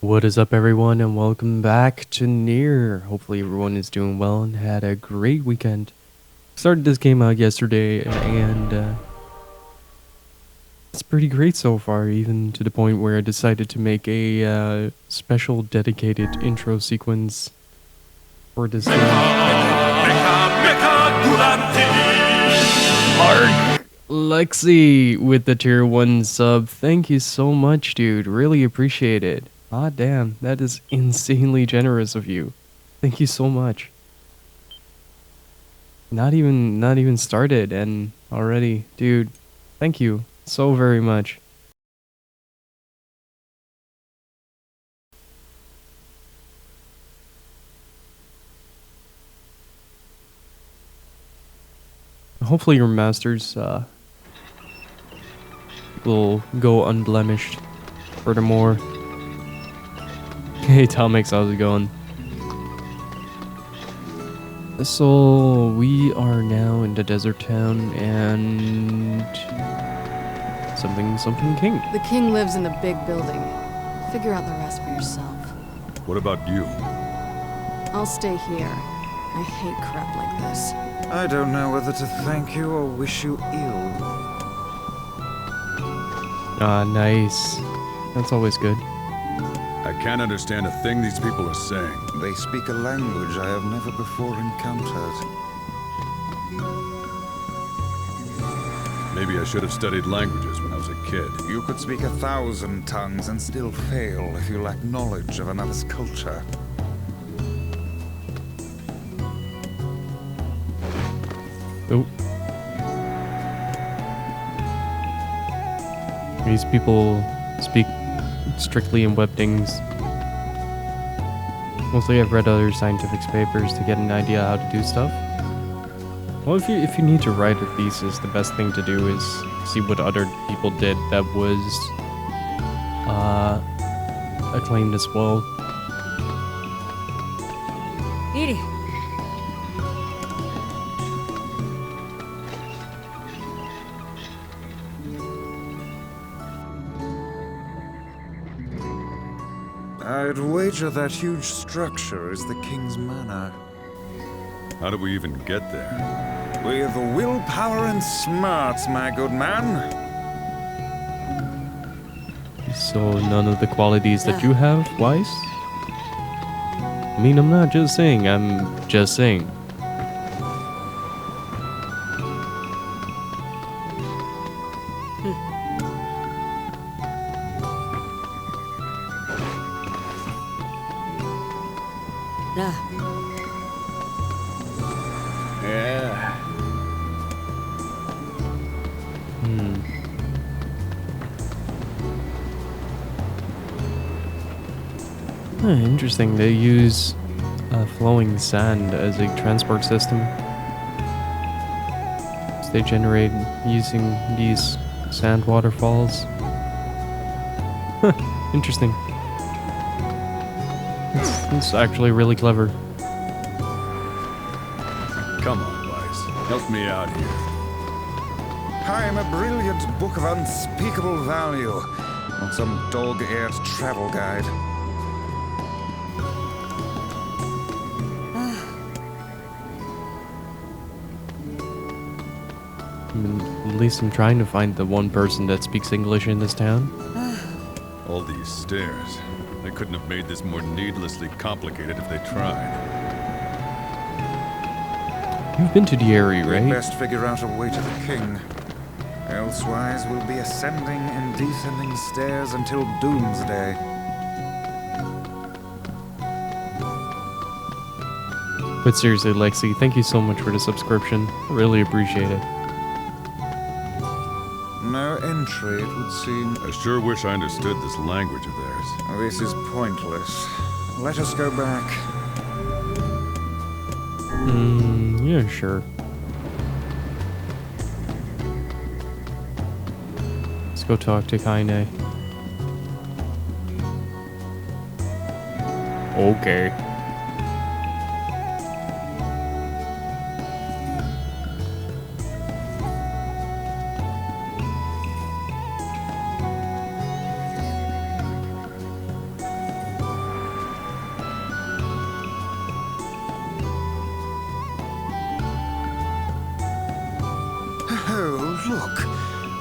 What is up, everyone, and welcome back to Nier. Hopefully everyone is doing well and had a great weekend. Started this game out yesterday, and it's pretty great so far, even to the point where I decided to make a special dedicated intro sequence for this game. Mark Lexi with the tier 1 sub. Thank you so much, dude. Really appreciate it. Ah, damn, that is insanely generous of you. Thank you so much. Not even started and already, dude. Thank you so very much. Hopefully your masters will go unblemished. Furthermore, hey Tomix, how's it going? So we are now in the desert town and something king. The king lives in the big building. Figure out the rest for yourself. What about you? I'll stay here. I hate crap like this. I don't know whether to thank you or wish you ill. Ah, nice. That's always good. I can't understand a thing these people are saying. They speak a language I have never before encountered. Maybe I should have studied languages when I was a kid. You could speak 1,000 tongues and still fail if you lack knowledge of another's culture. Oh. These people speak strictly in web things. Mostly I've read other scientific papers to get an idea how to do stuff. Well, if you need to write a thesis, the best thing to do is see what other people did that was acclaimed as well. Edie. I'd wager that huge structure is the king's manor. How did we even get there? With willpower and smarts, my good man. So none of the qualities that you have, Wise? I mean, I'm not just saying, I'm just saying. Yeah. Interesting. They use flowing sand as a transport system. So they generate using these sand waterfalls. Huh, interesting. It's actually really clever. Come on, Weiss. Help me out here. I am a brilliant book of unspeakable value, not some dog-eared travel guide. I mean, at least I'm trying to find the one person that speaks English in this town. All these stairs. They couldn't have made this more needlessly complicated if they tried. You've been to the area, We right? best figure out a way to the king. Elsewise, we'll be ascending and descending stairs until doomsday. But seriously, Lexi, thank you so much for the subscription. Really appreciate it. No entry, it would seem. I sure wish I understood this language of theirs. This is pointless. Let us go back. Yeah, sure. Let's go talk to Kaine. Okay.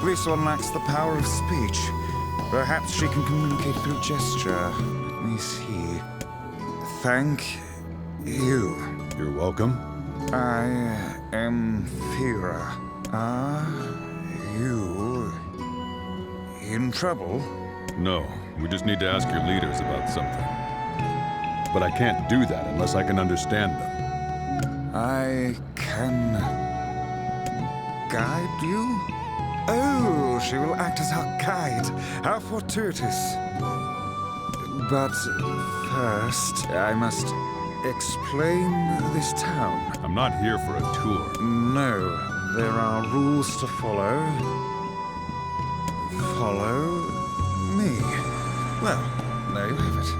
This one lacks the power of speech. Perhaps she can communicate through gesture. Let me see. Thank you. You're welcome. I am Fira. Are you in trouble? No, we just need to ask your leaders about something. But I can't do that unless I can understand them. I can guide you? Oh, she will act as our guide. How fortuitous. But first, I must explain this town. I'm not here for a tour. No, there are rules to follow. Follow me. Well, there you have it.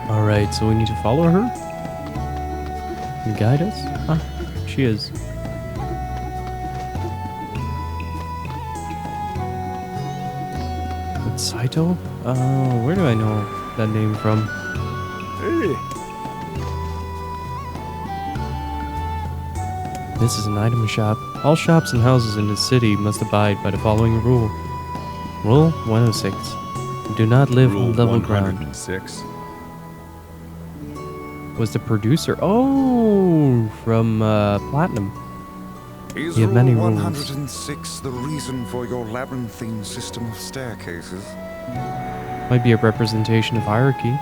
Alright, so we need to follow her? And guide us? Ah, she is. It's Saito? Oh, where do I know that name from? Hey! This is an item shop. All shops and houses in the city must abide by the following rule. Rule 106. Do not live Rule on level ground. 106. Was the producer? Oh, from Platinum. Is You have Rule many rules. 106 the reason for your labyrinthine system of staircases? Might be a representation of hierarchy.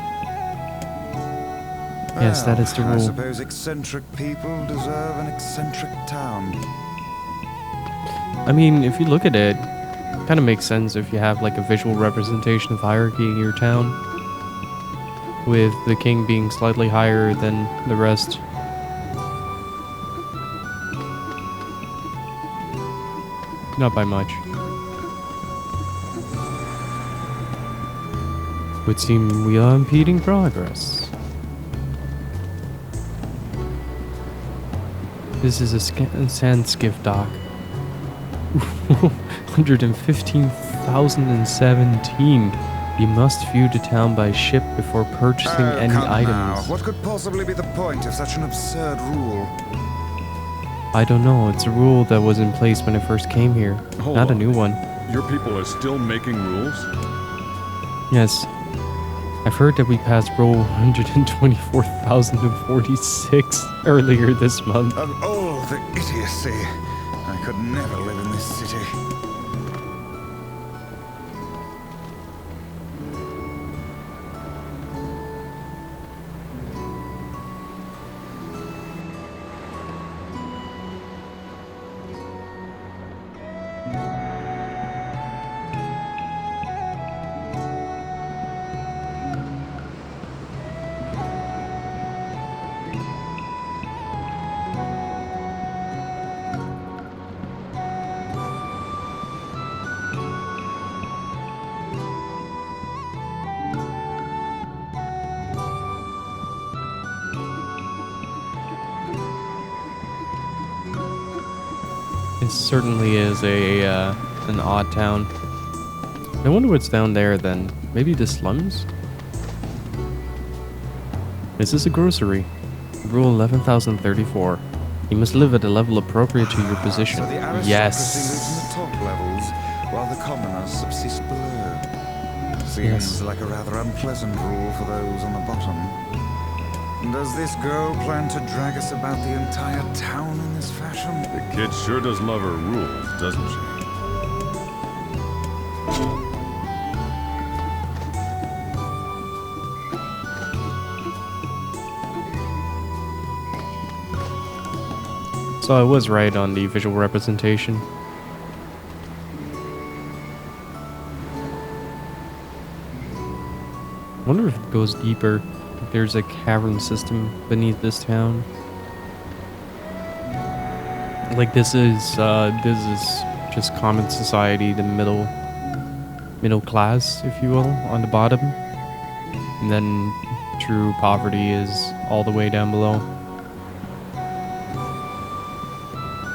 Yes, that is the I rule. suppose eccentric people deserve an eccentric town. I mean, if you look at it, kind of makes sense if you have like a visual representation of hierarchy in your town, with the king being slightly higher than the rest. Not by much. Would seem we are impeding progress. This is a sand skiff dock. 115,017. You must view the town by ship before purchasing any Come now. items. What could possibly be the point of such an absurd rule? I don't know. It's a rule that was in place when I first came here. Hold Not a on. new one. Your people are still making rules? Yes. I've heard that we passed Rule 124,046 earlier this month. Of all the idiocy, I could never live in this city. It certainly is an odd town. I wonder what's down there then. Maybe the slums? Is this a grocery? Rule 11,034. You must live at a level appropriate to your position. So the aristocracy Yes. lives in the top levels, while the commoners subsist below. Seems Yes. like a rather unpleasant rule for those on the bottom. Does this girl plan to drag us about the entire town in this fashion? The kid sure does love her rules, doesn't she? So I was right on the visual representation. I wonder if it goes deeper. If there's a cavern system beneath this town. Like this is just common society, the middle class, if you will, on the bottom. And then true poverty is all the way down below.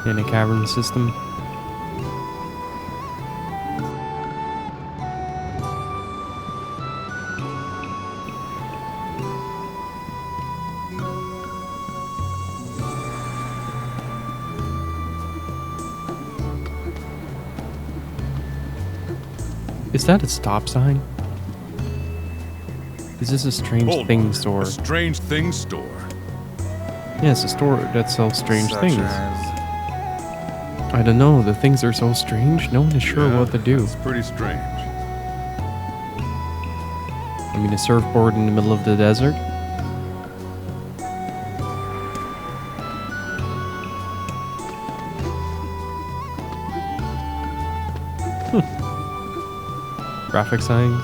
In a cavern system. Is that a stop sign? Is this a strange Hold thing on. store? A strange thing store. Yeah, it's a store that sells strange Such things. as... I don't know, the things are so strange, no one is sure Yeah, what to do. It's pretty strange. I mean, a surfboard in the middle of the desert? Graphic signs?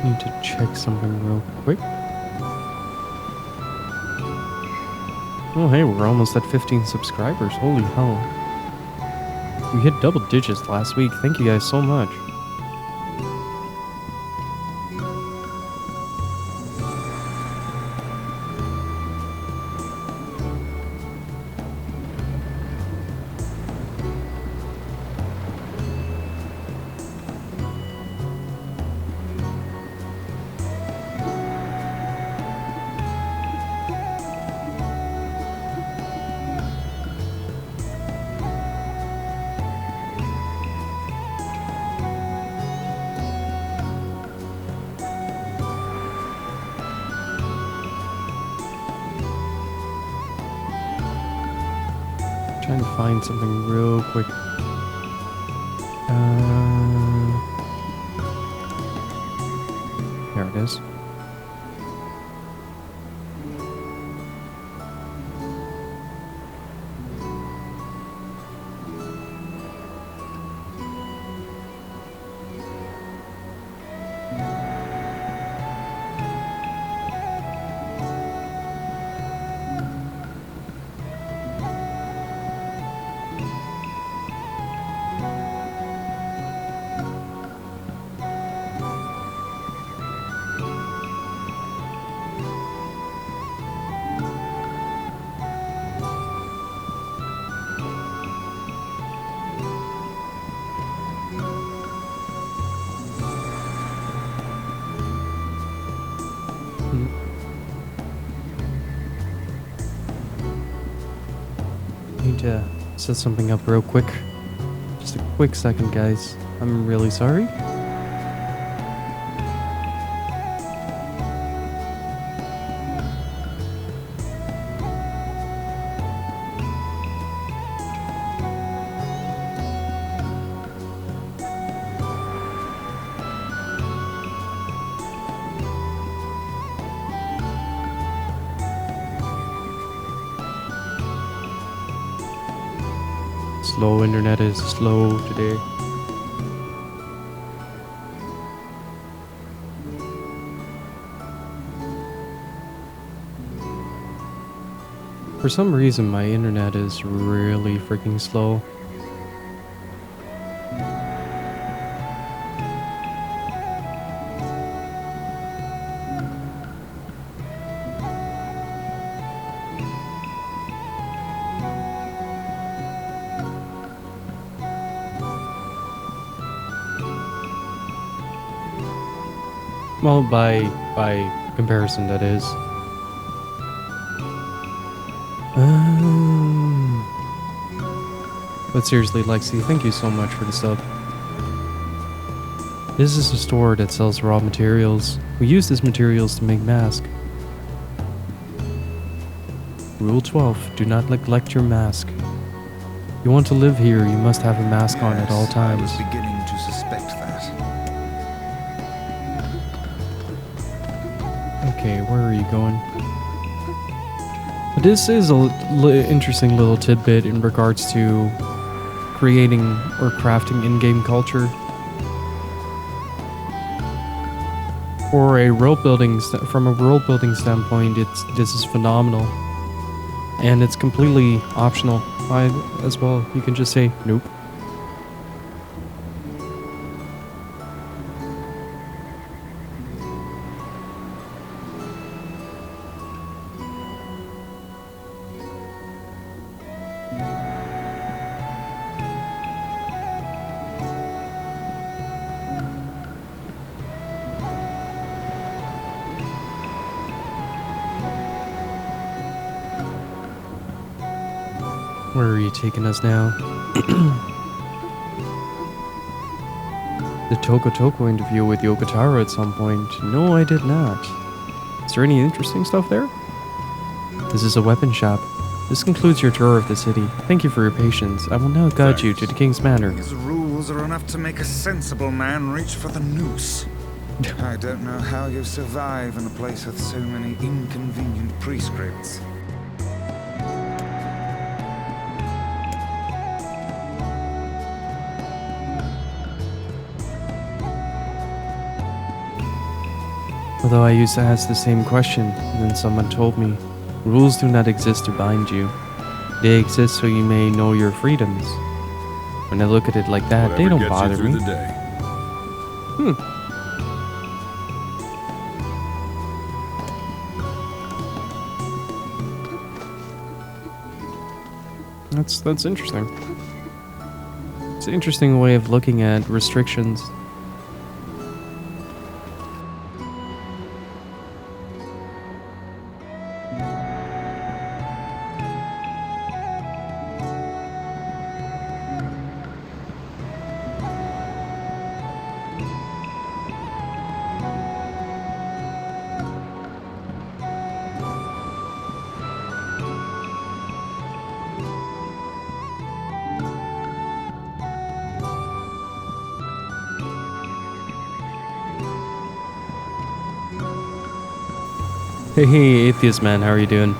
Need to check something real quick. Oh hey, we're almost at 15 subscribers. Holy hell. We hit double digits last week. Thank you guys so much. Trying to find something real quick. There it is. Need to set something up real quick. Just a quick second, guys. I'm really sorry. Slow internet is slow today. For some reason, my internet is really freaking slow. Well, by comparison, that is. But seriously, Lexi, thank you so much for the sub. This is a store that sells raw materials. We use these materials to make masks. Rule 12, do not neglect your mask. You want to live here, you must have a mask on at all times. I was beginning to suspect that. Okay, where are you going? But this is a interesting little tidbit in regards to creating or crafting in-game culture. For a world building, from a world building standpoint, this is phenomenal, and it's completely optional as well. You can just say nope. Where are you taking us now? The Toko Toko interview with Yokotaro at some point. No, I did not. Is there any interesting stuff there? This is a weapon shop. This concludes your tour of the city. Thank you for your patience. I will now guide you to the King's Manor. These rules are enough to make a sensible man reach for the noose. I don't know how you survive in a place with so many inconvenient prescripts. Although I used to ask the same question, and then someone told me, rules do not exist to bind you. They exist so you may know your freedoms. When I look at it like that, they don't bother me. The day. That's interesting. It's an interesting way of looking at restrictions. Hey, Atheist Man, how are you doing?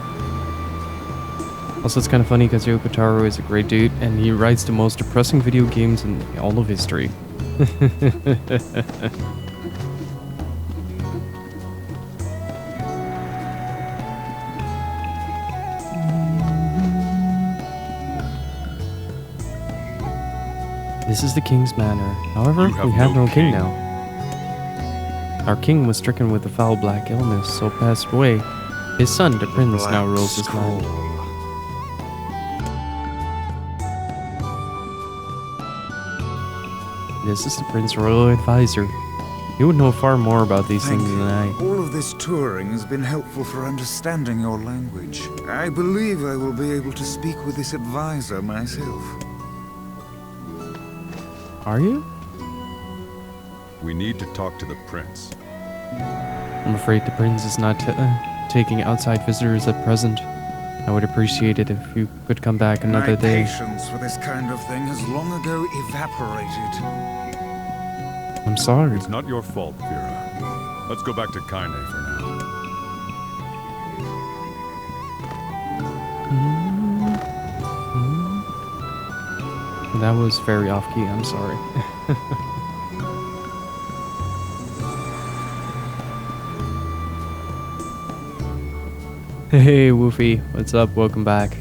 Also, it's kind of funny because Yokotaro is a great dude, and he writes the most depressing video games in all of history. This is the King's Manor. However, we have no king now. Our king was stricken with a foul black illness, so passed away. His son, the prince, now rules his land. This is the Prince Royal Advisor. He would know far more about these things than I. All of this touring has been helpful for understanding your language. I believe I will be able to speak with this advisor myself. Are you? We need to talk to the prince. I'm afraid the prince is not taking outside visitors at present. I would appreciate it if you could come back another day. My patience for this kind of thing has long ago evaporated. I'm sorry. It's not your fault, Vera. Let's go back to Kaine for now. That was very off-key, I'm sorry. Hey, Woofy, what's up? Welcome back.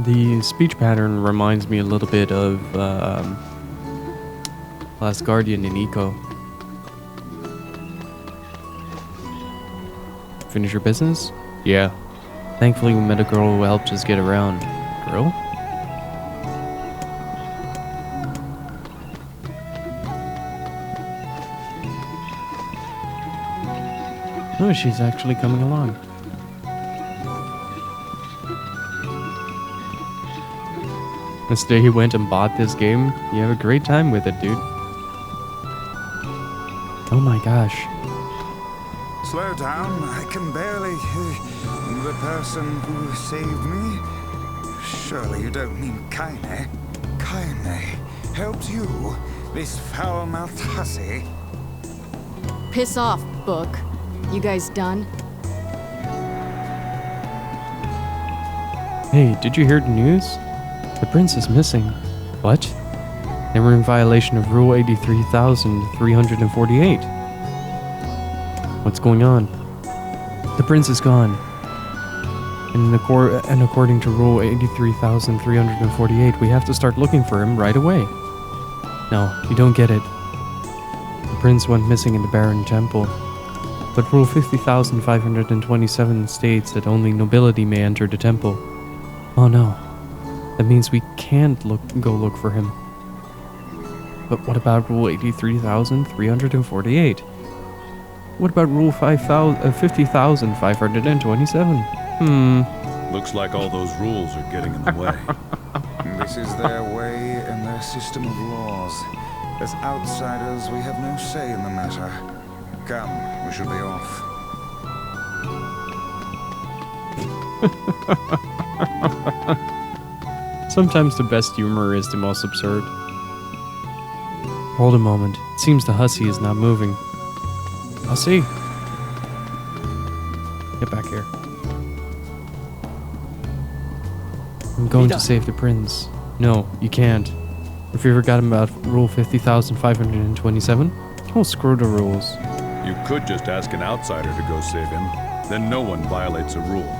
The speech pattern reminds me a little bit of Last Guardian in Eco. Finish your business? Yeah. Thankfully we met a girl who helped us get around. Girl? Oh, she's actually coming along. This day he went and bought this game. You have a great time with it, dude. Oh my gosh. Slow down, I can barely... the person who saved me? Surely you don't mean Kaine. Kaine helped you, this foul-mouthed hussy? Piss off, book. You guys done? Hey, did you hear the news? The prince is missing. What? They were in violation of Rule 83,348. What's going on? The prince is gone. And according to Rule 83,348, we have to start looking for him right away. No, you don't get it. The prince went missing in the Barren Temple. But Rule 50,527 states that only nobility may enter the temple. Oh no. That means we can't go look for him. But what about Rule 83,348? What about Rule 50,527? Looks like all those rules are getting in the way. This is their way and their system of laws. As outsiders, we have no say in the matter. Come, we should be off. Sometimes the best humor is the most absurd. Hold a moment. It seems the hussy is not moving. Hussy? Get back here. I'm going to save the prince. No, you can't. If you forgot about Rule 50,527, oh, screw the rules. You could just ask an outsider to go save him. Then no one violates a rule.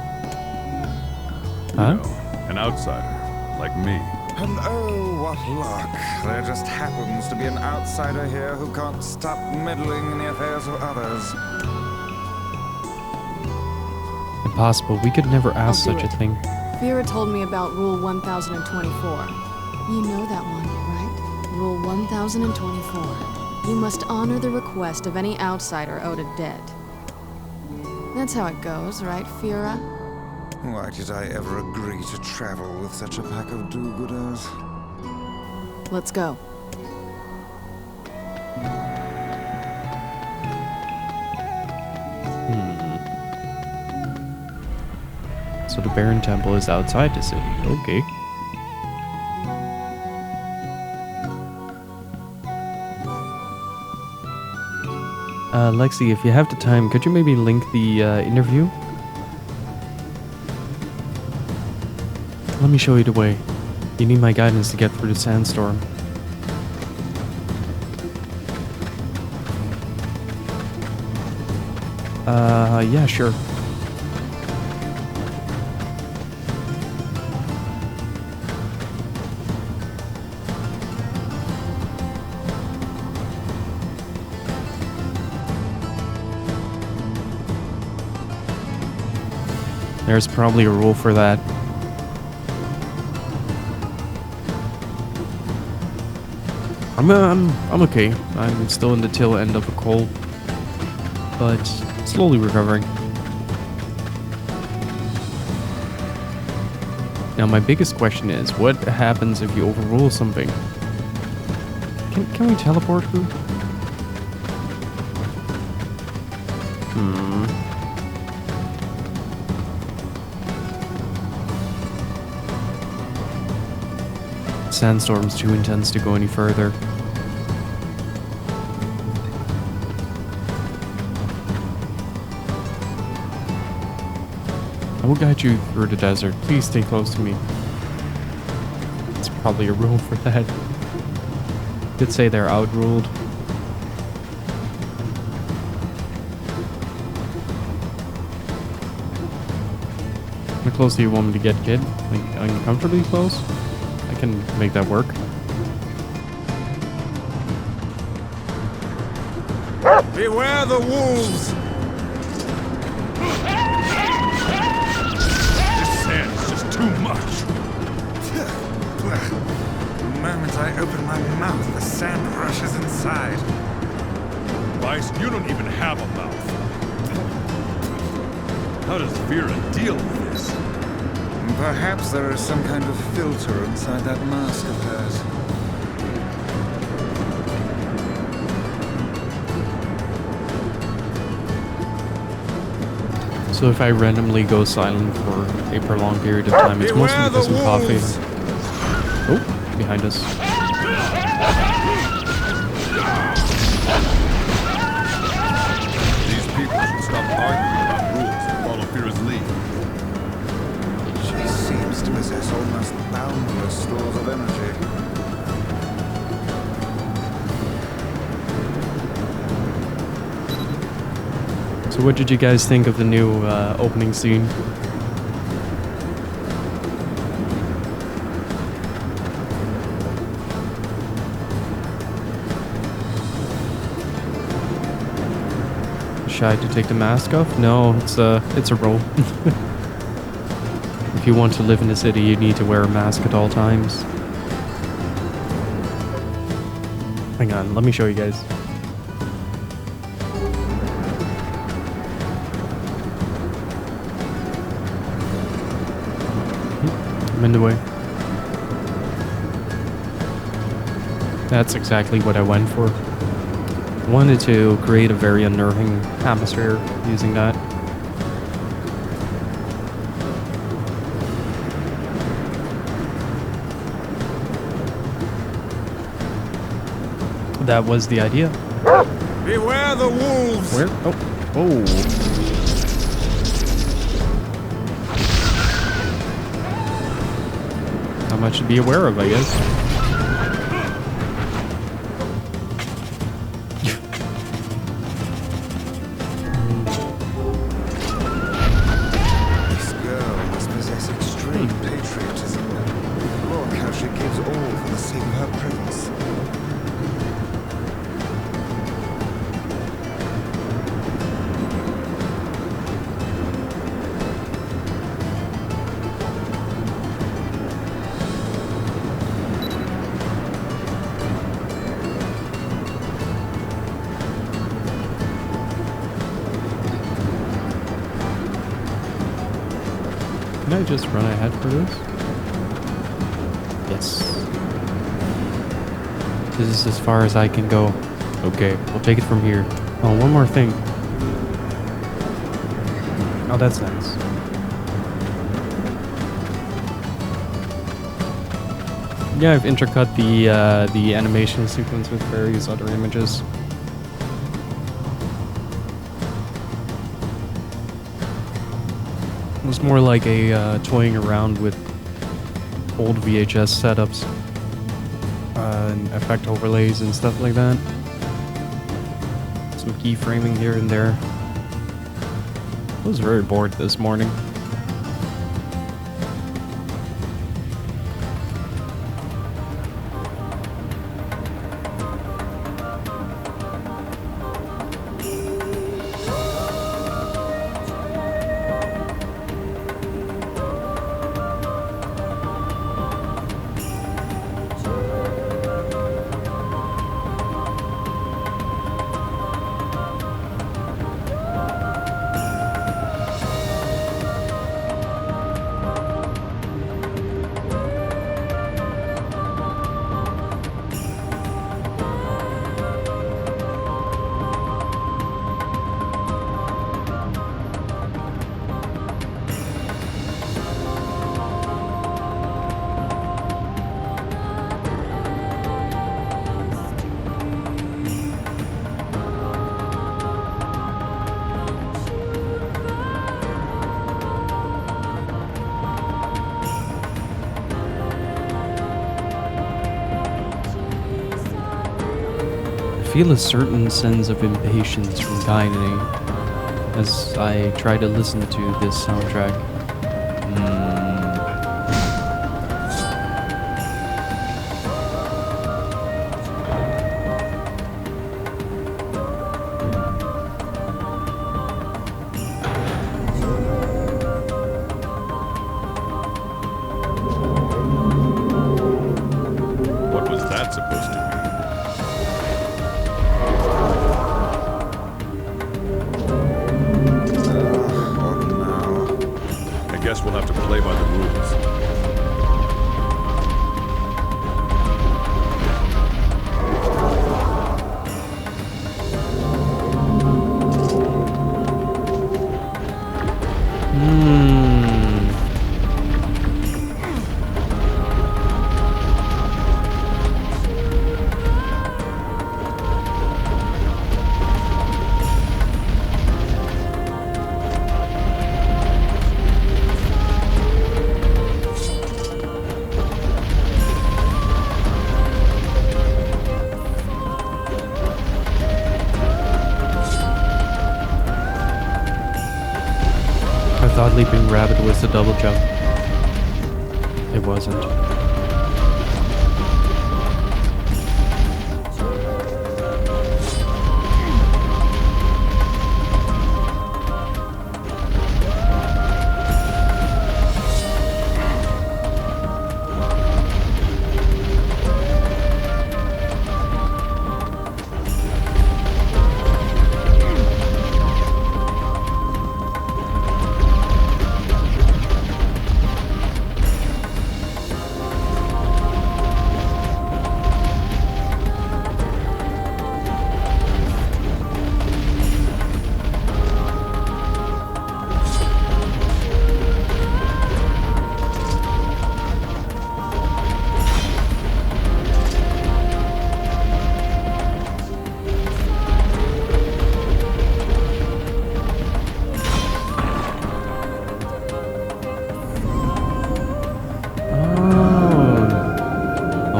Huh? You know, an outsider, like me. And oh, what luck. There just happens to be an outsider here who can't stop meddling in the affairs of others. Impossible. We could never ask I'll do such a it. thing. Vera told me about Rule 1024. You know that one, right? Rule 1024. You must honor the request of any outsider owed a debt. That's how it goes, right, Vera? Why did I ever agree to travel with such a pack of do-gooders? Let's go. So the Barren Temple is outside the city. Okay. Lexi, if you have the time, could you maybe link the interview? Let me show you the way. You need my guidance to get through the sandstorm. Yeah, sure. There's probably a rule for that. I'm okay. I'm still in the tail end of a cold, but slowly recovering. Now my biggest question is, what happens if you overrule something? Can we teleport who? Sandstorm's too intense to go any further. I will guide you through the desert. Please stay close to me. It's probably a rule for that. Could say they're outruled. How close do you want me to get, kid? Like, uncomfortably close? I can make that work. Beware the wolves! This sand is just too much. The moment I open my mouth, the sand rushes inside. Bison, you don't even have a mouth. How does Vera deal with this? Perhaps there is some kind of filter inside that mask of hers. So if I randomly go silent for a prolonged period of time, it's mostly because I'm coughing. Oh, behind us. These people should stop arguing about rules and follow Vera's lead. She seems to possess almost boundless stores of energy. So what did you guys think of the new opening scene? Shy to take the mask off? No, it's a role. If you want to live in the city, you need to wear a mask at all times. Hang on, let me show you guys. I'm in the way. That's exactly what I went for. I wanted to create a very unnerving atmosphere using that. That was the idea. Beware the wolves! Where? Oh. Oh. Not much to be aware of, I guess. This girl must possess extreme patriotism. Look how she gives all for the sake of her prince. Can I just run ahead for this? Yes. This is as far as I can go. Okay, we'll take it from here. Oh, one more thing. Oh, that's nice. Yeah, I've intercut the animation sequence with various other images. It was more like a toying around with old VHS setups, and effect overlays and stuff like that. Some keyframing here and there. I was very bored this morning. I feel a certain sense of impatience from dining as I try to listen to this soundtrack. What was that supposed to be? Guess we'll have to play by the rules. thought leaping rabbit was a double jump. It wasn't.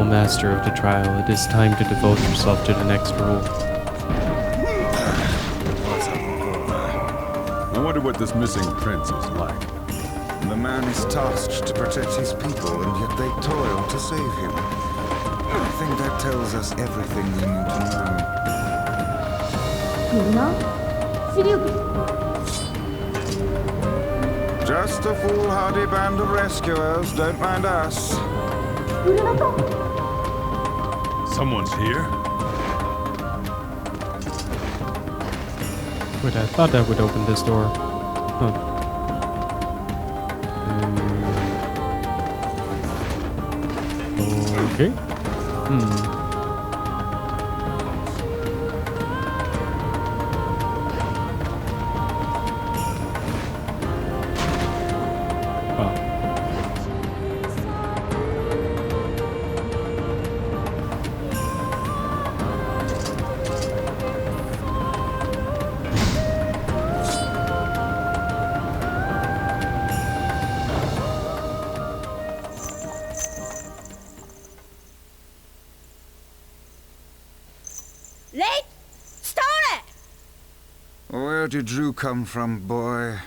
Master of the trial, it is time to devote yourself to the next rule. I wonder what this missing prince is like. The man is tasked to protect his people, and yet they toil to save him. I think that tells us everything we need to know. Just a foolhardy band of rescuers, don't mind us. Someone's here? Wait, I thought that would open this door. Huh. Okay. Where did you come from, boy?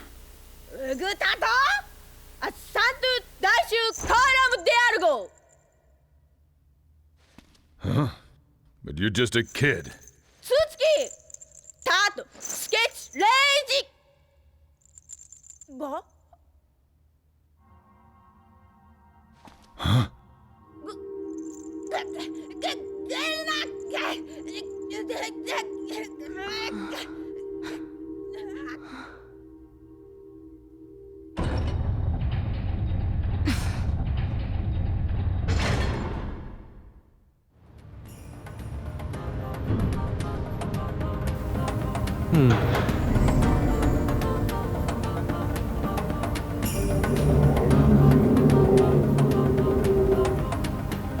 Huh? But you're just a kid. Huh?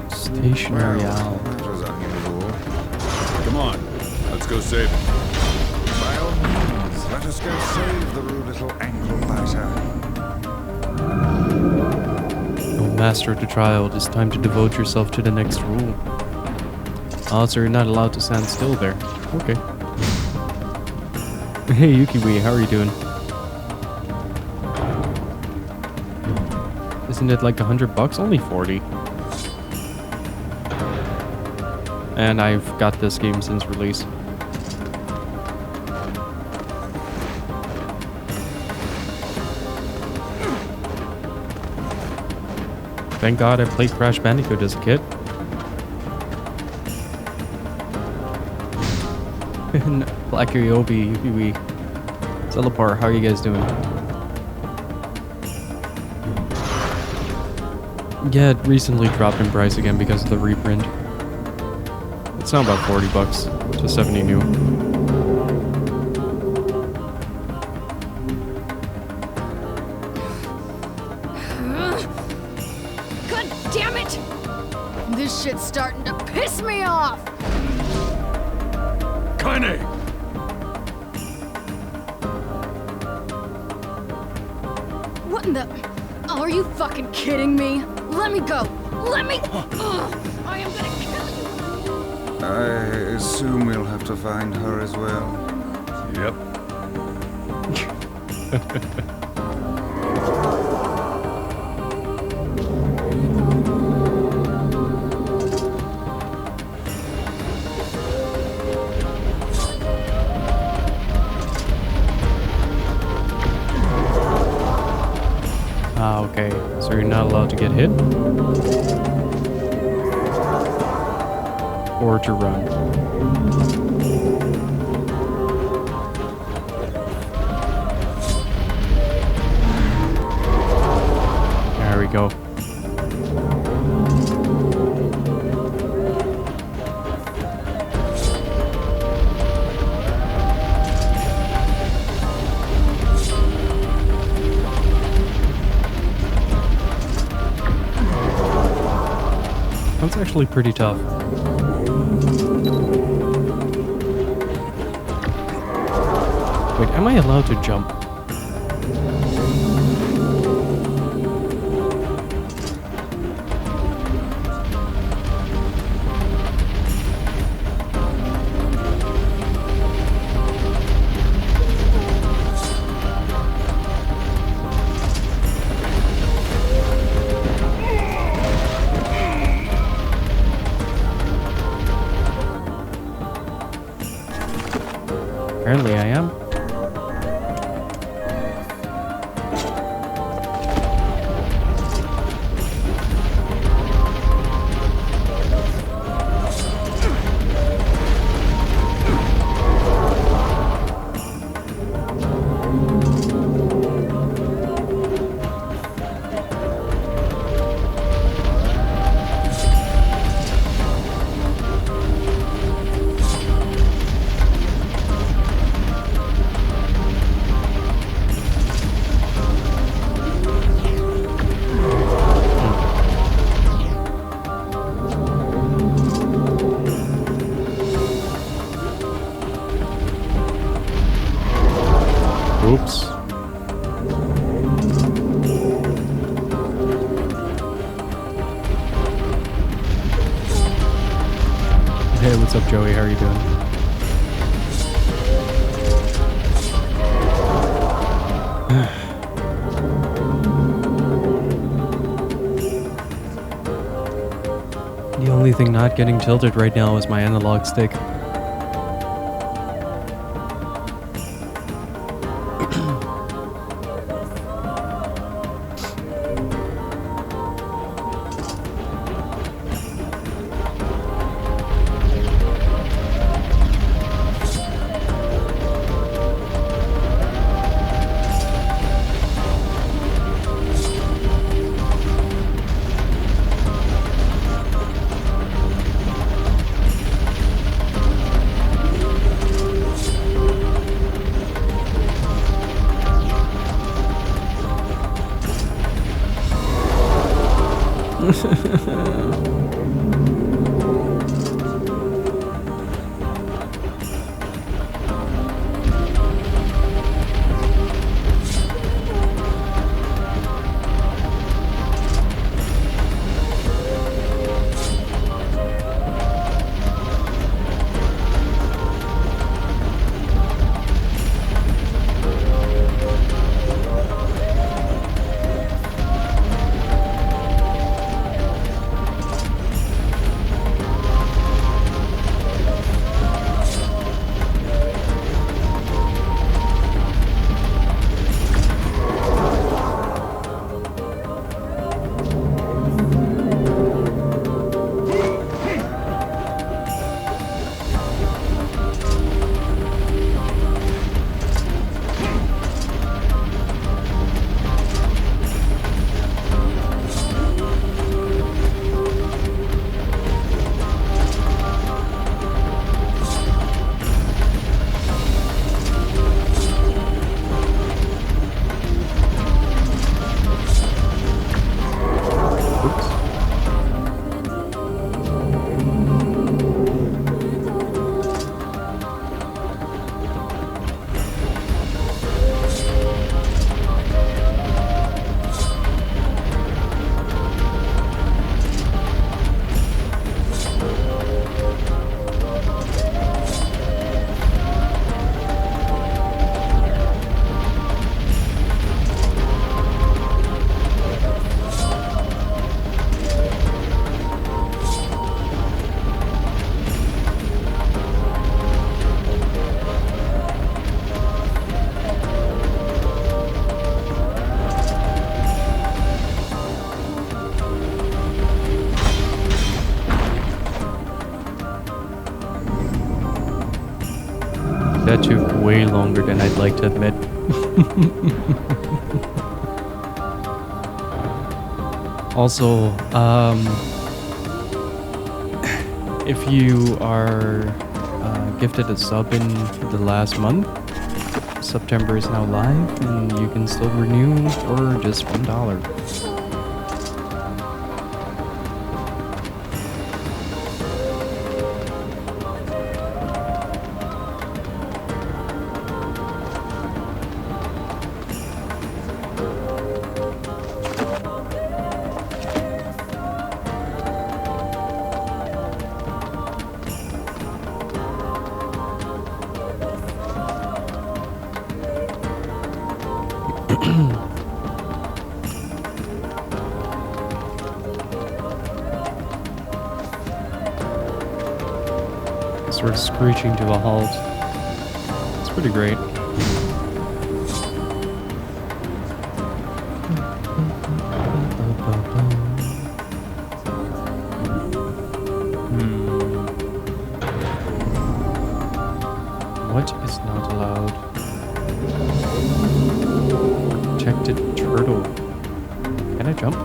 Stationary owl. That was unusual. Come on, let's go save him. By all means, let us go save the rude little ankle biter. Oh, Master of the trial, it is time to devote yourself to the next rule. Also, you're not allowed to stand still there. Okay. Hey, Yukiwi, how are you doing? Isn't it like $100? Only 40. And I've got this game since release. Thank God I played Crash Bandicoot as a kid. Black Ryobi, Yukiwi, Celapar, how are you guys doing? Yeah, it recently dropped in price again because of the reprint. It's now about $40 to 70 new. God damn it! This shit's starting to piss me off! Kaine! What in the... Are you fucking kidding me? Let me go! Let me... Ugh, I am gonna kill you! I assume we'll have to find her as well. Yep. not allowed to get hit. Or to run. There we go. That's actually pretty tough. Wait, am I allowed to jump? Apparently I am. Oops. Hey, what's up, Joey? How are you doing? The only thing not getting tilted right now is my analog stick. That took way longer than I'd like to admit. Also, if you are gifted a sub in the last month, September is now live, and you can still renew for just $1. Sort of screeching to a halt. It's pretty great. What is not allowed? Protected turtle. Can I jump?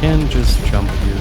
Can just jump here.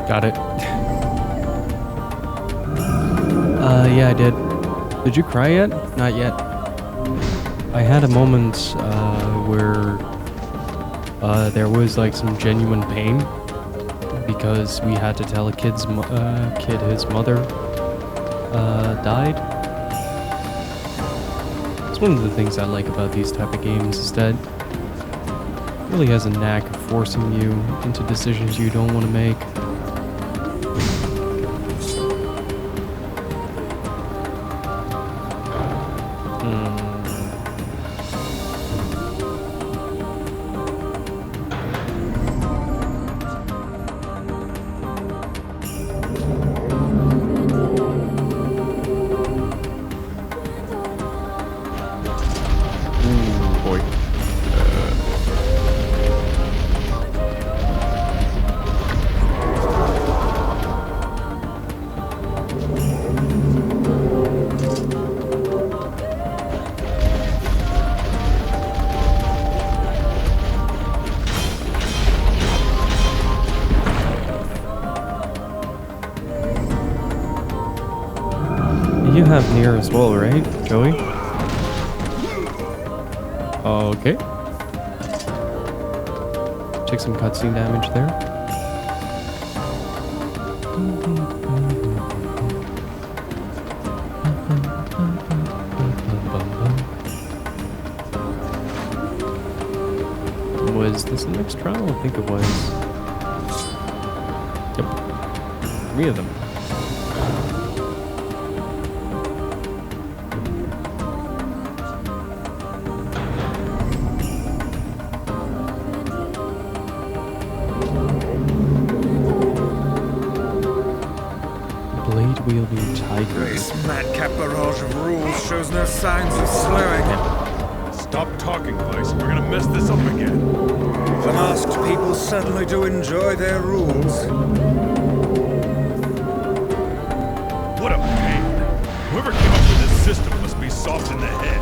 Got it. Yeah, I did. Did you cry yet? Not yet. I had a moment where there was like some genuine pain because we had to tell a kid his mother died. It's one of the things I like about these type of games is that it really has a knack of forcing you into decisions you don't want to make. you have Nier as well, right, Joey? Okay. Take some cutscene damage there. Was this the next trial? I think it was. Yep. 3 of them. Blade-wielding tiger. This madcap barrage of rules shows no signs of slowing. Stop talking, Vice. We're gonna mess this up again. The masked people certainly do enjoy their rules. What a pain. Whoever came up with this system must be soft in the head.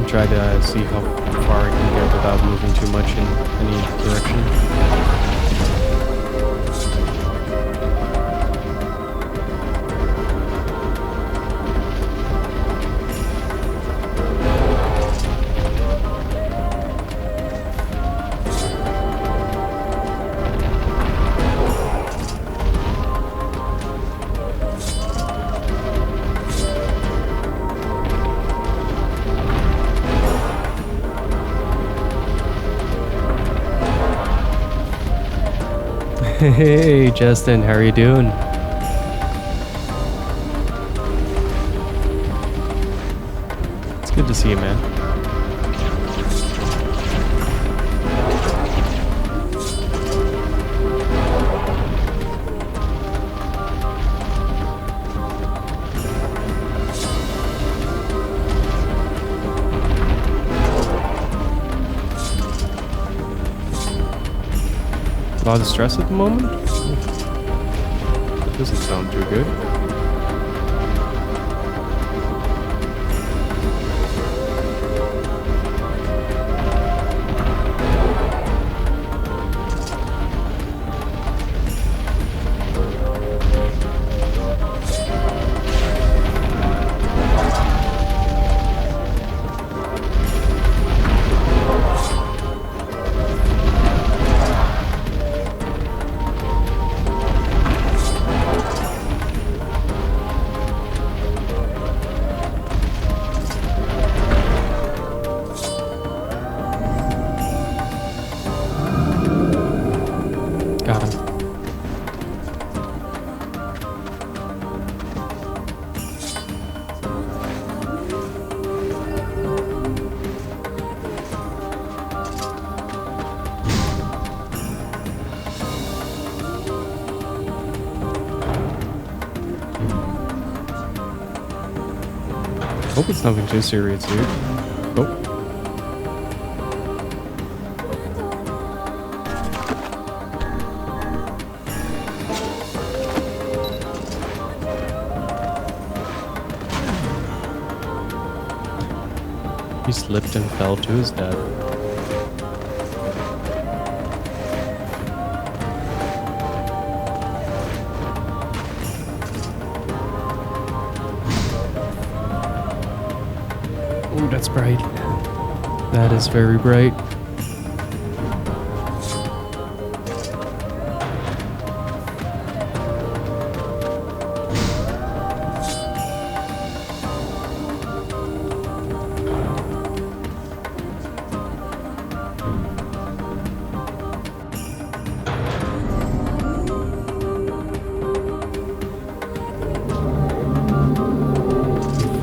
Try to see how far I can get without moving too much in any direction. Hey Justin, how are you doing? It's good to see you, man. A lot of stress at the moment? That doesn't sound too good. Hope it's nothing too serious, dude. Oh. He slipped and fell to his death. Ooh, that's bright. That is very bright.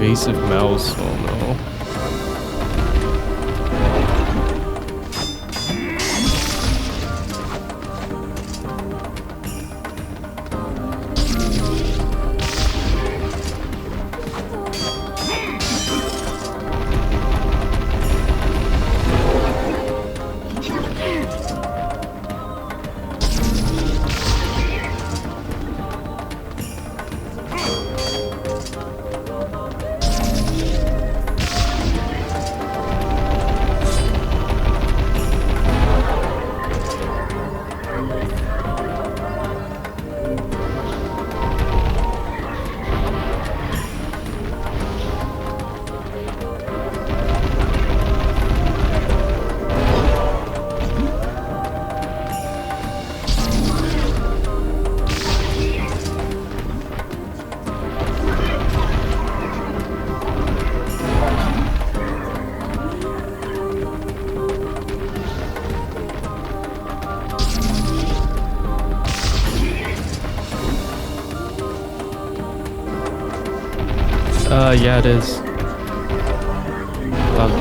Invasive mouse, oh no. Yeah, it is. About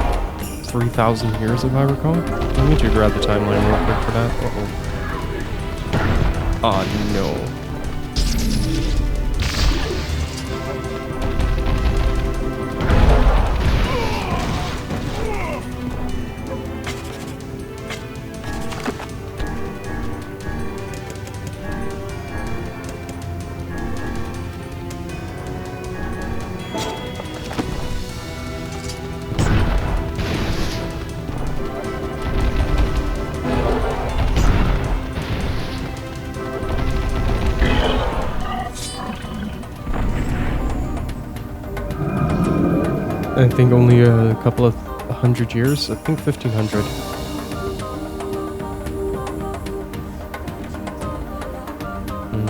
3,000 years, if I recall. I need to grab the timeline real quick for that. Uh-oh. Oh, no. I think only a couple of 100 years. I think 1,500. Mm.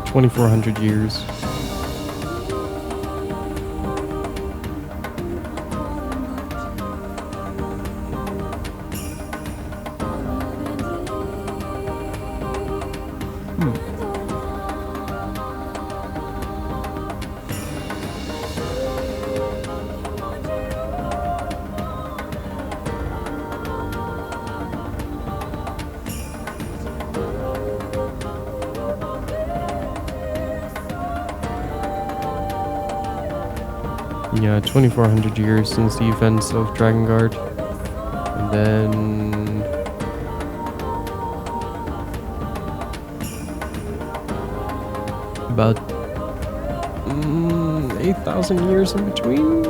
2,400 years. Yeah, 2,400 years since the events of Drakengard. And then... about 8,000 years in between?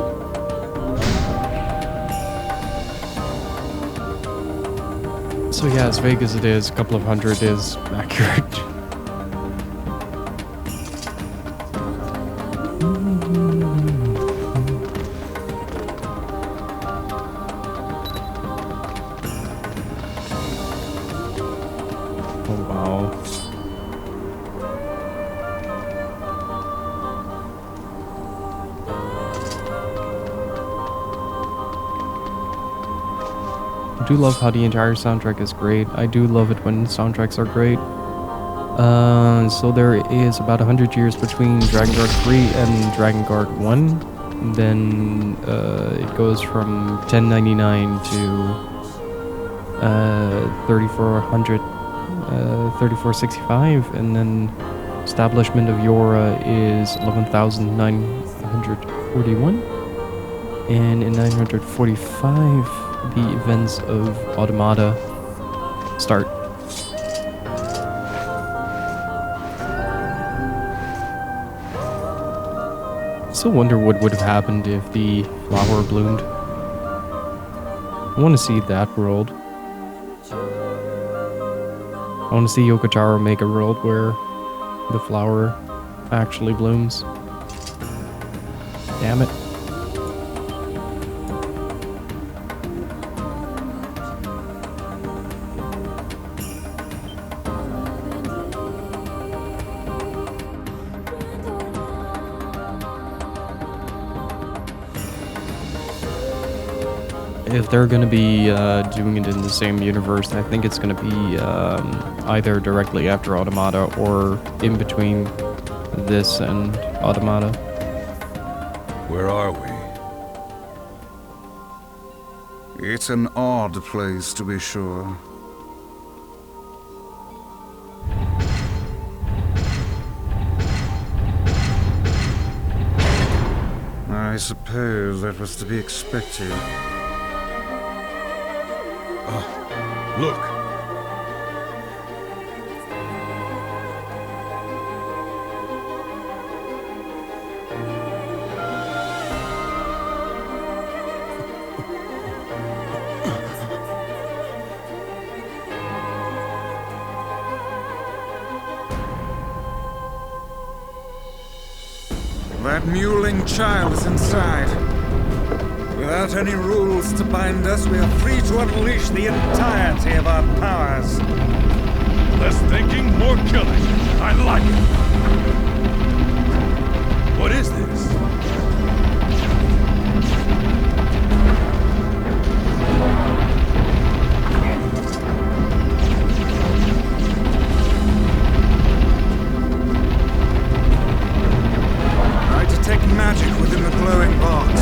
So yeah, as vague as it is, a couple of hundred is accurate. I do love how the entire soundtrack is great. I do love it when soundtracks are great. So there is about 100 years between Drakengard 3 and Drakengard 1. And then it goes from 1099 to 3400, 3465, and then establishment of Yora is 11,941, and in 945 the events of Automata start. Still wonder what would have happened if the flower bloomed. I want to see that world. I want to see Yokotaro make a world where the flower actually blooms. Damn it. If they're going to be doing it in the same universe, I think it's going to be either directly after Automata or in between this and Automata. Where are we? It's an odd place, to be sure. I suppose that was to be expected. Look! That mewling child is inside. Without any rules to bind us, we are free to unleash the entirety of our powers. Less thinking, more killing. I like it. What is this? I detect magic within the glowing box.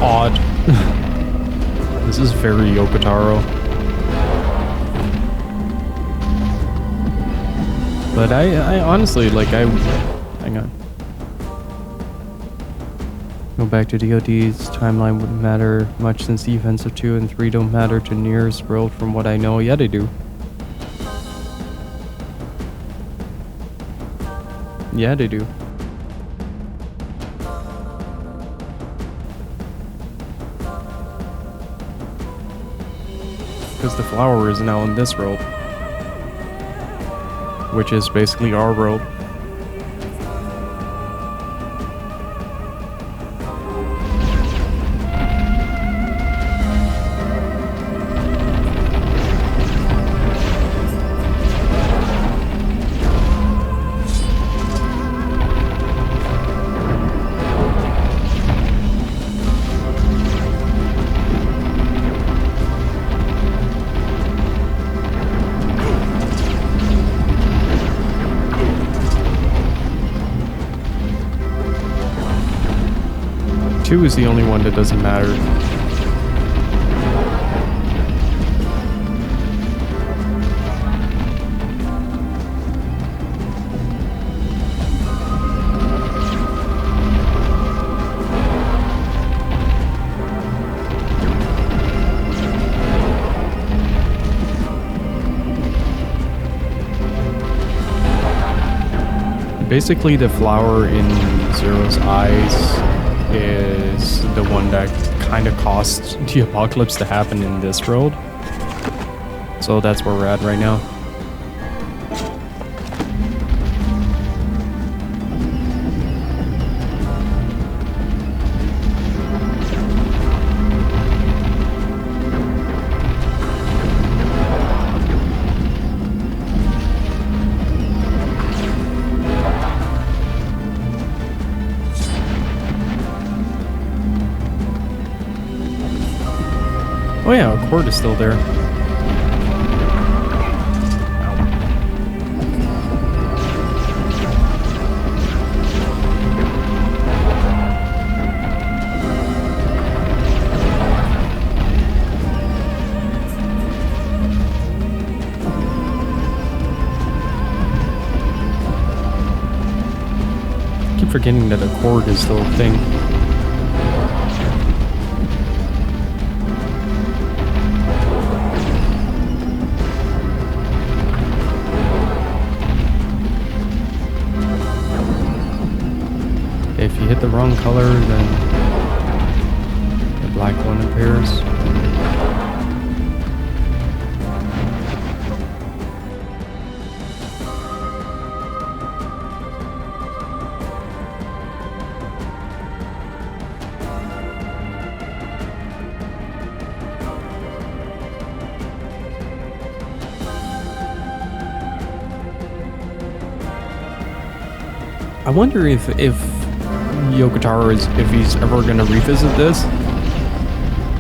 Odd. This is very Yokotaro. But I honestly, like, hang on. Go back to DOD's timeline wouldn't matter much since the events of 2 and 3 don't matter to Nier's world from what I know. Yeah, they do. Yeah, they do. Because the flower is now in this world, which is basically our world. Two is the only one that doesn't matter. Basically, the flower in Zero's eyes is the one that kind of caused the apocalypse to happen in this world. So that's where we're at right now. Oh yeah, a cord is still there. I keep forgetting that a cord is still a thing. If you hit the wrong color, then the black one appears. I wonder if Yokotaro if he's ever gonna revisit this,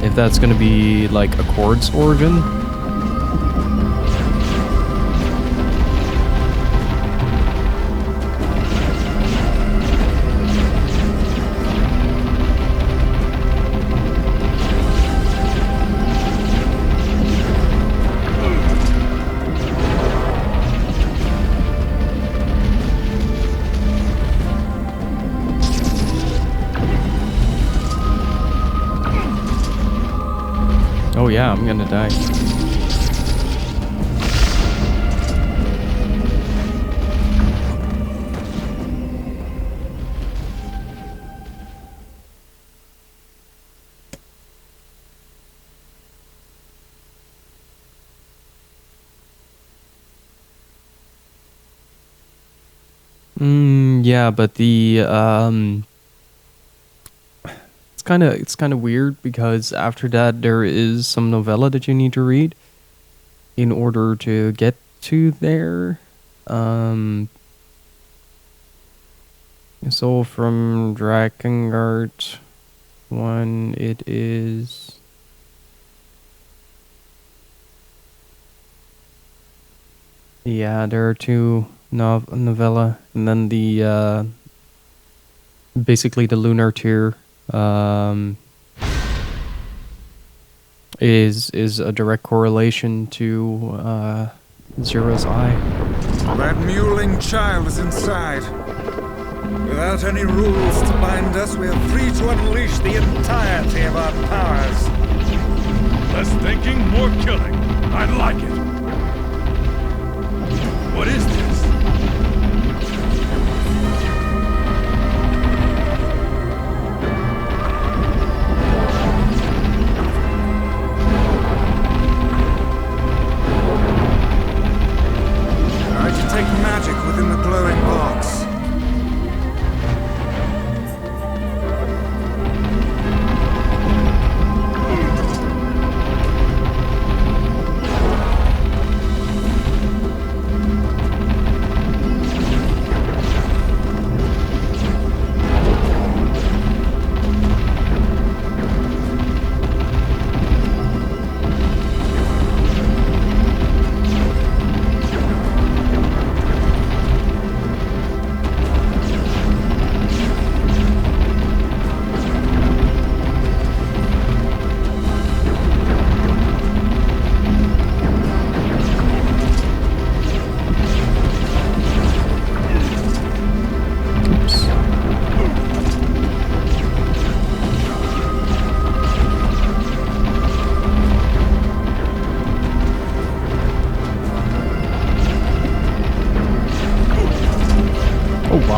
if that's gonna be like a chord's origin. Oh yeah, I'm gonna die. Yeah, but the it's kind of weird because after that there is some novella that you need to read in order to get to there. So from Drakengard 1 it is there are two novella, and then the basically the lunar tier is a direct correlation to Zero's eye. That mewling child is inside. Without any rules to bind us, we are free to unleash the entirety of our powers. Less thinking, more killing. I like it. What is this? I detect magic within the glowing box.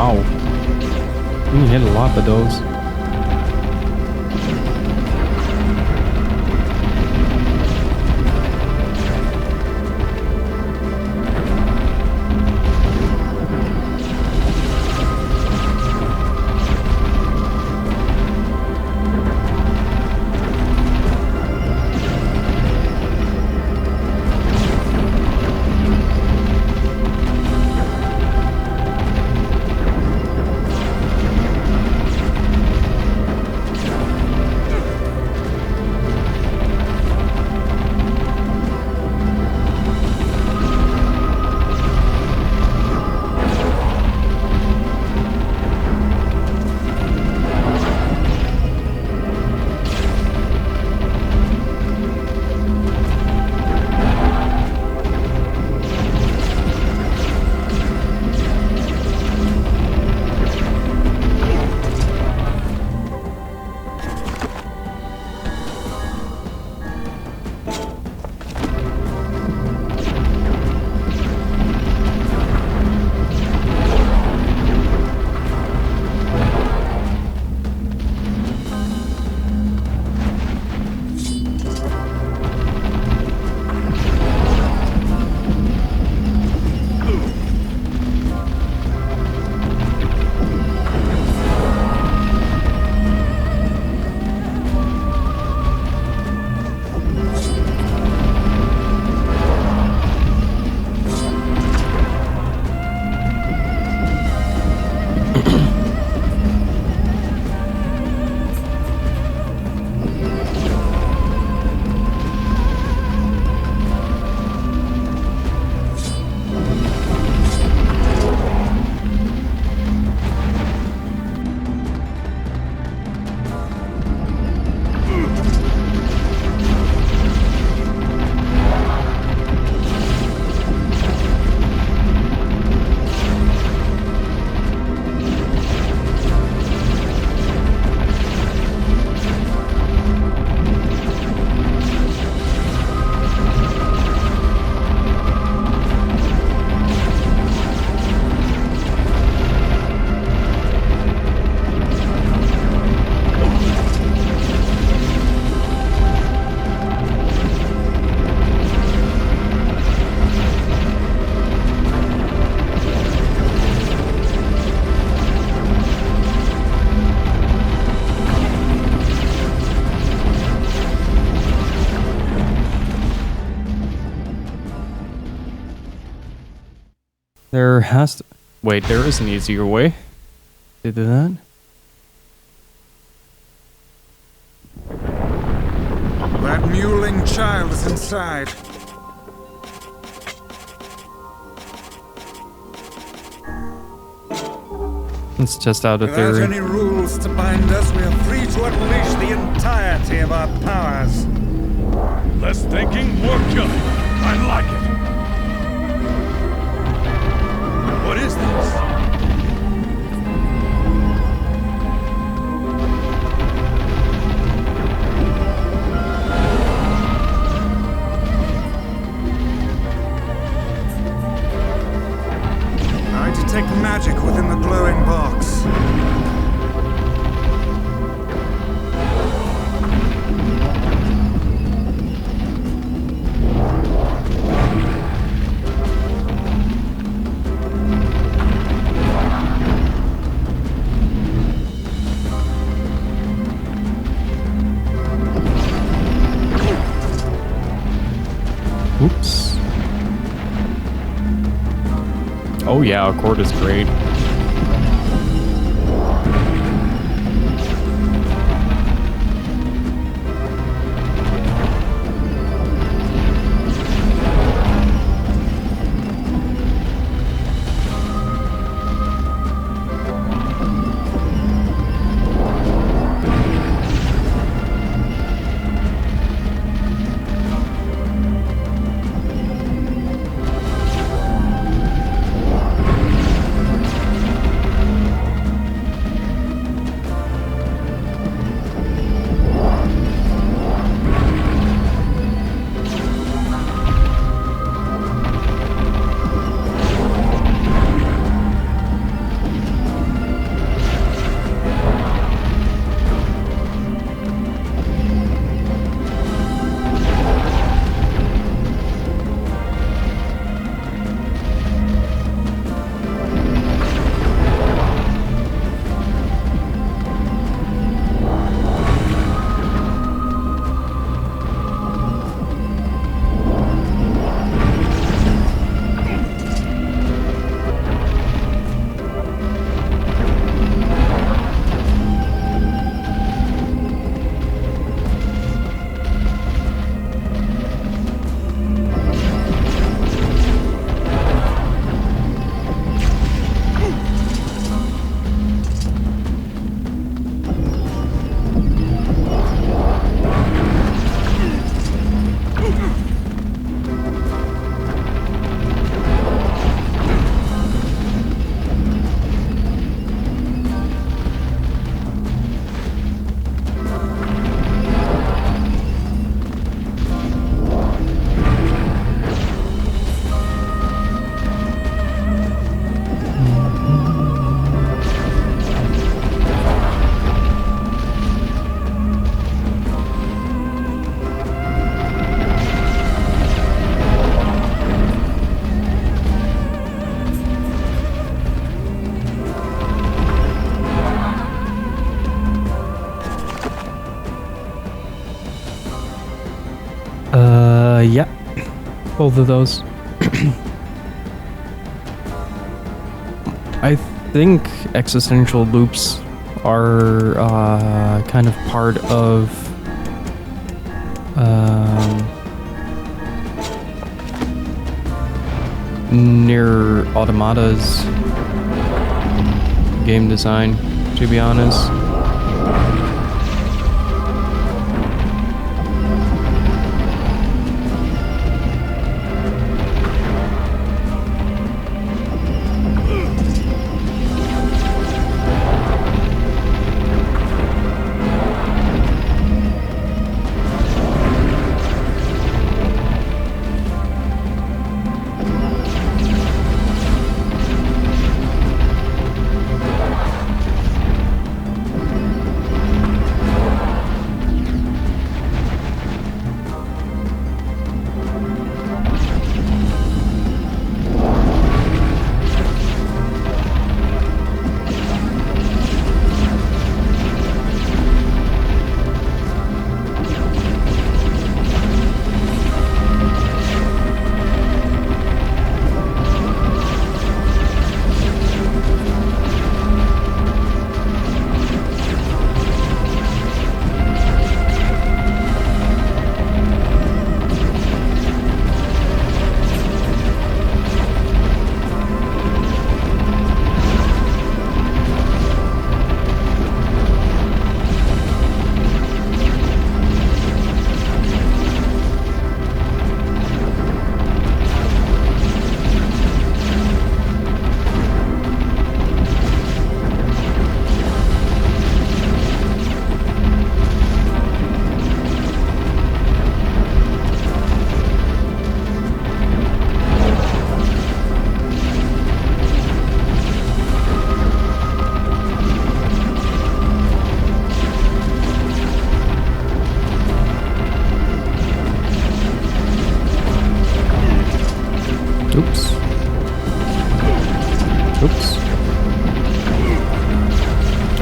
Wow. You hit a lot of those. There has to... Wait, there is an easier way to do that. That mewling child is inside. Let's test out a Without theory. any rules to bind us, we are free to unleash the entirety of our powers. Less thinking, more killing. I like it. What is this? I detect magic within the glowing box. Oops. Oh yeah, a cord is great. Yeah. Both of those. I think existential loops are kind of part of Nier Automata's game design, to be honest. Oops. Oops.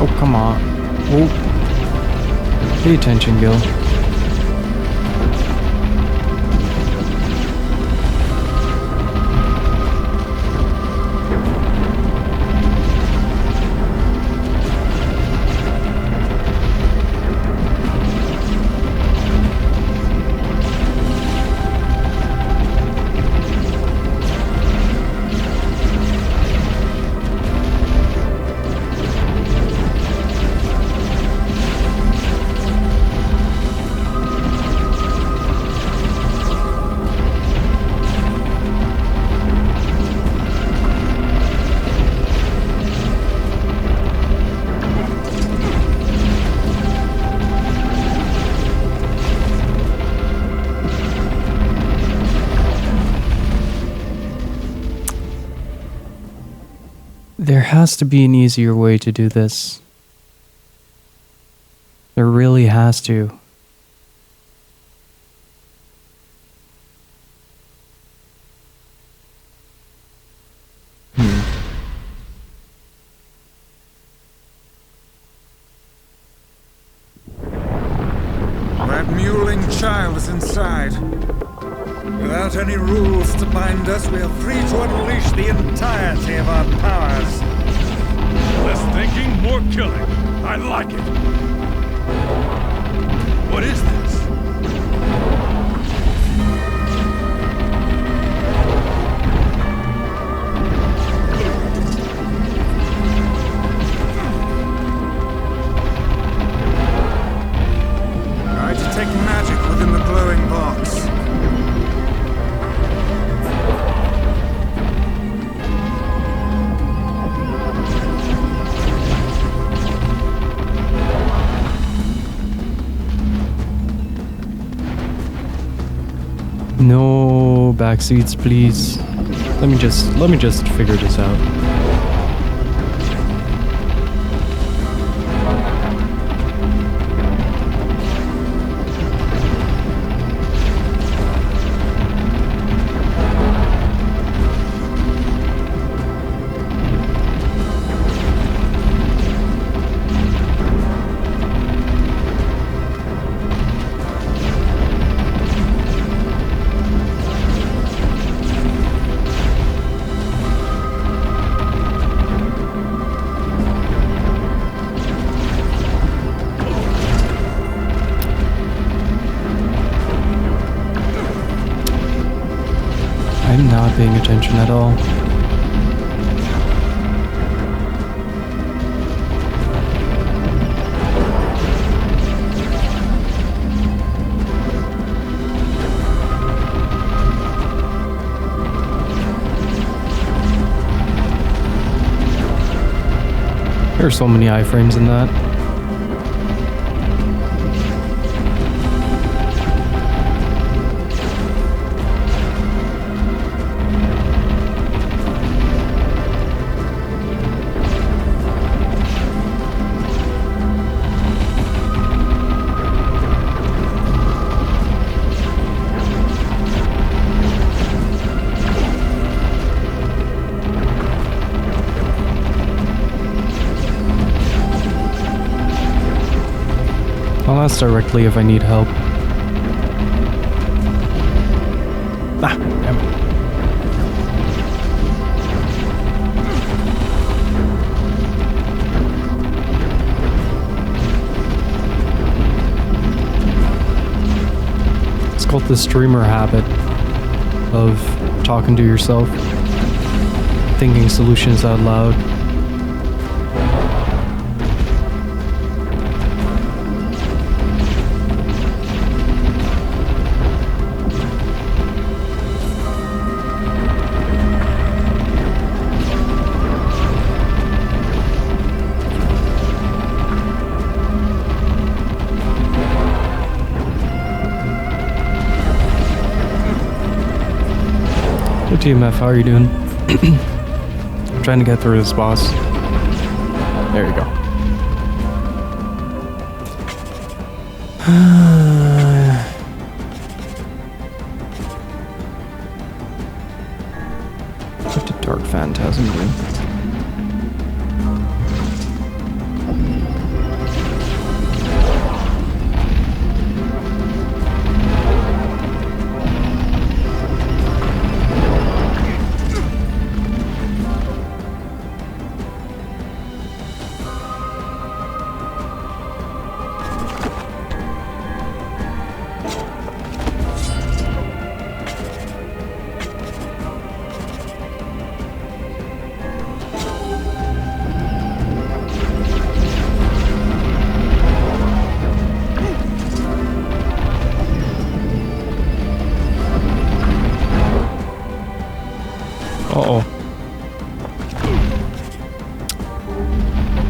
Oh, come on. Oh. Pay attention, Gil. There has to be an easier way to do this. There really has to. That mewling child is inside. Without any rules to bind us, we are free to unleash the entirety of our powers. Less thinking, more killing. I like it. What is this? Try to take magic within the glowing box. No backseats, please. Let me just figure this out. not paying attention at all. There are so many iframes in that. I'll ask directly if I need help. Ah, damn it. It's called the streamer habit of talking to yourself, thinking solutions out loud. TMF, how are you doing? I'm trying to get through this boss. There you go. What did Dark Phantasm do? Uh-oh.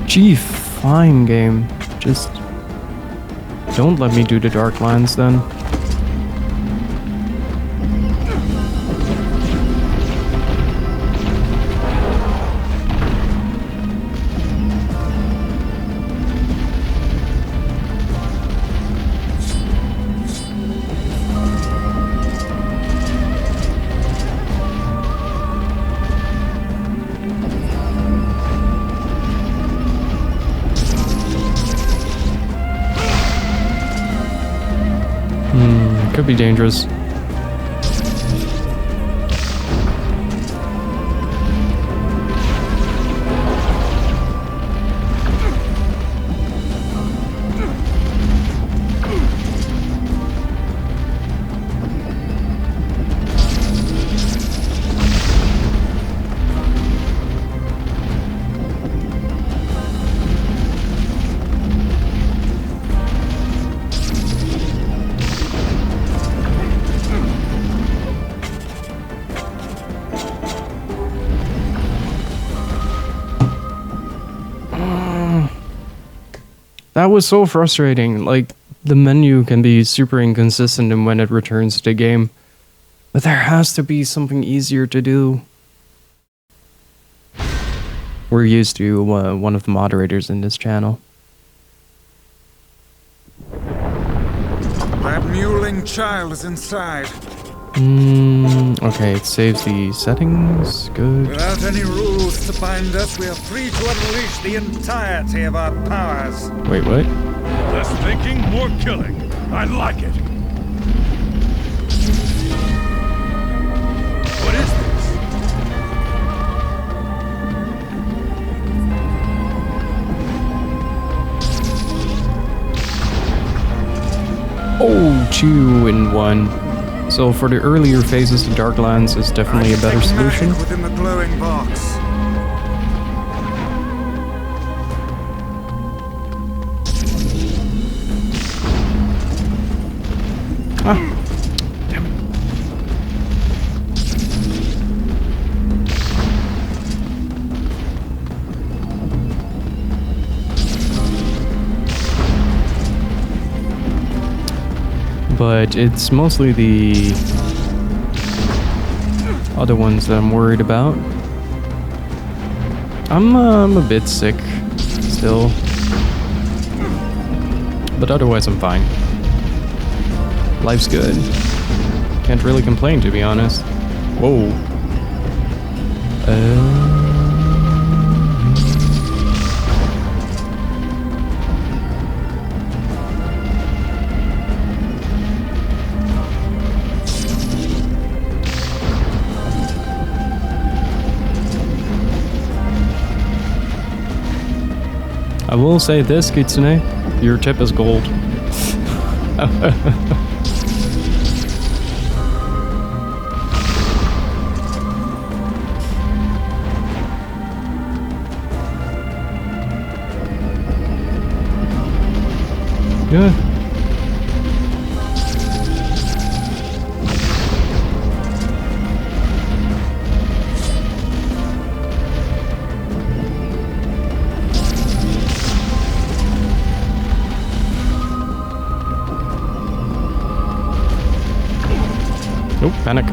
Gee, fine game. Just don't let me do the dark lines then. Could be dangerous. That was so frustrating. Like, the menu can be super inconsistent in when it returns to the game. But there has to be something easier to do. We're used to one of the moderators in this channel. That mewling child is inside. Okay, it saves the settings. Good. Without any rules to bind us, we are free to unleash the entirety of our powers. Wait, what? Less thinking, more killing. I like it. What is this? Oh, 2 in 1. So for the earlier phases, the Darklands is definitely a better solution. Within the glowing box. Ah, damn it. But it's mostly the other ones that I'm worried about. I'm a bit sick still, but otherwise I'm fine. Life's good. Can't really complain, to be honest. Whoa. I will say this, Kitsune, your tip is gold. Yeah. Nope, panic.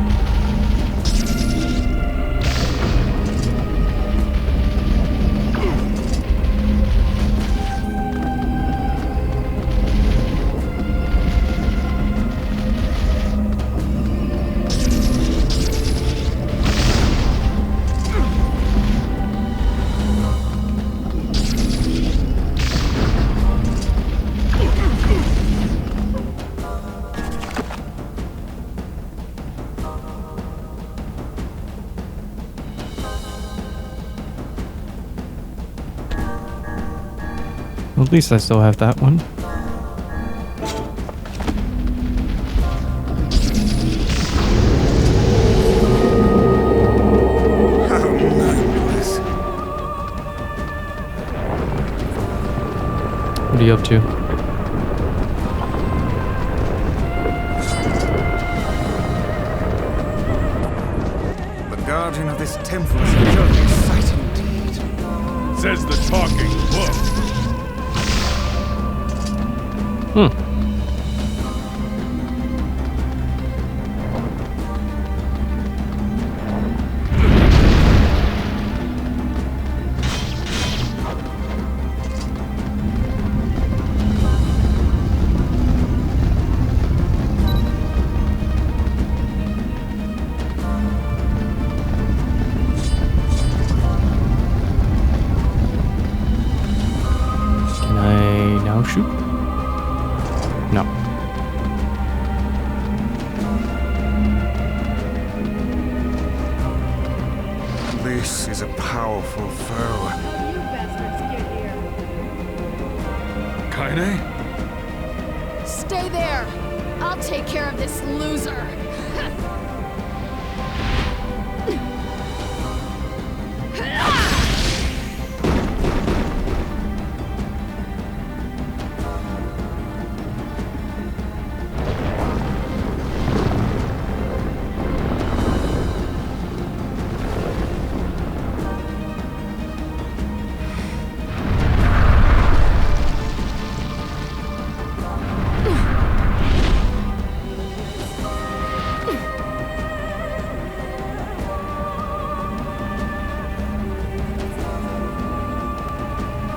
At least I still have that one. What are you up to? The guardian of this temple is very exciting indeed. Says the talking book. Can I now shoot? No. This is a powerful foe. You bastards get here. Kaine? Stay there! I'll take care of this loser!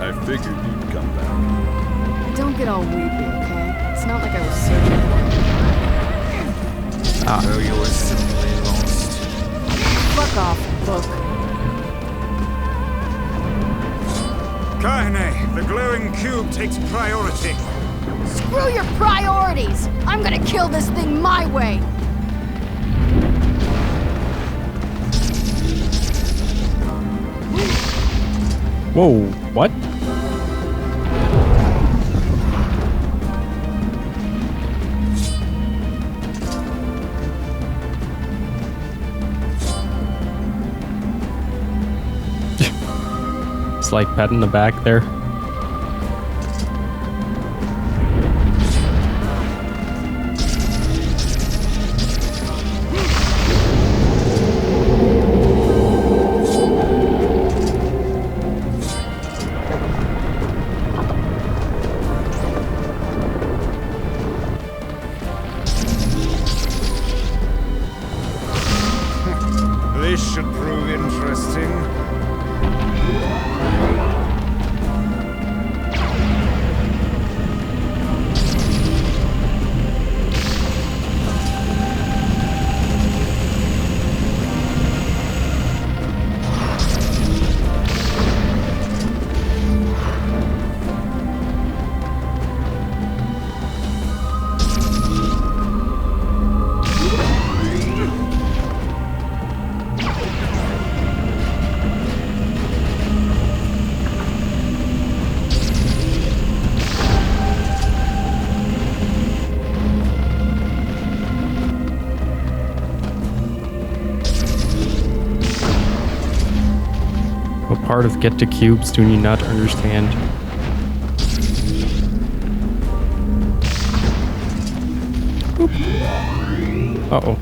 I figured you'd come back. Don't get all weepy, okay? It's not like I was searching for you. So you were simply lost. Fuck off, book. Kaine, the glowing cube takes priority. Screw your priorities! I'm gonna kill this thing my way! Whoa, what? It's like petting the back there. This should prove interesting. What part of get to cubes do you not understand? Oop. Uh-oh.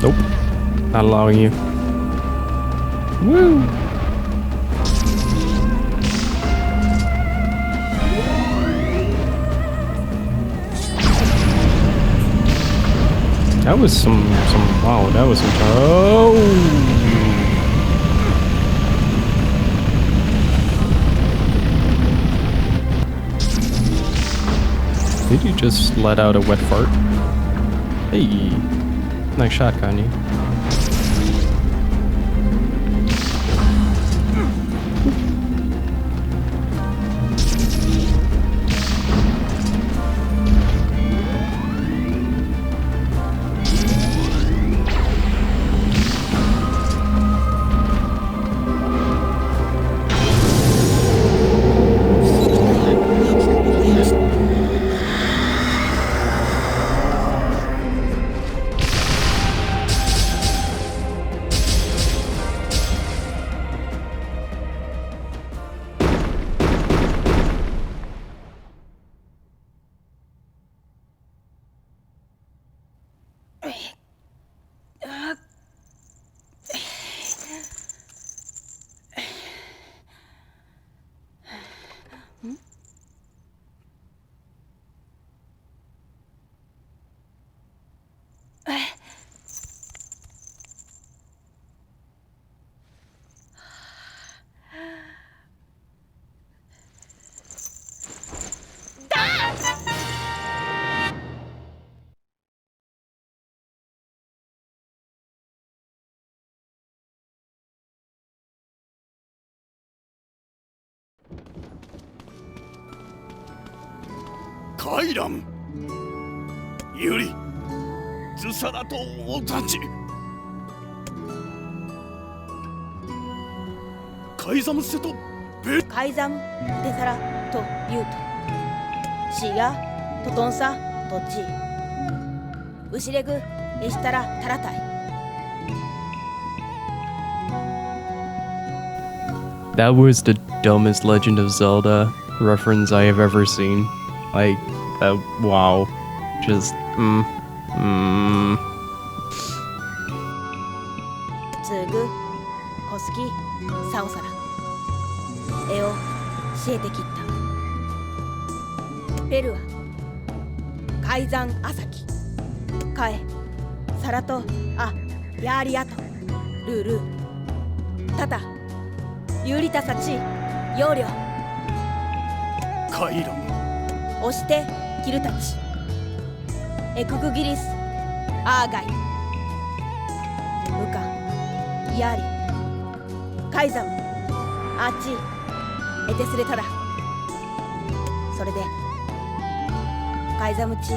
Nope. Not allowing you. Woo! That was some wow, that was some Did you just let out a wet fart? Hey. Nice shot, Kanye. Kairam! Yuri! Zusara to Otachi! Kaizam se to be... カイザム・デサラとユートシガ・トトンサ・トッチウシレグ・エシタラ・タラタイ That was the dumbest Legend of Zelda reference I have ever seen. Like, wow. Just, ツグ・コスキ・サオサラ絵を教えてきったペルア海山朝木カエサラトアヤーリアトルールータタユーリタサチヨーリョ Kairam! 押してキルタチエクグギリスアーガイムカヤーリカイザムアーチエテスレタラそれでカイザムチ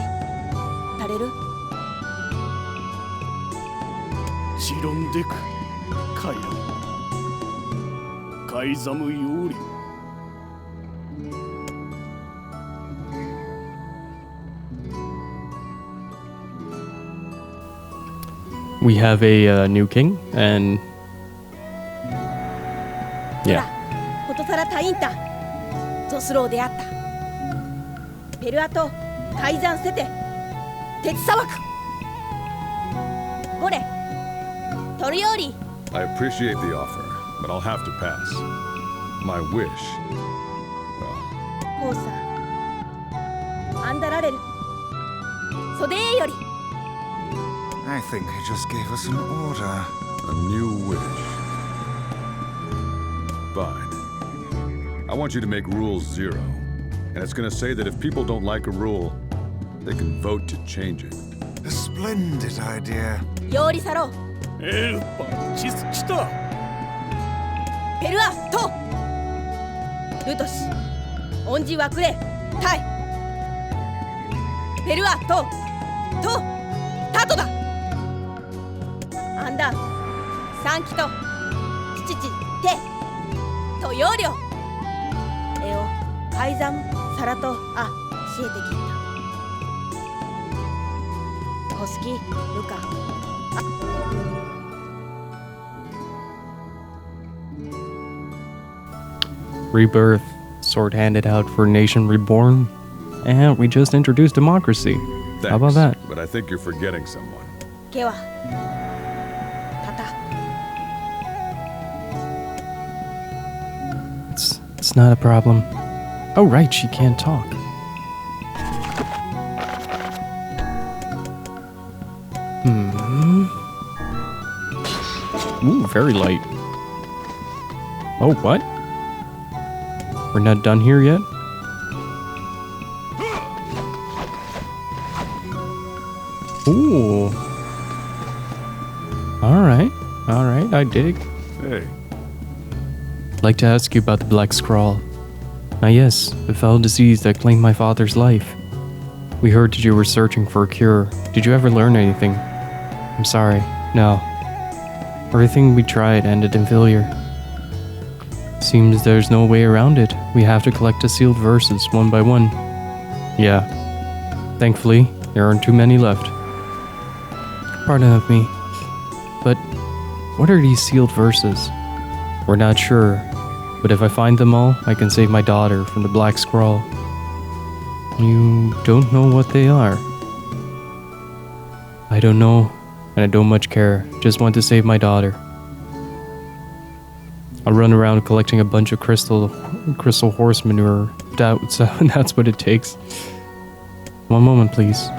タレルちろんでくカイラカイザムより We have a new king, and ほ yeah, らことさらタインタゾスローであったペルアと改ざんせて鉄砂漠ボレトリオーリ I appreciate the offer, but I'll have to pass. My wish. Well, コーサーアンダラレルソデーより I think he just gave us an order. a new wish. Fine. I want you to make Rule 0. And it's gonna say that if people don't like a rule, they can vote to change it. A splendid idea. ヨーリサローエルパチス来たペルアトルトシオンジワクレタイペルアトタトだアンダンサンキトチチチテトヨリョエオ改ざんサラトあ教えてきたコスキルカ rebirth, sword handed out for nation reborn, and we just introduced democracy. Thanks, How about that? but I think you're forgetting someone. ケワタタ It's not a problem. Oh right, she can't talk. Ooh, very light. Oh, what? We're not done here yet? Ooh. Alright, I dig. Hey, I'd like to ask you about the Black Scrawl. Ah yes, the foul disease that claimed my father's life. We heard that you were searching for a cure. Did you ever learn anything? I'm sorry, no. Everything we tried ended in failure. Seems there's no way around it. We have to collect the sealed verses one by one. Yeah. Thankfully, there aren't too many left. Pardon of me, but what are these sealed verses? We're not sure, but if I find them all, I can save my daughter from the Black Scrawl. You don't know what they are? I don't know, and I don't much care. Just want to save my daughter. I'll run around collecting a bunch of crystal horse manure. That's what it takes. One moment, please.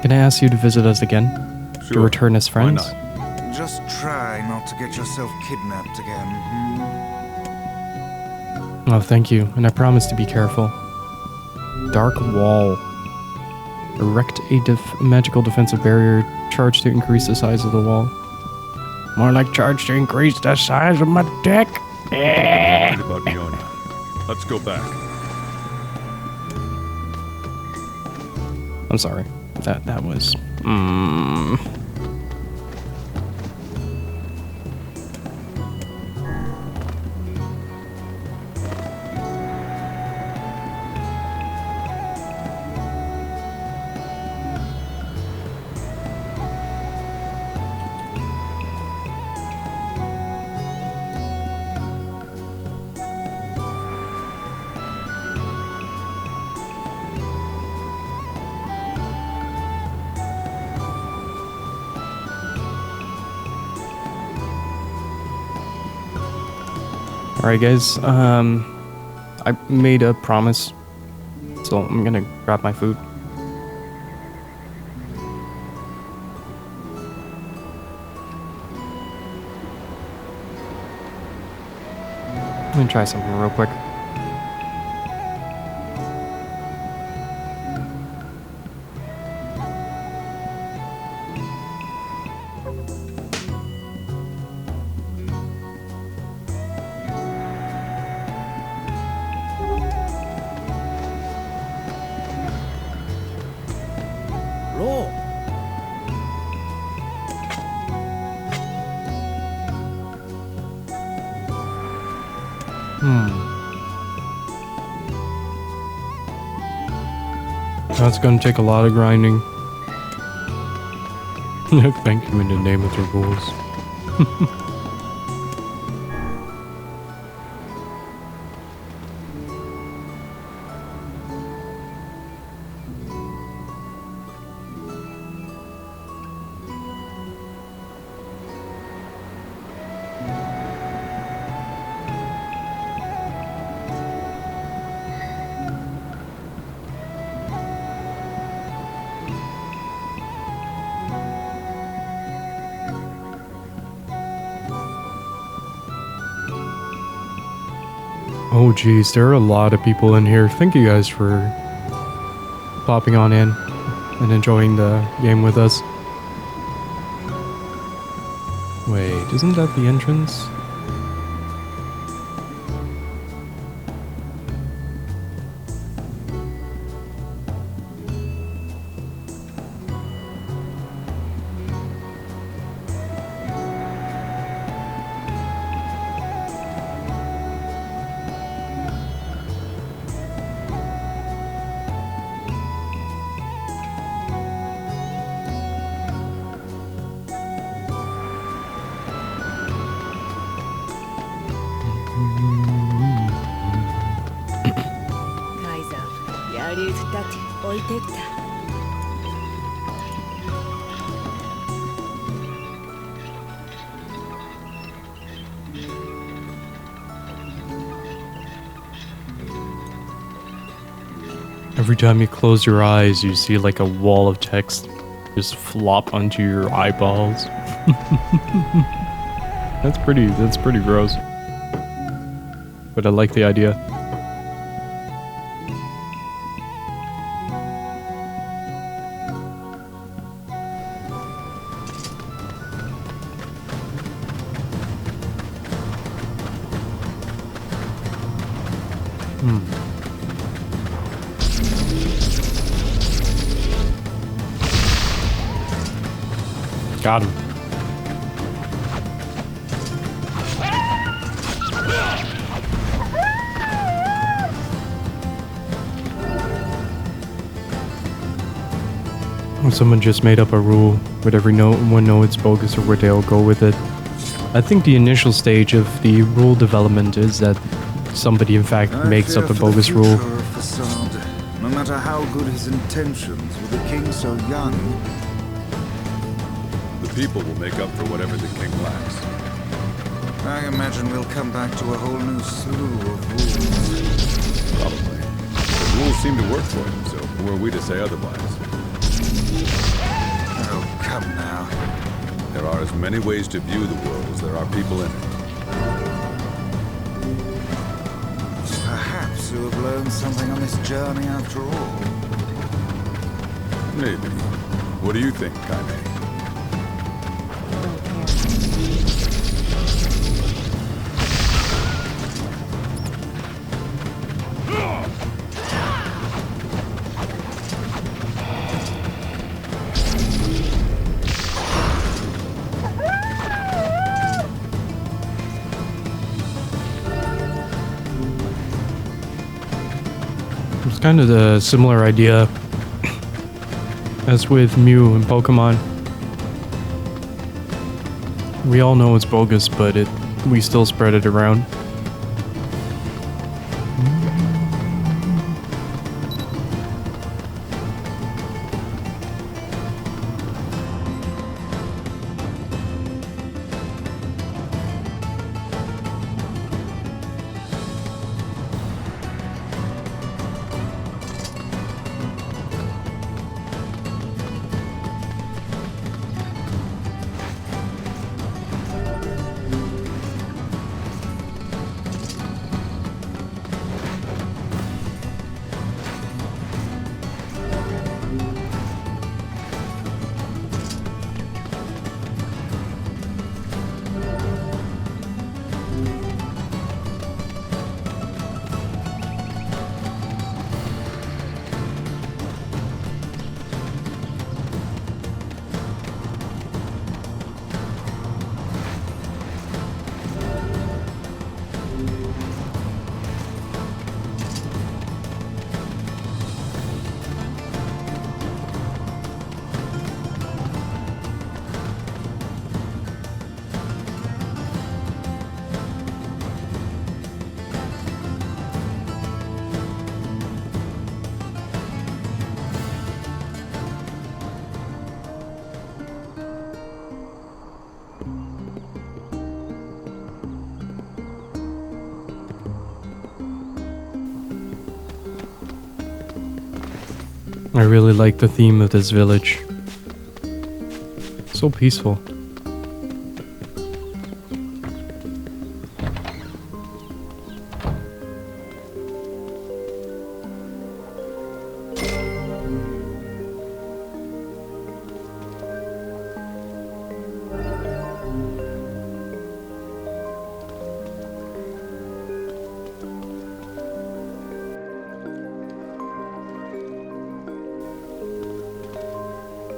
Can I ask you to visit us again? To sure. return as friends? Why not? Just try not to get yourself kidnapped again. Oh, thank you, and I promise to be careful. Dark Wall. Erect a magical defensive barrier. Charge to increase the size of the wall. More like charge to increase the size of my dick. Worried about Yonah. Let's go back. I'm sorry. That was... Alright guys, I made a promise, so I'm gonna grab my food. Let me try something real quick. That's gonna take a lot of grinding. Thank you in the name of the rules. Oh geez, there are a lot of people in here. Thank you guys for popping on in and enjoying the game with us. Wait, isn't that the entrance? Every time you close your eyes, you see like a wall of text just flop onto your eyeballs. That's pretty gross. But I like the idea. Got him. Someone just made up a rule. Would everyone know it's bogus, or would they all go with it? I think the initial stage of the rule development is that somebody in fact makes up a bogus rule. No matter how good his intentions, with a king so young, The people will make up for whatever the king lacks. I imagine we'll come back to a whole new slew of rules. Probably. The rules seem to work for him, so who are we to say otherwise? Oh, come now. There are as many ways to view the world as there are people in it. Perhaps you have learned something on this journey after all. Maybe. What do you think, Kaine? It's kind of the similar idea as with Mew and Pokemon. We all know it's bogus, but we still spread it around. I really like the theme of this village. So peaceful.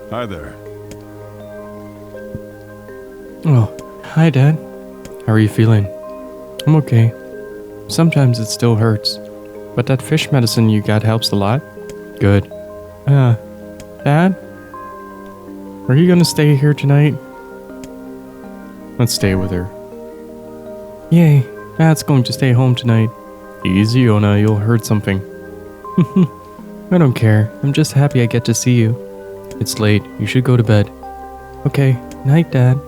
Hi there. Oh, hi Dad. How are you feeling? I'm okay. Sometimes it still hurts, but that fish medicine you got helps a lot. Good. Dad? Are you gonna stay here tonight? Let's stay with her. Yay, Dad's going to stay home tonight. Easy, Yonah, you'll hurt something. I don't care. I'm just happy I get to see you. It's late. You should go to bed. Okay. Night, Dad.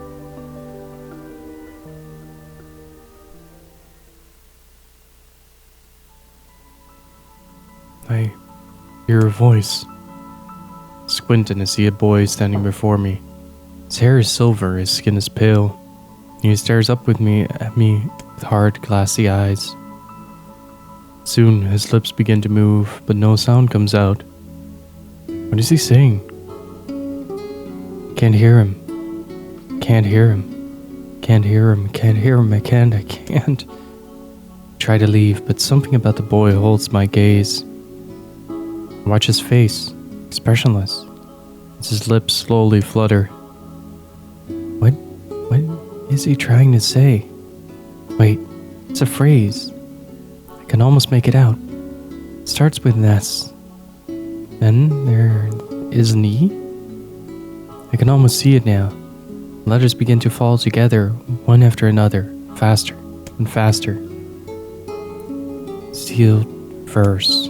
I hear a voice. Squint and I see a boy standing before me. His hair is silver, his skin is pale. He stares up at me with hard, glassy eyes. Soon, his lips begin to move, but no sound comes out. What is he saying? Can't hear him. Can't hear him. Can't hear him. Can't hear him. I can't. Try to leave, but something about the boy holds my gaze. I watch his face, expressionless, as his lips slowly flutter. What is he trying to say? Wait, it's a phrase. I can almost make it out. It starts with an S. Then there is an E. I can almost see it now. Letters begin to fall together, one after another, faster and faster. Sealed verse.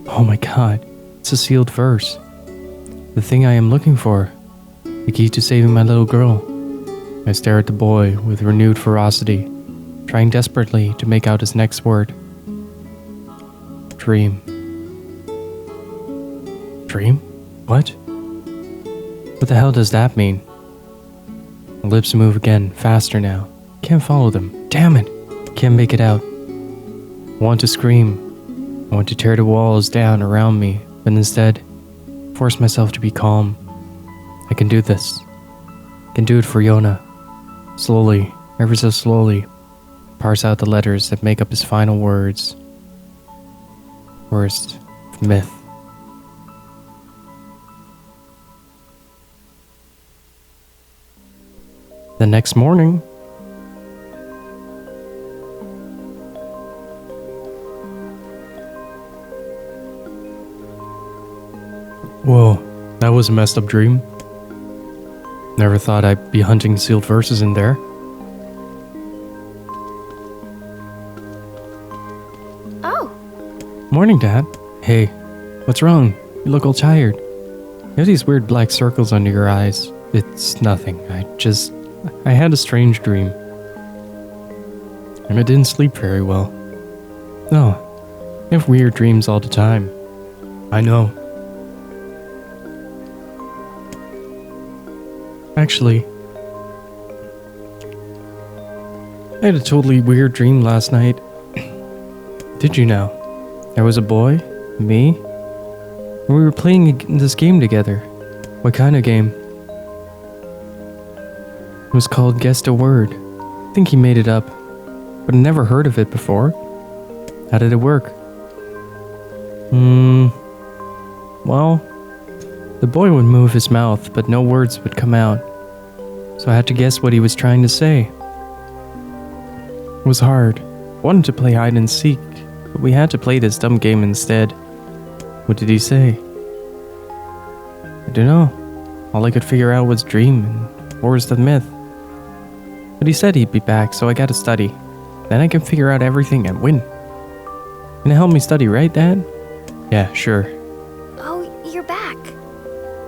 Oh my god, it's a sealed verse. The thing I am looking for. The key to saving my little girl. I stare at the boy with renewed ferocity, trying desperately to make out his next word. Dream. Dream? What? What the hell does that mean? My lips move again, faster now. Can't follow them. Damn it! Can't make it out. I want to scream. I want to tear the walls down around me, but instead, force myself to be calm. I can do this. I can do it for Yonah. Slowly, ever so slowly, parse out the letters that make up his final words. Worst myth. The next morning, whoa, that was a messed up dream. Never thought I'd be hunting sealed verses in there. Oh, Morning, Dad. Hey, what's wrong? You look all tired. You have these weird black circles under your eyes. It's nothing. I had a strange dream. And I didn't sleep very well. No, I have weird dreams all the time. I know. Actually, I had a totally weird dream last night. Did you know? There was a boy, me, and we were playing this game together. What kind of game? It was called Guess a Word. I think he made it up, but I never heard of it before. How did it work? Well, the boy would move his mouth, but no words would come out. So I had to guess what he was trying to say. It was hard. I wanted to play hide and seek, but we had to play this dumb game instead. What did he say? I don't know. All I could figure out was dream and worst of myth. But he said he'd be back, so I gotta study. Then I can figure out everything and win. Can you help me study, right, Dad? Yeah, sure. oh, you're back.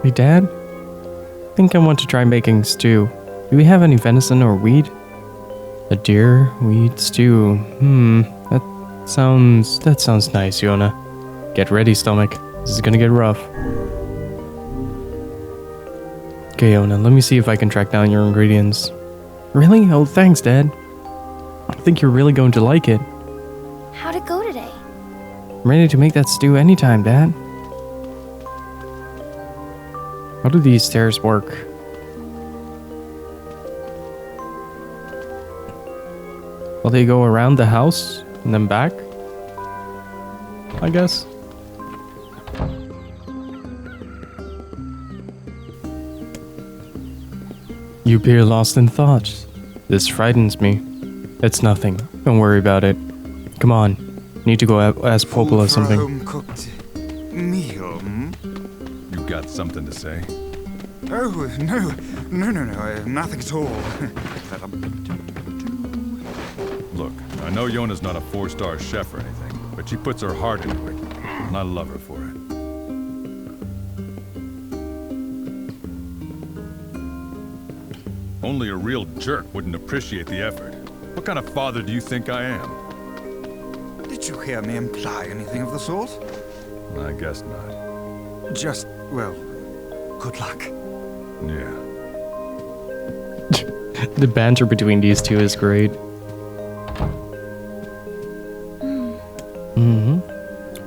Hey, Dad? I think I want to try making stew. Do we have any venison or weed? A deer, weed, stew. That sounds nice, Yonah. Get ready, stomach. This This is gonna get rough. Okay, Yonah, let me see if I can track down your ingredients. Really? Oh, thanks, Dad. I think you're really going to like it. How'd it go today? I'm ready to make that stew anytime, Dad. How do these stairs work? Will they go around the house and then back? I guess. You appear lost in thought. This frightens me. It's nothing. Don't worry about it. Come on. Need to go ask Popola something. Home-cooked meal, hmm? You got something to say? Oh, no, nothing at all. Look, I know Yonah's not a 4-star chef or anything, but she puts her heart into it, and I love her for it. Only a real jerk wouldn't appreciate the effort. What kind of father do you think I am? Did you hear me imply anything of the sort? I guess not. Just, well, good luck. Yeah. The banter between these two is great.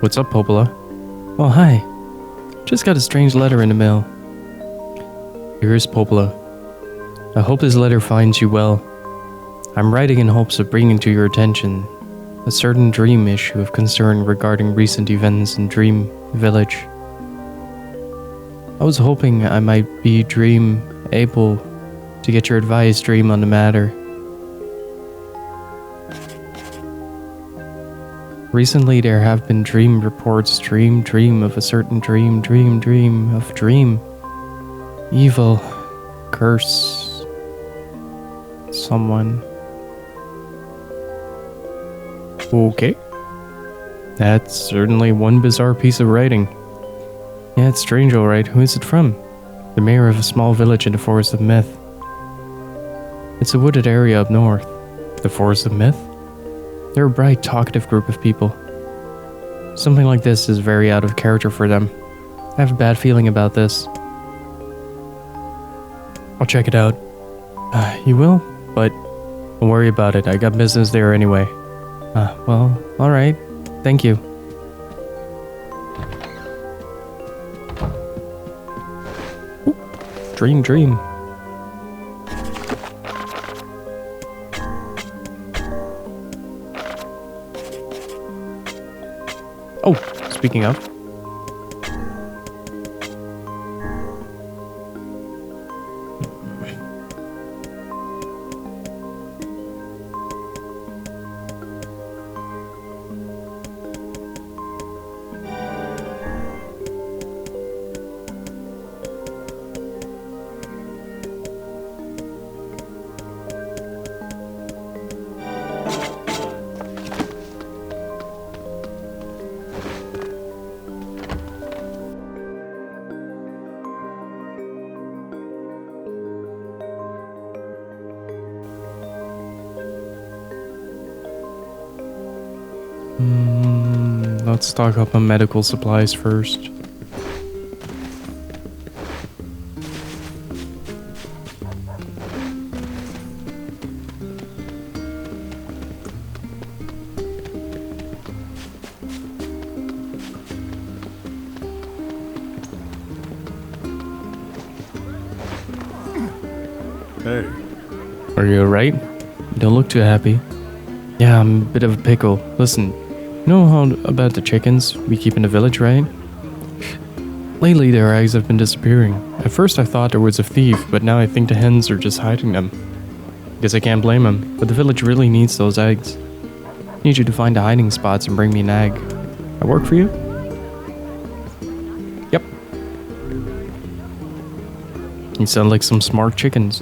What's up, Popola? Oh, hi. Just got a strange letter in the mail. Here's Popola. I hope this letter finds you well. I'm writing in hopes of bringing to your attention a certain dream issue of concern regarding recent events in Dream Village. I was hoping I might be able to get your advice, Dream, on the matter. Recently there have been dream reports, dream of a certain dream of dream. Evil, curse, someone. Okay. That's certainly one bizarre piece of writing. Yeah, it's strange, alright. Who is it from? The mayor of a small village in the Forest of Myth. It's a wooded area up north. The Forest of Myth? They're a bright, talkative group of people. Something like this is very out of character for them. I have a bad feeling about this. I'll check it out. You will? But don't worry about it. I got business there anyway. Well, alright. Thank you. Ooh, dream. Oh, speaking of. Let's stock up on medical supplies first. Hey. Are you alright? You don't look too happy. Yeah, I'm a bit of a pickle. Listen, you know how about the chickens we keep in the village, right? Lately their eggs have been disappearing. At first I thought there was a thief, but now I think the hens are just hiding them. Guess I can't blame them, but the village really needs those eggs. Need you to find the hiding spots and bring me an egg. I work for you? Yep. You sound like some smart chickens.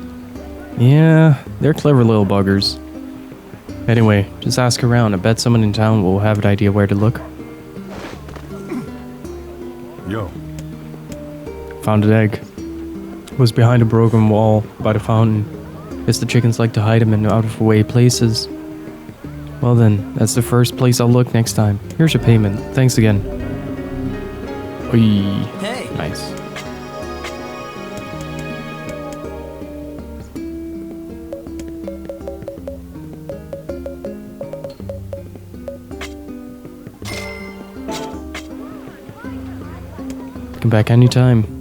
Yeah, they're clever little buggers. Anyway, just ask around. I bet someone in town will have an idea where to look. Yo. Found an egg. It was behind a broken wall by the fountain. Guess the chickens like to hide them in out-of-the-way places. Well then, that's the first place I'll look next time. Here's your payment. Thanks again. Oy. Hey. Nice. Come back anytime.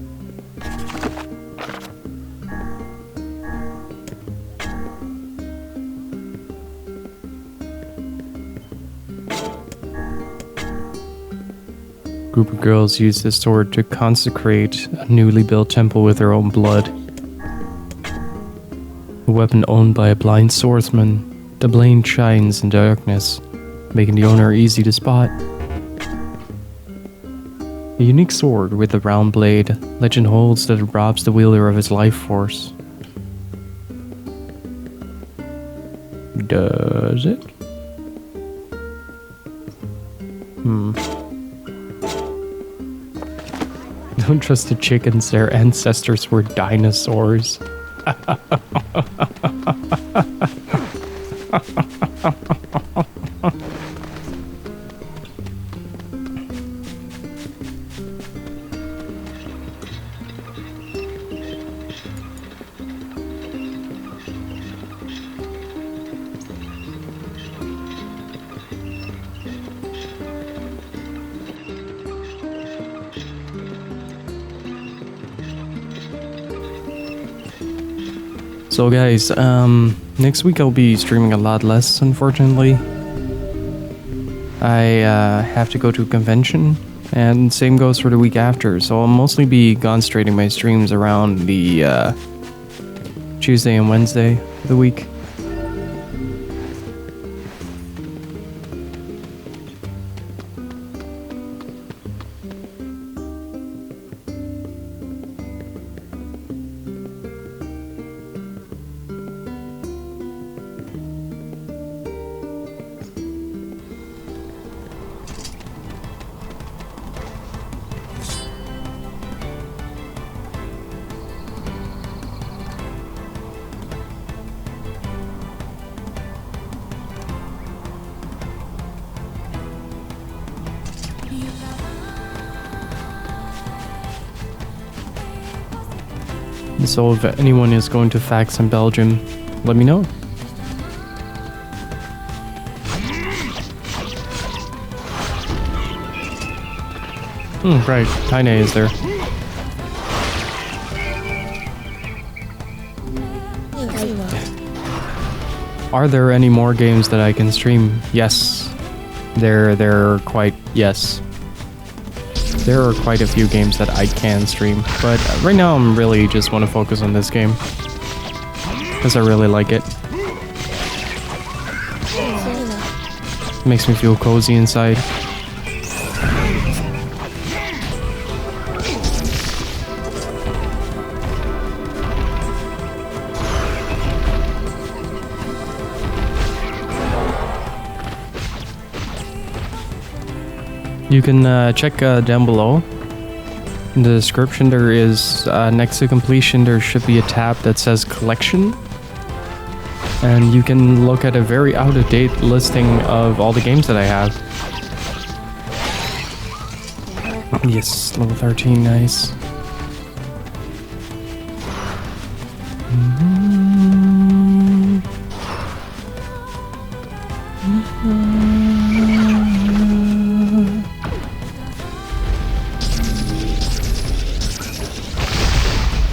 Group of girls use this sword to consecrate a newly built temple with their own blood. A weapon owned by a blind swordsman, the blade shines in darkness, making the owner easy to spot. A unique sword with a round blade, legend holds that it robs the wielder of his life force. Does it? Don't trust the chickens, their ancestors were dinosaurs. So guys, next week I'll be streaming a lot less, unfortunately. I have to go to a convention, and same goes for the week after, so I'll mostly be concentrating my streams around the Tuesday and Wednesday of the week. So if anyone is going to fax in Belgium, let me know. Right, Tine is there. Are there any more games that I can stream? Yes. There are quite a few games that I can stream, but right now I'm really just want to focus on this game because I really like it. Makes me feel cozy inside. You can check down below in the description. There is next to completion there should be a tab that says collection, and you can look at a very out-of-date listing of all the games that I have. Yes, level 13, nice.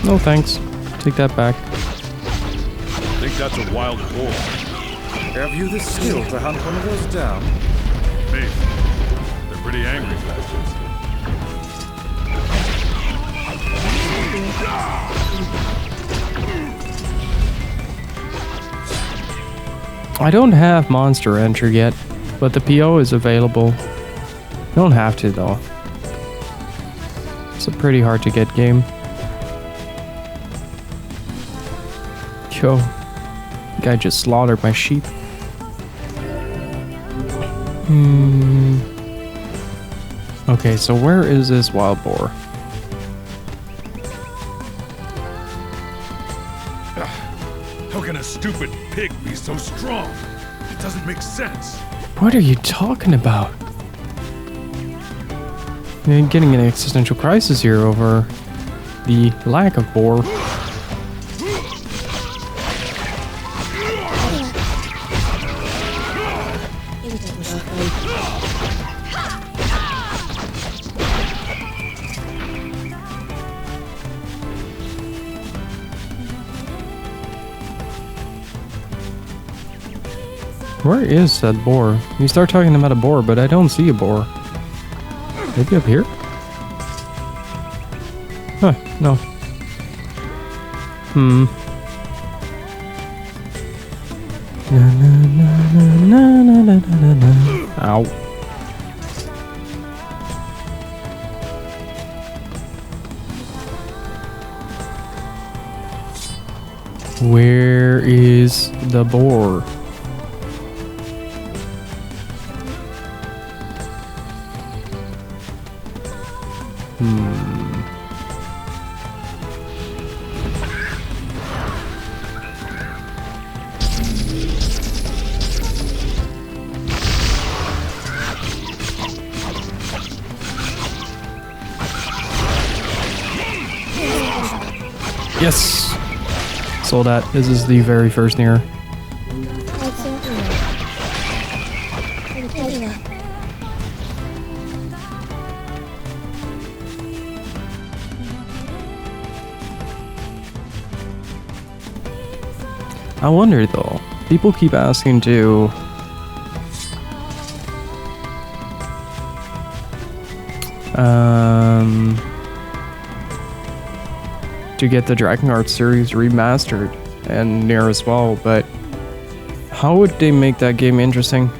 No thanks. Take that back. I think that's a wild boar. Have you the skill to hunt one of those down? Maybe. They're pretty angry bastards. I don't have Monster Enter yet, but the PO is available. You don't have to though. It's a pretty hard to get game. Yo, guy just slaughtered my sheep. Okay, so where is this wild boar? How can a stupid pig be so strong? It doesn't make sense. What are you talking about? getting an existential crisis here over the lack of boar. Where is that boar? You start talking about a boar, but I don't see a boar. Maybe up here? Huh, no. Ow. Where is the boar? Yes! Saw that. This is the very first Nier. I wonder though, people keep asking to get the Dragon Art series remastered and Nier as well, but how would they make that game interesting?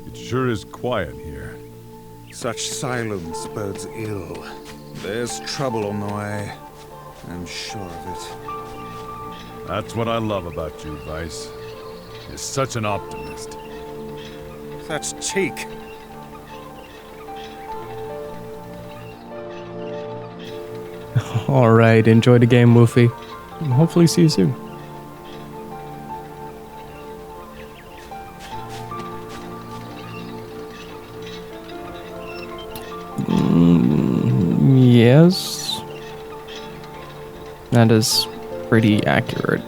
It sure is quiet here. Such silence bodes ill. There's trouble on the way. I'm sure of it. That's what I love about you, Vice. You're such an optimist. That's cheek. Alright, enjoy the game, Woofy. Hopefully see you soon. Yes. That is pretty accurate.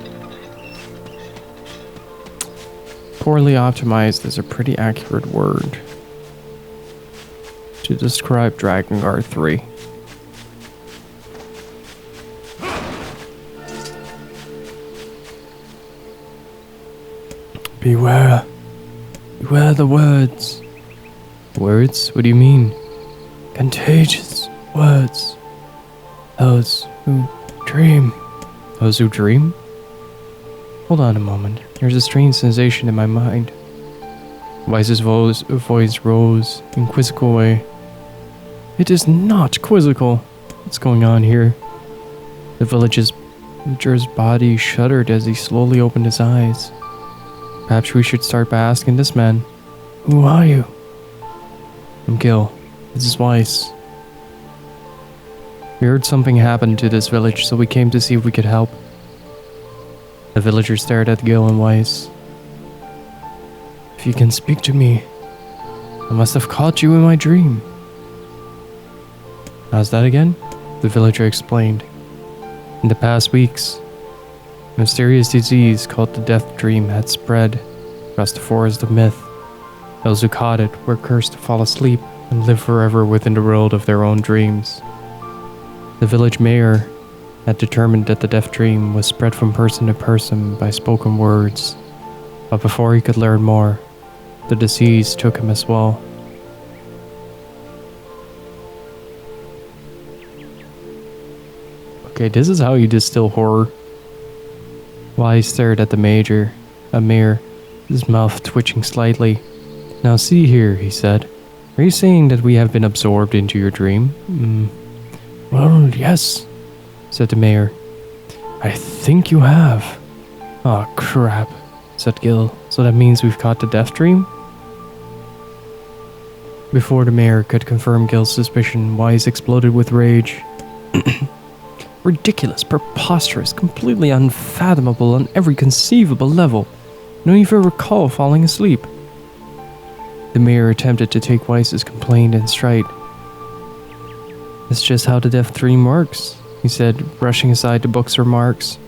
Poorly optimized is a pretty accurate word to describe Dragon Guard 3. Beware. Beware the words. Words? What do you mean? Contagious words. Those who dream. Those who dream? Hold on a moment. There's a strange sensation in my mind. Vice's voice rose in quizzical way. It is not quizzical. What's going on here? The villager's body shuddered as he slowly opened his eyes. Perhaps we should start by asking this man. Who are you? I'm Gil. This is Weiss. We heard something happened to this village, so we came to see if we could help. The villager stared at Gil and Weiss. If you can speak to me, I must have caught you in my dream. How's that again? The villager explained. In the past weeks, a mysterious disease called the Death Dream had spread across the forest of myth. Those who caught it were cursed to fall asleep and live forever within the world of their own dreams. The village mayor had determined that the Death Dream was spread from person to person by spoken words, but before he could learn more, the disease took him as well. Okay, this is how you distill horror. Wise stared at the mayor, his mouth twitching slightly. Now see here, he said. Are you saying that we have been absorbed into your dream? Well, yes, said the mayor. I think you have. Oh, crap, said Gil. So that means we've caught the Death Dream? Before the mayor could confirm Gil's suspicion, Wise exploded with rage. Ridiculous, preposterous, completely unfathomable on every conceivable level. I don't even recall falling asleep. The mayor attempted to take Wise's complaint in stride. That's just how the death dream works, he said, brushing aside the book's remarks.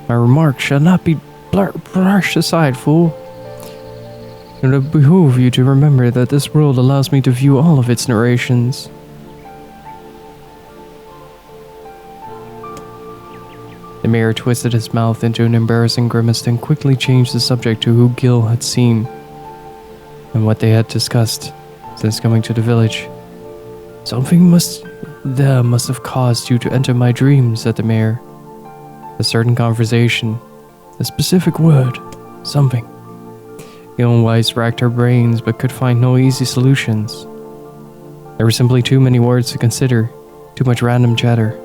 My remarks shall not be brushed aside, fool. It would behoove you to remember that this world allows me to view all of its narrations. The mayor twisted his mouth into an embarrassing grimace and quickly changed the subject to who Gil had seen and what they had discussed since coming to the village. Something must have caused you to enter my dreams, said the mayor. A certain conversation, a specific word, something. Gil and Wise racked her brains but could find no easy solutions. There were simply too many words to consider, too much random chatter,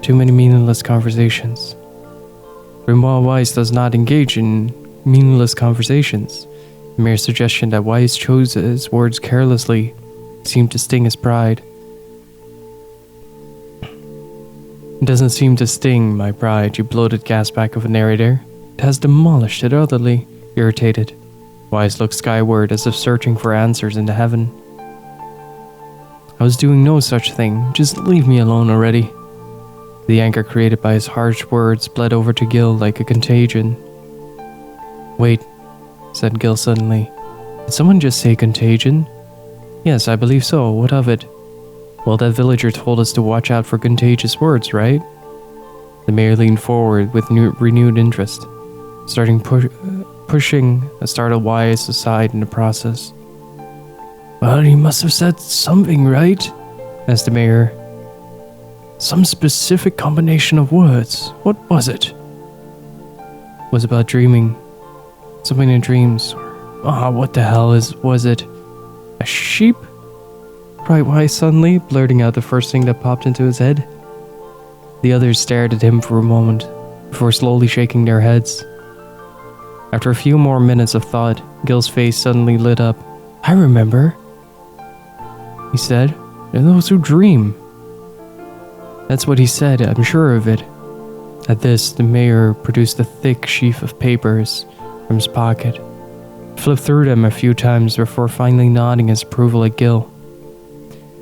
too many meaningless conversations. But while Wise does not engage in meaningless conversations, the mere suggestion that Wise chose his words carelessly seemed to sting his pride. It doesn't seem to sting my pride, you bloated gasback of a narrator. It has demolished it utterly, irritated. Wise looked skyward as if searching for answers into heaven. I was doing no such thing, just leave me alone already. The anger created by his harsh words bled over to Gil like a contagion. Wait, said Gil suddenly. Did someone just say contagion? Yes, I believe so. What of it? Well, that villager told us to watch out for contagious words, right? The mayor leaned forward with renewed interest, pushing a startled Wise aside in the process. Well, he must have said something, right? Asked the mayor. Some specific combination of words. What was it? It was about dreaming. Something in dreams. What the hell was it? A sheep? Cried Wise suddenly, blurting out the first thing that popped into his head. The others stared at him for a moment, before slowly shaking their heads. After a few more minutes of thought, Gil's face suddenly lit up. I remember, he said. They're those who dream. That's what he said, I'm sure of it. At this, the mayor produced a thick sheaf of papers from his pocket, flipped through them a few times before finally nodding his approval at Gil.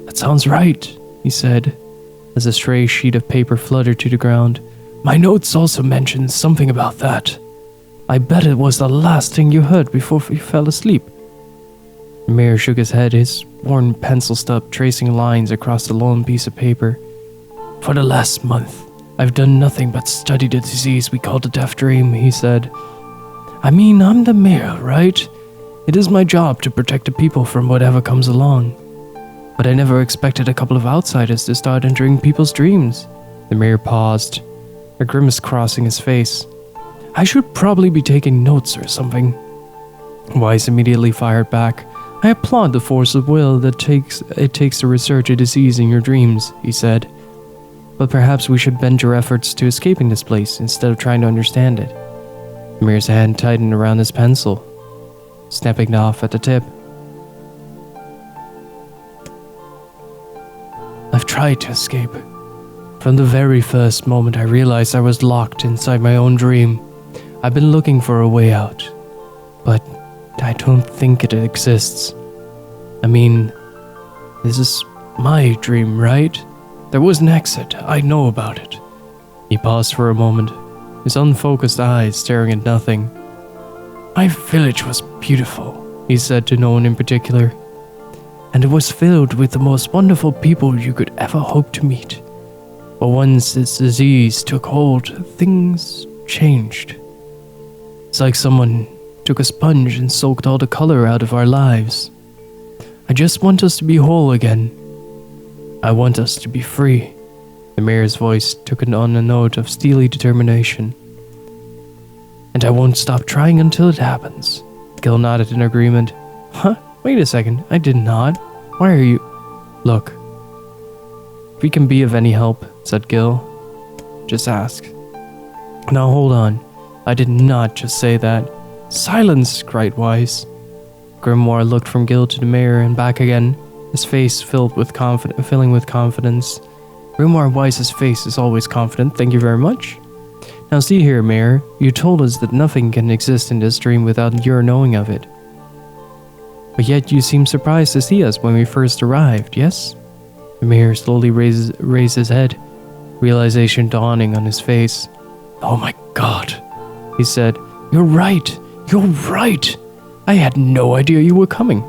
That sounds right, he said, as a stray sheet of paper fluttered to the ground. My notes also mentioned something about that. I bet it was the last thing you heard before you fell asleep. The mayor shook his head, his worn pencil stub tracing lines across the lone piece of paper. For the last month, I've done nothing but study the disease we call the death dream, he said. I mean, I'm the mayor, right? It is my job to protect the people from whatever comes along. But I never expected a couple of outsiders to start entering people's dreams. The mayor paused, a grimace crossing his face. I should probably be taking notes or something. Wise immediately fired back. I applaud the force of will that it takes to research a disease in your dreams, he said. But perhaps we should bend your efforts to escaping this place instead of trying to understand it. The mayor's hand tightened around his pencil, snapping off at the tip. I've tried to escape. From the very first moment I realized I was locked inside my own dream, I've been looking for a way out. But I don't think it exists. I mean, this is my dream, right? There was an exit, I know about it. He paused for a moment, his unfocused eyes staring at nothing. My village was beautiful, he said to no one in particular. And it was filled with the most wonderful people you could ever hope to meet. But once this disease took hold, things changed. It's like someone took a sponge and soaked all the color out of our lives. I just want us to be whole again. I want us to be free. The mayor's voice took on a note of steely determination. And I won't stop trying until it happens. Gil nodded in agreement. Huh? Wait a second, I did not. Why are you... Look. If we can be of any help, said Gil, just ask. Now hold on. I did not just say that. Silence, cried Wise. Grimoire looked from Gil to the mayor and back again. his face filling with confidence. Grimoire Weiss's face is always confident, thank you very much. Now see here, Mayor, you told us that nothing can exist in this dream without your knowing of it. But yet you seemed surprised to see us when we first arrived, yes? The Mayor slowly raised his head, realization dawning on his face. Oh my god, he said. You're right! I had no idea you were coming.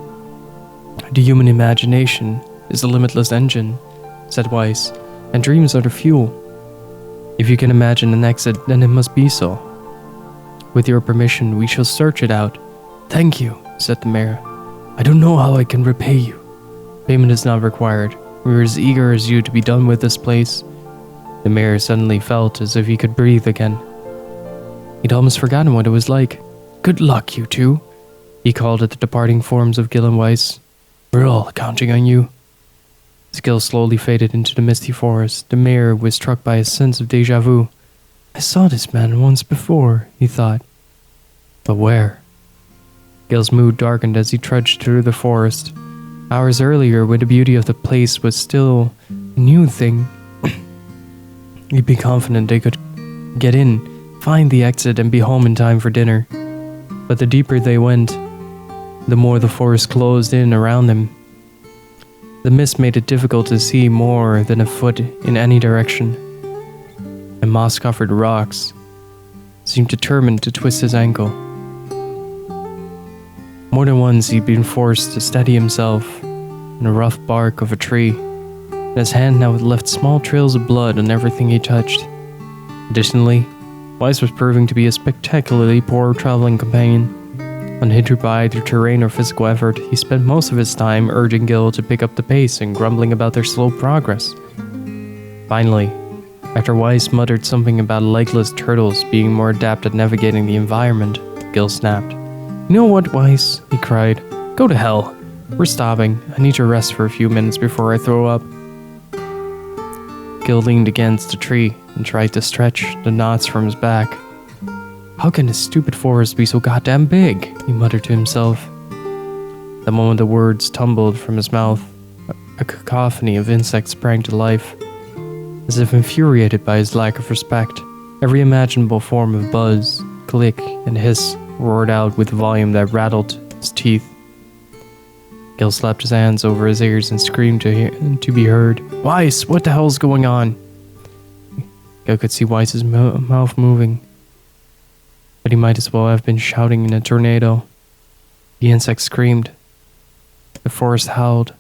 The human imagination is a limitless engine, said Weiss, and dreams are the fuel. If you can imagine an exit, then it must be so. With your permission, we shall search it out. Thank you, said the Mayor. I don't know how I can repay you. Payment is not required. We're as eager as you to be done with this place. The Mayor suddenly felt as if he could breathe again. He'd almost forgotten what it was like. Good luck, you two, he called at the departing forms of Gil and Weiss. We're all counting on you. As Gil slowly faded into the misty forest, the Mayor was struck by a sense of déjà vu. I saw this man once before, he thought. But where? Gil's mood darkened as he trudged through the forest. Hours earlier, when the beauty of the place was still a new thing, he'd be confident they could get in, find the exit, and be home in time for dinner. But the deeper they went, the more the forest closed in around them. The mist made it difficult to see more than a foot in any direction, and moss-covered rocks seemed determined to twist his ankle. More than once he'd been forced to steady himself in the rough bark of a tree, and his hand now left small trails of blood on everything he touched. Additionally, Weiss was proving to be a spectacularly poor traveling companion. Unhindered by either terrain or physical effort, he spent most of his time urging Gil to pick up the pace and grumbling about their slow progress. Finally, after Weiss muttered something about legless turtles being more adept at navigating the environment, Gil snapped. You know what, Weiss? He cried. Go to hell. We're stopping. I need to rest for a few minutes before I throw up. Gil leaned against a tree and tried to stretch the knots from his back. How can this stupid forest be so goddamn big? He muttered to himself. The moment the words tumbled from his mouth, a cacophony of insects sprang to life. As if infuriated by his lack of respect, every imaginable form of buzz, click, and hiss roared out with a volume that rattled his teeth. Gil slapped his hands over his ears and screamed to be heard. Weiss, what the hell's going on? Gil could see Weiss's mouth moving, but he might as well have been shouting in a tornado. The insect screamed. The forest howled.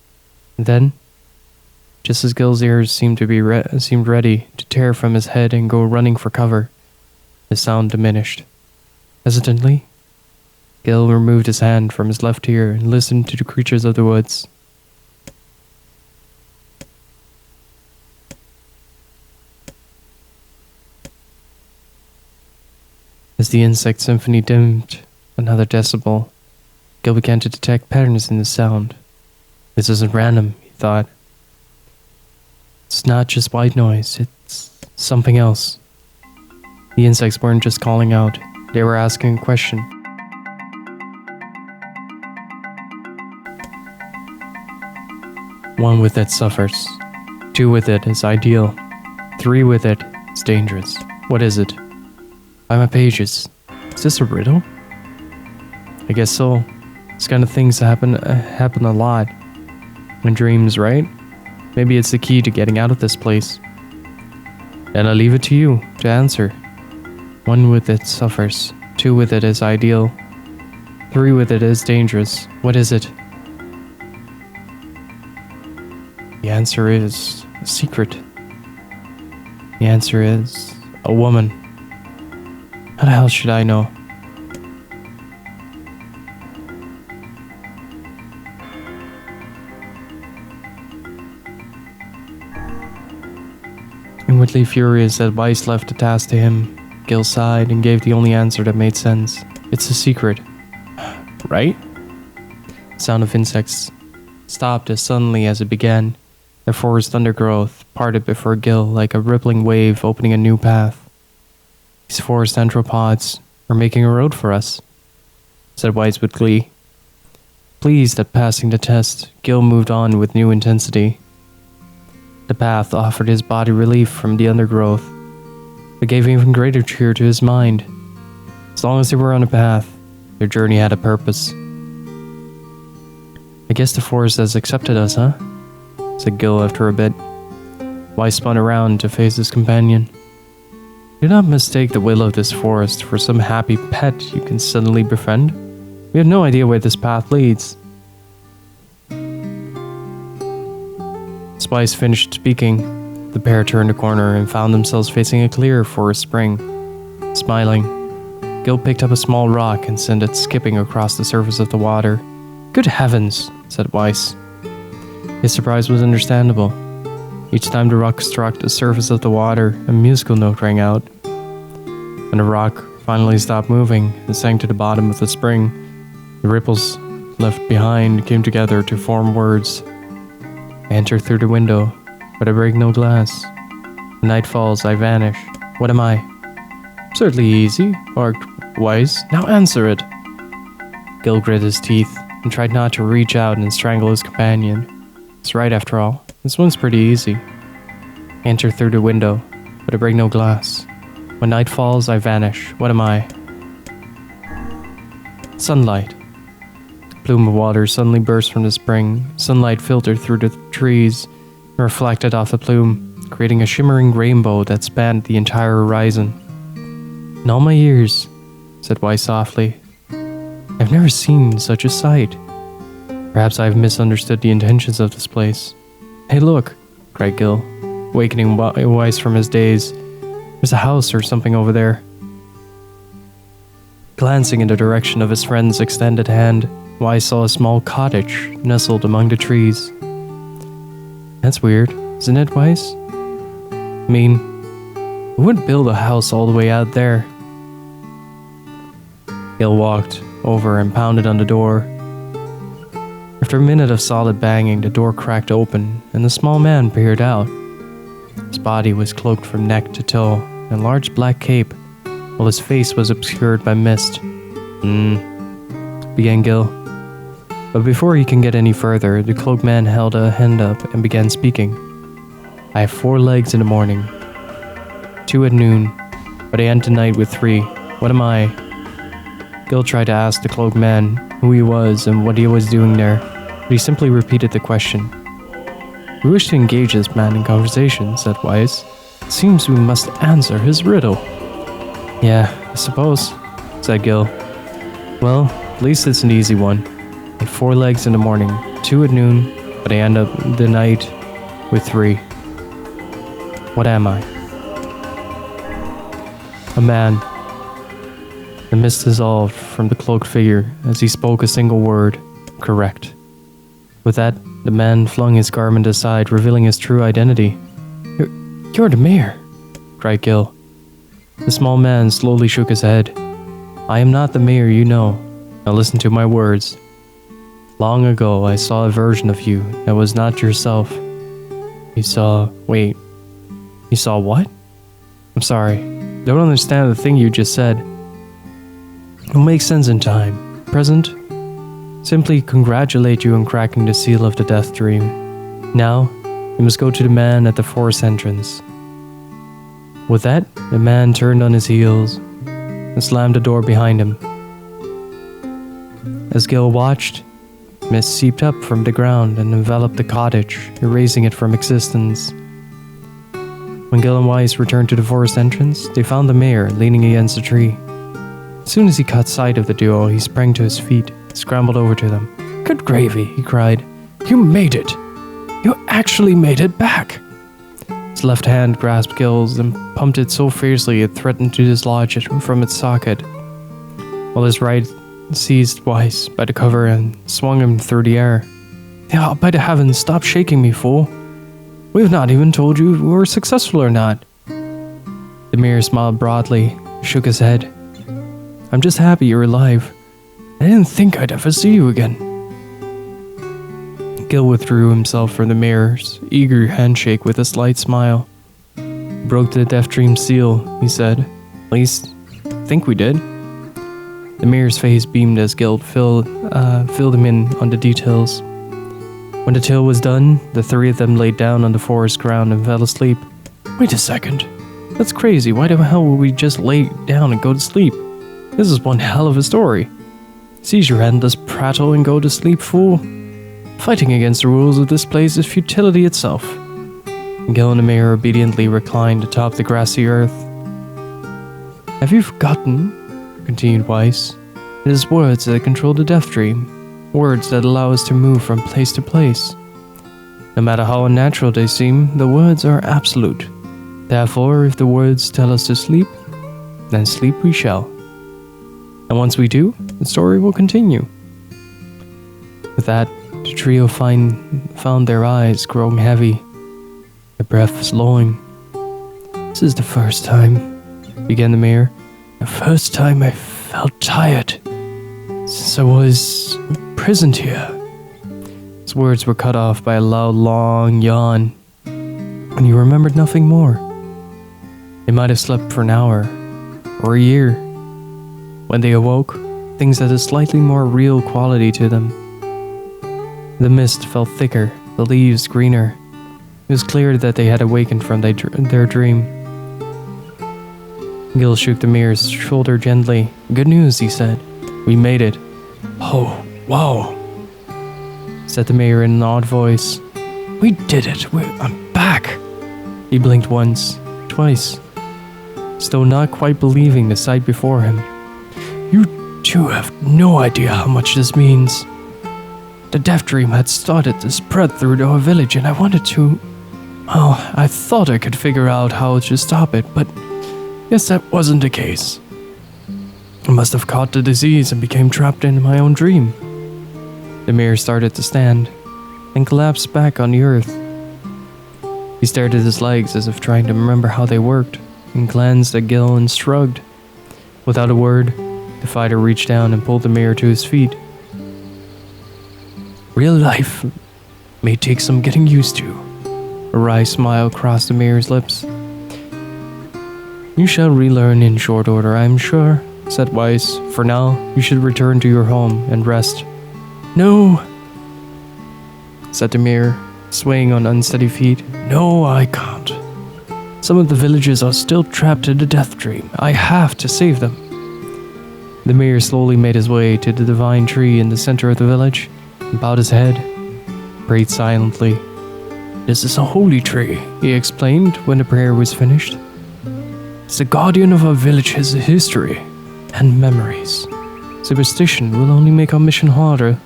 And then, just as Gil's ears seemed ready to tear from his head and go running for cover, the sound diminished. Hesitantly, Gil removed his hand from his left ear and listened to the creatures of the woods. As the insect symphony dimmed another decibel, Gil began to detect patterns in the sound. This isn't random, he thought. It's not just white noise, it's something else. The insects weren't just calling out, they were asking a question. One with it suffers. Two with it is ideal. Three with it is dangerous. What is it? By my pages. Is this a riddle? I guess so. This kind of things happen a lot. In dreams, right? Maybe it's the key to getting out of this place. Then I leave it to you to answer. One with it suffers. Two with it is ideal. Three with it is dangerous. What is it? The answer is a secret. The answer is a woman. How the hell should I know? Inwardly furious that Weiss left the task to him, Gil sighed and gave the only answer that made sense. It's a secret. Right? The sound of insects stopped as suddenly as it began. The forest undergrowth parted before Gil like a rippling wave opening a new path. These forest anthropods are making a road for us, said Weiss with glee. Pleased at passing the test, Gil moved on with new intensity. The path offered his body relief from the undergrowth, but gave even greater cheer to his mind. As long as they were on a path, their journey had a purpose. I guess the forest has accepted us, huh? Said Gil after a bit. Weiss spun around to face his companion. Do not mistake the will of this forest for some happy pet you can suddenly befriend. We have no idea where this path leads. As Weiss finished speaking, the pair turned a corner and found themselves facing a clear forest spring. Smiling, Gil picked up a small rock and sent it skipping across the surface of the water. Good heavens, said Weiss. His surprise was understandable. Each time the rock struck the surface of the water, a musical note rang out. When the rock finally stopped moving and sank to the bottom of the spring, the ripples left behind came together to form words. I enter through the window, but I break no glass. The night falls, I vanish. What am I? Absurdly easy, barked Weiss. Now answer it. Gil grit his teeth and tried not to reach out and strangle his companion. It's right after all. This one's pretty easy. I enter through the window, but I break no glass. When night falls, I vanish. What am I? Sunlight. A plume of water suddenly burst from the spring. Sunlight filtered through the trees and reflected off the plume, creating a shimmering rainbow that spanned the entire horizon. In all my years, said Weiss softly, I've never seen such a sight. Perhaps I've misunderstood the intentions of this place. Hey look, cried Gil, awakening Weiss from his daze. There's a house or something over there. Glancing in the direction of his friend's extended hand, Weiss saw a small cottage nestled among the trees. That's weird, isn't it, Weiss? I mean, who would build a house all the way out there? Gil walked over and pounded on the door. After a minute of solid banging, the door cracked open and the small man peered out. His body was cloaked from neck to toe in a large black cape, while his face was obscured by mist. Began Gil. But before he can get any further, the cloaked man held a hand up and began speaking. I have 4 legs in the morning, 2 at noon, but I end tonight with 3. What am I? Gil tried to ask the cloaked man who he was and what he was doing there, but he simply repeated the question. We wish to engage this man in conversation, said Weiss. It seems we must answer his riddle. Yeah, I suppose, said Gil. Well, at least it's an easy one. I have 4 legs in the morning, 2 at noon, but I end up the night with 3. What am I? A man. The mist dissolved from the cloaked figure as he spoke a single word, correct. With that, the man flung his garment aside, revealing his true identity. You're the mayor, cried Gil. The small man slowly shook his head. I am not the mayor you know. Now listen to my words. Long ago, I saw a version of you that was not yourself. You saw what? I'm sorry. Don't understand the thing you just said. It'll make sense in time. Present? Simply congratulate you on cracking the seal of the death dream. Now, you must go to the man at the forest entrance. With that, the man turned on his heels and slammed the door behind him. As Gil watched, mist seeped up from the ground and enveloped the cottage, erasing it from existence. When Gil and Weiss returned to the forest entrance, they found the mayor leaning against a tree. As soon as he caught sight of the duo, he sprang to his feet, scrambled over to them. Good gravy, he cried. You made it! You actually made it back! His left hand grasped Gil's and pumped it so fiercely it threatened to dislodge it from its socket, while his right seized Weiss by the cover and swung him through the air. Yeah, by the heavens, stop shaking me, fool! We've not even told you we were successful or not. The mayor smiled broadly, shook his head. I'm just happy you're alive. I didn't think I'd ever see you again. Gil withdrew himself from the mayor's eager handshake with a slight smile. Broke the death dream seal, he said. At least, I think we did. The mayor's face beamed as guilt filled him in on the details. When the tale was done, the three of them laid down on the forest ground and fell asleep. Wait a second. That's crazy. Why the hell would we just lay down and go to sleep? This is one hell of a story. Seize your endless prattle and go to sleep, fool. Fighting against the rules of this place is futility itself. Gil and the mayor obediently reclined atop the grassy earth. Have you forgotten? Continued Weiss. It is words that control the death dream. Words that allow us to move from place to place. No matter how unnatural they seem, the words are absolute. Therefore, if the words tell us to sleep, then sleep we shall. And once we do, the story will continue. With that, the trio found their eyes growing heavy, their breath slowing. This is the first time, began the mayor, the first time I felt tired since I was imprisoned here. His words were cut off by a loud, long yawn, and he remembered nothing more. They might have slept for an hour, or a year. When they awoke, things had a slightly more real quality to them. The mist felt thicker, the leaves greener. It was clear that they had awakened from their dream. Gil shook the mayor's shoulder gently. Good news, he said. We made it. Oh, wow, said the mayor in an odd voice. We did it. I'm back. He blinked once, twice, still not quite believing the sight before him. You two have no idea how much this means. The death dream had started to spread through our village and I wanted to... Oh, I thought I could figure out how to stop it, but guess that wasn't the case. I must have caught the disease and became trapped in my own dream. The mayor started to stand, and collapsed back on the earth. He stared at his legs as if trying to remember how they worked, and glanced at Gil and shrugged. Without a word, the fighter reached down and pulled the mayor to his feet. Real life may take some getting used to. A wry smile crossed the mayor's lips. You shall relearn in short order, I am sure, said Weiss. For now, you should return to your home and rest. No, said the mayor, swaying on unsteady feet. No, I can't. Some of the villagers are still trapped in the death dream. I have to save them. The mayor slowly made his way to the divine tree in the center of the village, and bowed his head, prayed silently. This is a holy tree, he explained when the prayer was finished. It's the guardian of our village's history and memories. Superstition will only make our mission harder,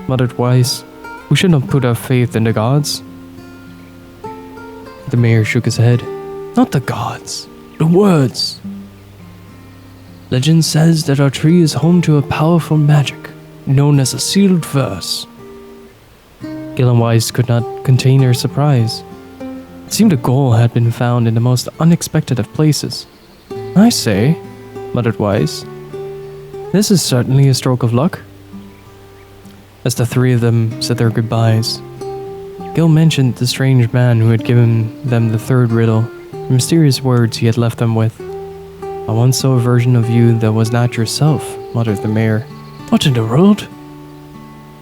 muttered Weiss. We should not put our faith in the gods. The mayor shook his head. Not the gods, the words. Legend says that our tree is home to a powerful magic, known as a sealed verse. Gil and Weiss could not contain their surprise. It seemed a goal had been found in the most unexpected of places. I say, muttered Weiss, this is certainly a stroke of luck. As the three of them said their goodbyes, Gil mentioned the strange man who had given them the third riddle, the mysterious words he had left them with. I once saw a version of you that was not yourself, muttered the mayor. What in the world?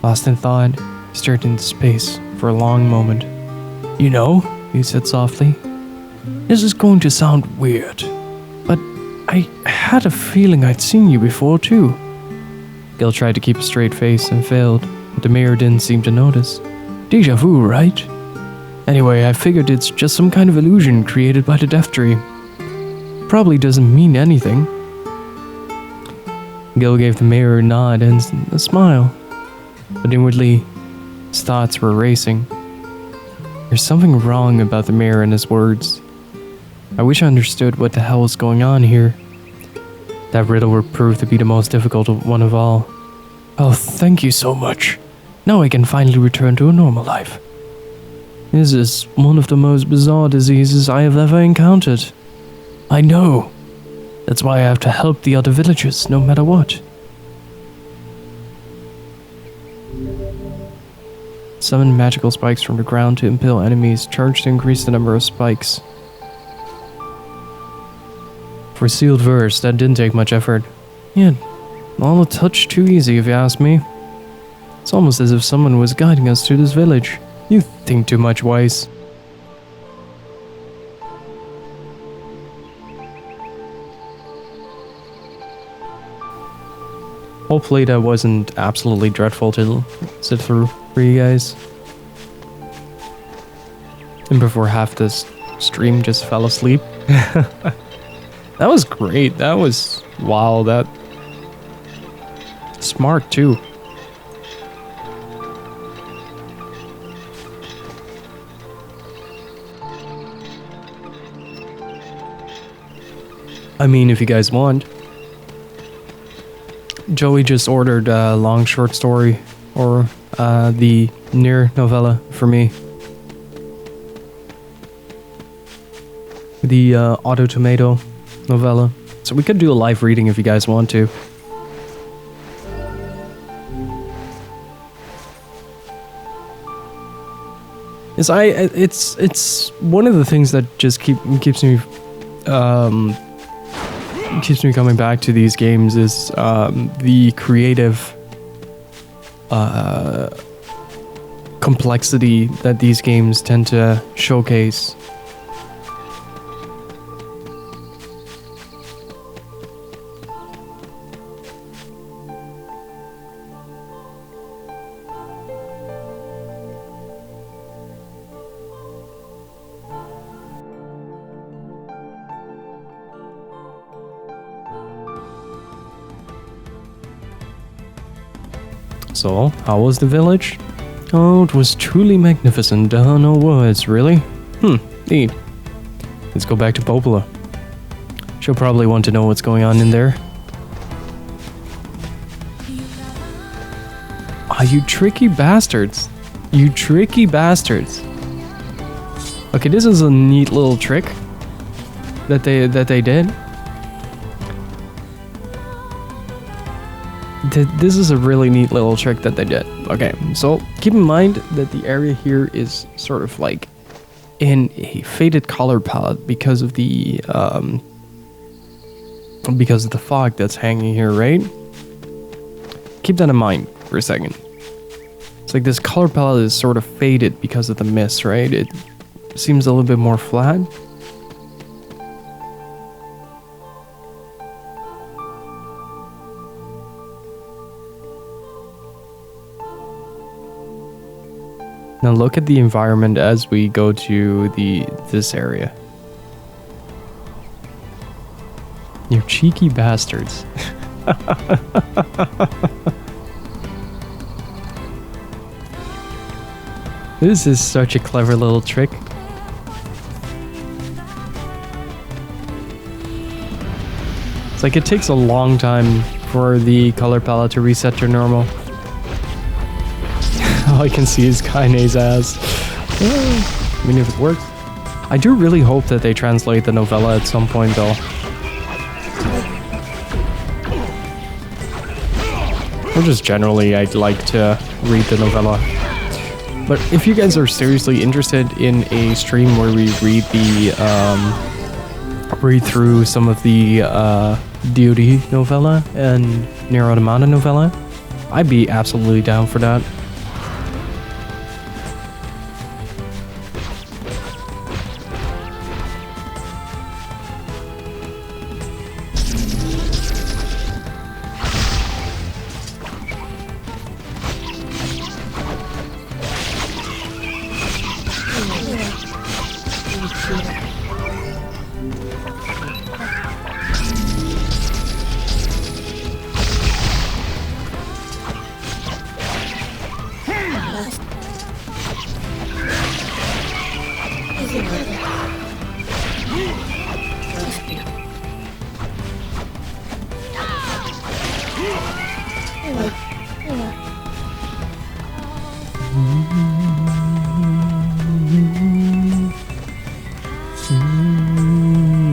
Lost in thought, he stared into space for a long moment. You know, he said softly, this is going to sound weird, but I had a feeling I'd seen you before too. Gil tried to keep a straight face and failed, but the mayor didn't seem to notice. Deja vu, right? Anyway, I figured it's just some kind of illusion created by the death dream. Probably doesn't mean anything. Gil gave the mayor a nod and a smile, but inwardly, his thoughts were racing. There's something wrong about the mayor and his words. I wish I understood what the hell was going on here. That riddle would prove to be the most difficult one of all. Oh, thank you so much. Now I can finally return to a normal life. This is one of the most bizarre diseases I have ever encountered. I know. That's why I have to help the other villagers, no matter what. Summon magical spikes from the ground to impale enemies. Charge to increase the number of spikes. For sealed verse, that didn't take much effort. Yeah, All a touch too easy, if you ask me. It's almost as if someone was guiding us to this village. You think too much, Weiss. Hopefully that wasn't absolutely dreadful to sit through for you guys. And before half this stream just fell asleep. That was great. That was... wow, that... smart too. I mean, if you guys want. Joey just ordered a long short story, or the Nier novella for me. The Auto Tomato novella. So we could do a live reading if you guys want to. It's one of the things that just keeps me coming back to these games is the creative complexity that these games tend to showcase. So, how was the village? Oh, it was truly magnificent. No words, really. Neat. Let's go back to Popola. She'll probably want to know what's going on in there. Ah, you tricky bastards. You tricky bastards. Okay, this is a neat little trick that they did. This is a really neat little trick that they did. Okay, so keep in mind that the area here is sort of like in a faded color palette because of the fog that's hanging here, right? Keep that in mind for a second. It's like this color palette is sort of faded because of the mist, right? It seems a little bit more flat. Now look at the environment as we go to this area. You cheeky bastards. This is such a clever little trick. It's like it takes a long time for the color palette to reset to normal. All I can see is Kaine's ass. I mean, if it works. I do really hope that they translate the novella at some point, though. Or just generally, I'd like to read the novella. But if you guys are seriously interested in a stream where we read through some of the DoD novella and Nier Automata novella, I'd be absolutely down for that.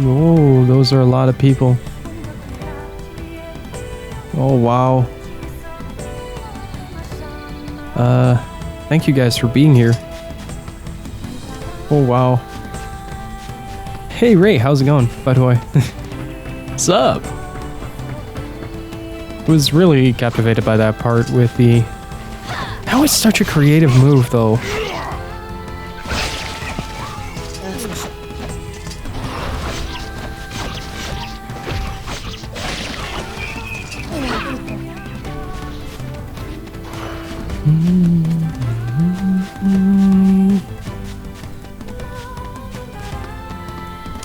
Oh, those are a lot of people. Oh, wow. Thank you guys for being here. Oh, wow. Hey, Ray, how's it going, by the way? What's up? was really captivated by that part with the... That was such a creative move, though.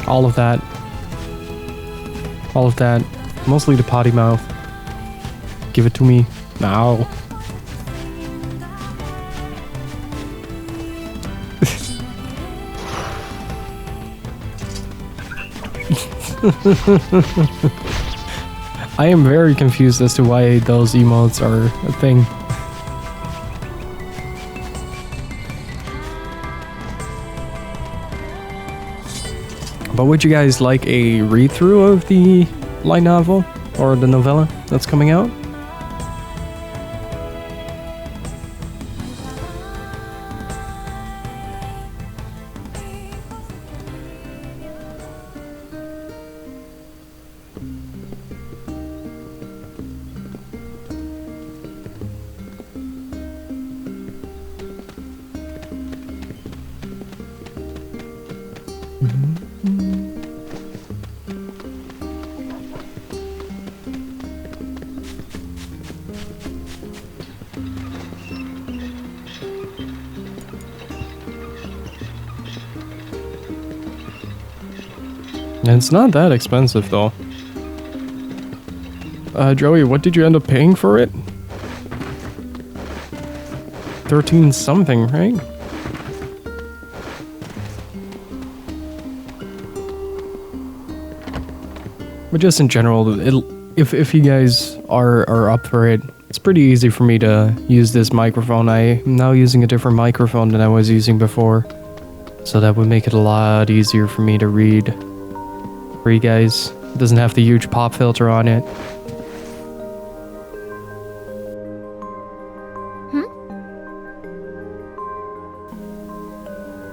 All of that. All of that. Mostly the potty mouth. Give it to me now. I am very confused as to why those emotes are a thing. But would you guys like a read-through of the light novel or the novella that's coming out? And it's not that expensive, though. Joey, what did you end up paying for it? 13 something, right? But just in general, if you guys are up for it, it's pretty easy for me to use this microphone. I am now using a different microphone than I was using before. So that would make it a lot easier for me to read. For you guys, it doesn't have the huge pop filter on it.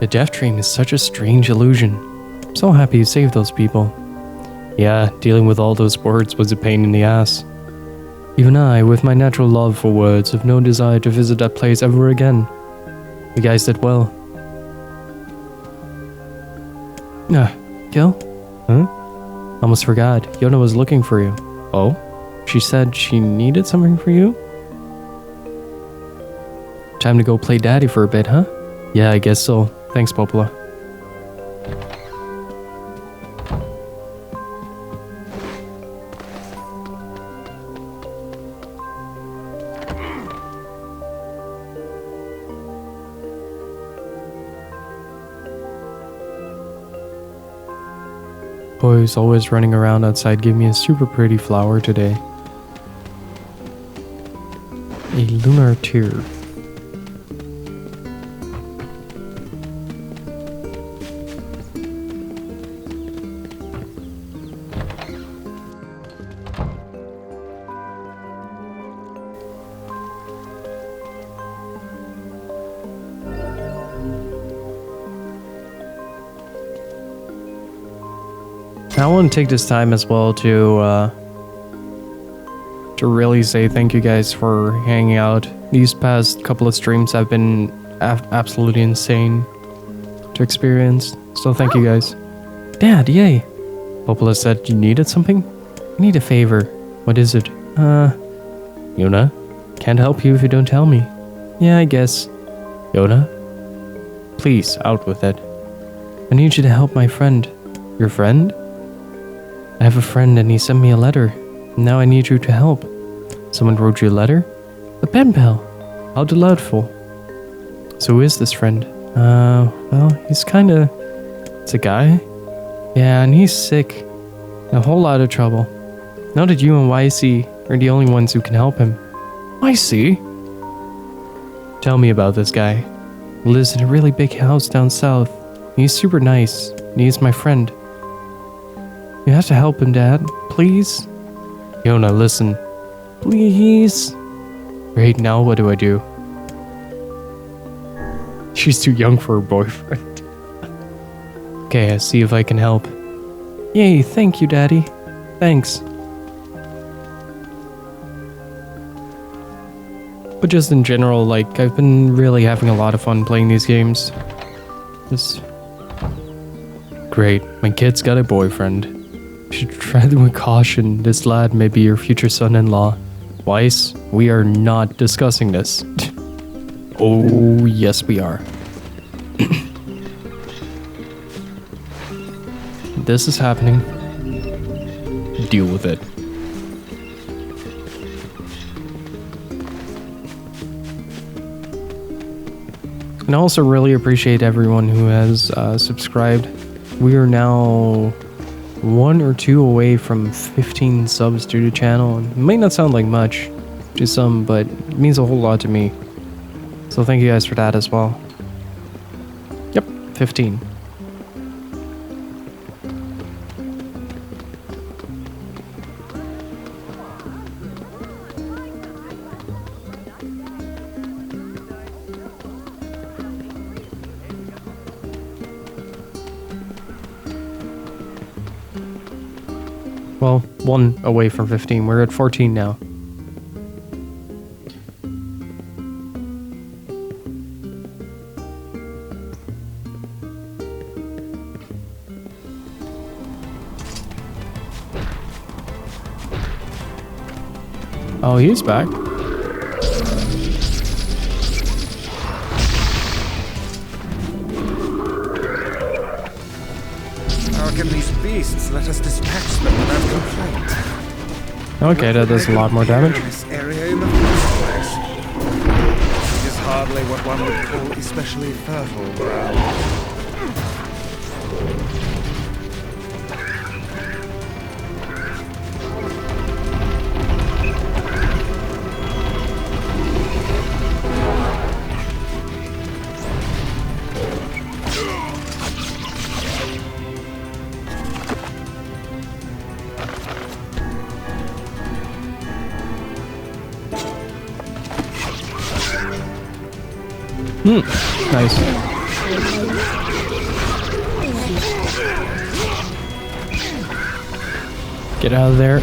The death train is such a strange illusion. I'm so happy you saved those people. Yeah, dealing with all those words was a pain in the ass. Even I, with my natural love for words, have no desire to visit that place ever again. You guys did well. Gil? Huh? Almost forgot. Yonah was looking for you. Oh? She said she needed something for you? Time to go play daddy for a bit, huh? Yeah, I guess so. Thanks, Popola. Boy's always running around outside gave me a super pretty flower today. A lunar tear. I want to take this time as well to really say thank you guys for hanging out. These past couple of streams have been absolutely insane to experience. So thank you guys. Dad, yay! Popola said you needed something? I need a favor. What is it? Yonah? Can't help you if you don't tell me. Yeah, I guess. Yonah? Please, out with it. I need you to help my friend. Your friend? I have a friend and he sent me a letter. Now I need you to help. Someone wrote you a letter? The pen pal. How delightful. So who is this friend? Well, he's kinda... It's a guy? Yeah, and he's sick. In a whole lot of trouble. Now that you and YC are the only ones who can help him. YC? Tell me about this guy. He lives in a really big house down south. He's super nice. And he's my friend. You have to help him, Dad. Please? Yonah, listen. Please? Right now, what do I do? She's too young for her boyfriend. Okay, I'll see if I can help. Yay, thank you, Daddy. Thanks. But just in general, like, I've been really having a lot of fun playing these games. Just... Great, my kid's got a boyfriend. You should tread with caution, this lad may be your future son-in-law. Weiss, we are not discussing this. Oh, yes we are. This is happening. Deal with it. And I also really appreciate everyone who has subscribed. We are now 1 or 2 away from 15 subs to the channel. It might not sound like much to some, but it means a whole lot to me. So thank you guys for that as well. Yep, 15. Well, 1 away from 15. We're at 14 now. Oh, he's back. How can these beasts let us dispatch them without complaint? Okay, that does a lot more damage. This area in the first place. It is hardly what one would call especially fertile ground. Nice. Get out of there.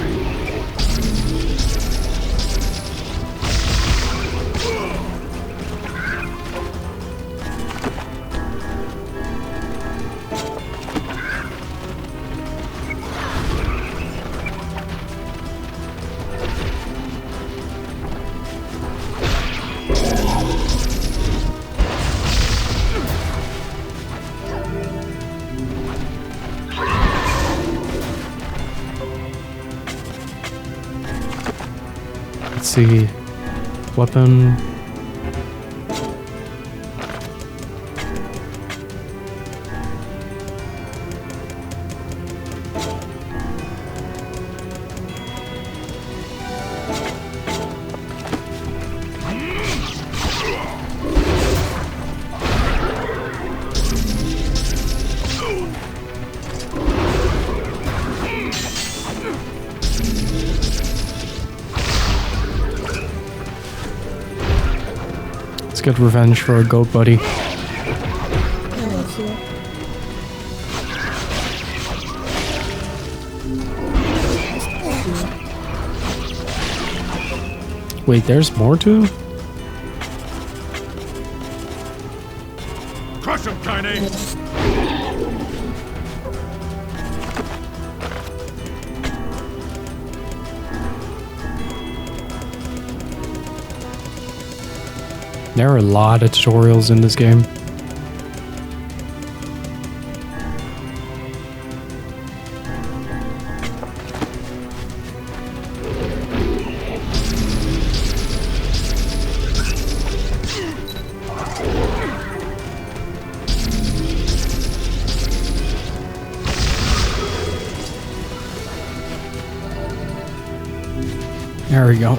Let's see. Weapon. Let's get revenge for our goat buddy. Wait, there's more to him? Crush him, Kaine! There are a lot of tutorials in this game. There we go.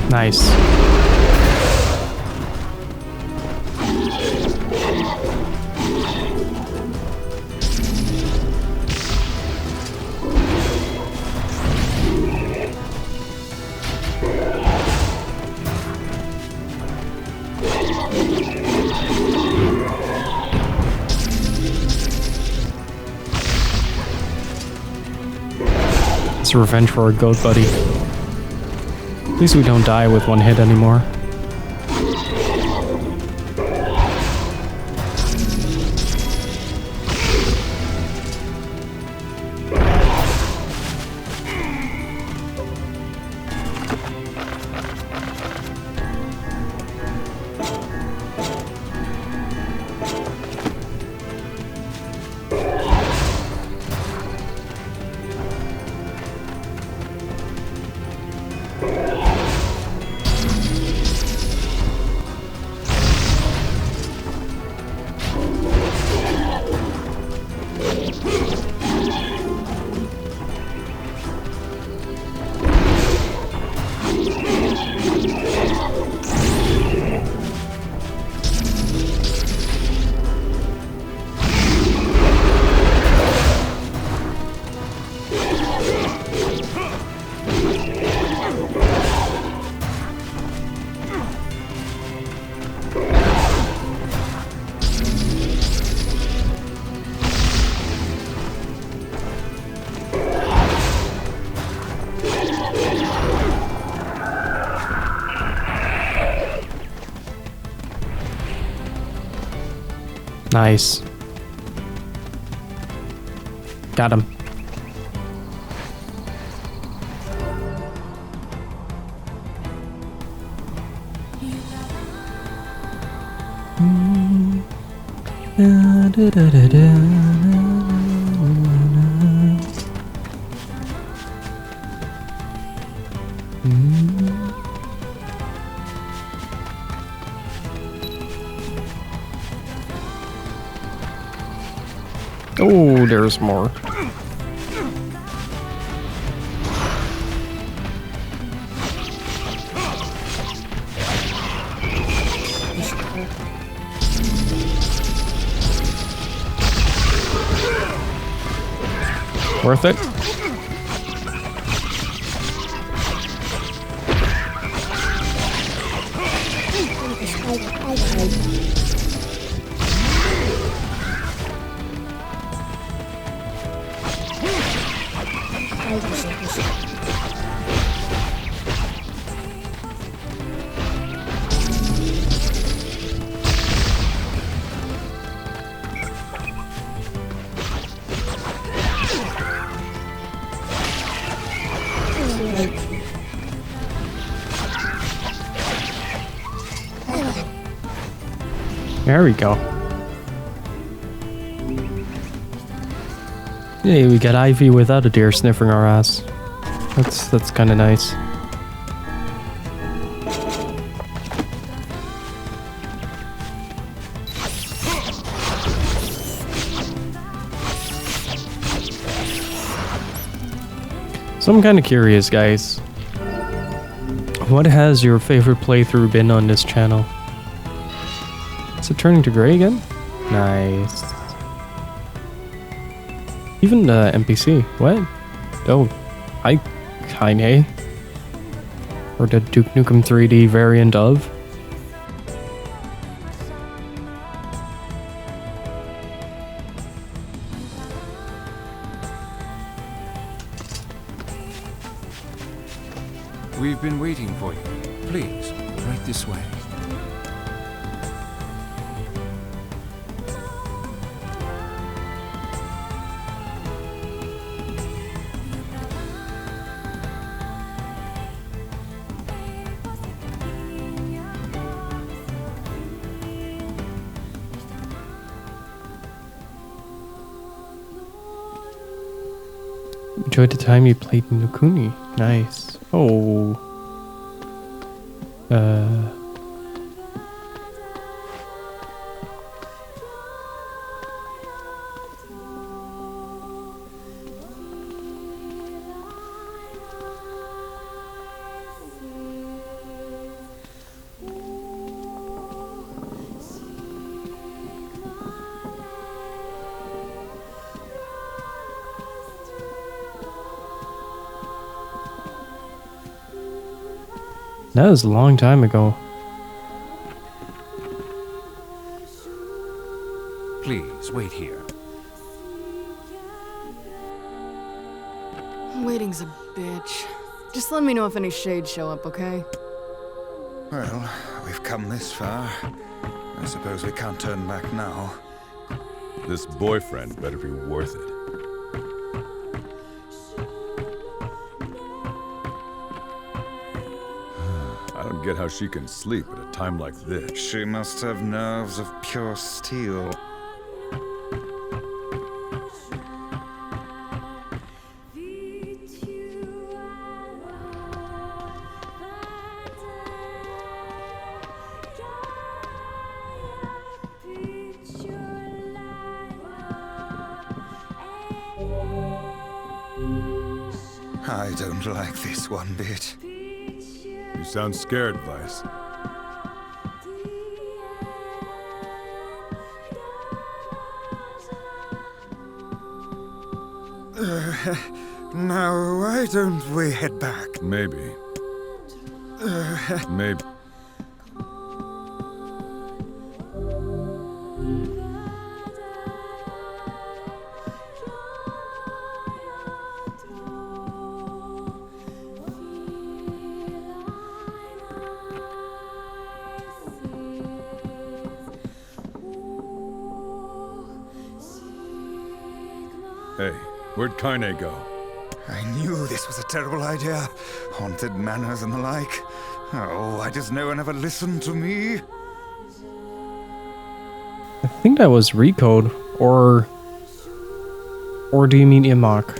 Nice. It's revenge for our goat buddy. At least we don't die with one hit anymore. Nice. Got him. Oh, there's more. Worth it? There we go. Yeah, we got Ivy without a deer sniffing our ass. That's kind of nice. So I'm kind of curious, guys. What has your favorite playthrough been on this channel? Is it turning to gray again? Nice. Even the NPC. What? Oh, hi, Kine. Or the Duke Nukem 3D variant of. We've been waiting for you. Please, right this way. Enjoyed the time you played Nukuni. Nice. Oh. That was a long time ago. Please, wait here. Waiting's a bitch. Just let me know if any shades show up, okay? Well, we've come this far. I suppose we can't turn back now. This boyfriend better be worth it. I don't get how she can sleep at a time like this. She must have nerves of pure steel. I don't like this one bit. You sound scared, Vice. Now, why don't we head back? Maybe. Maybe. Hey, where'd Kaine go? I knew this was a terrible idea. Haunted manors and the like. Oh, why does no one ever listen to me? I think that was Recode, or do you mean Imok?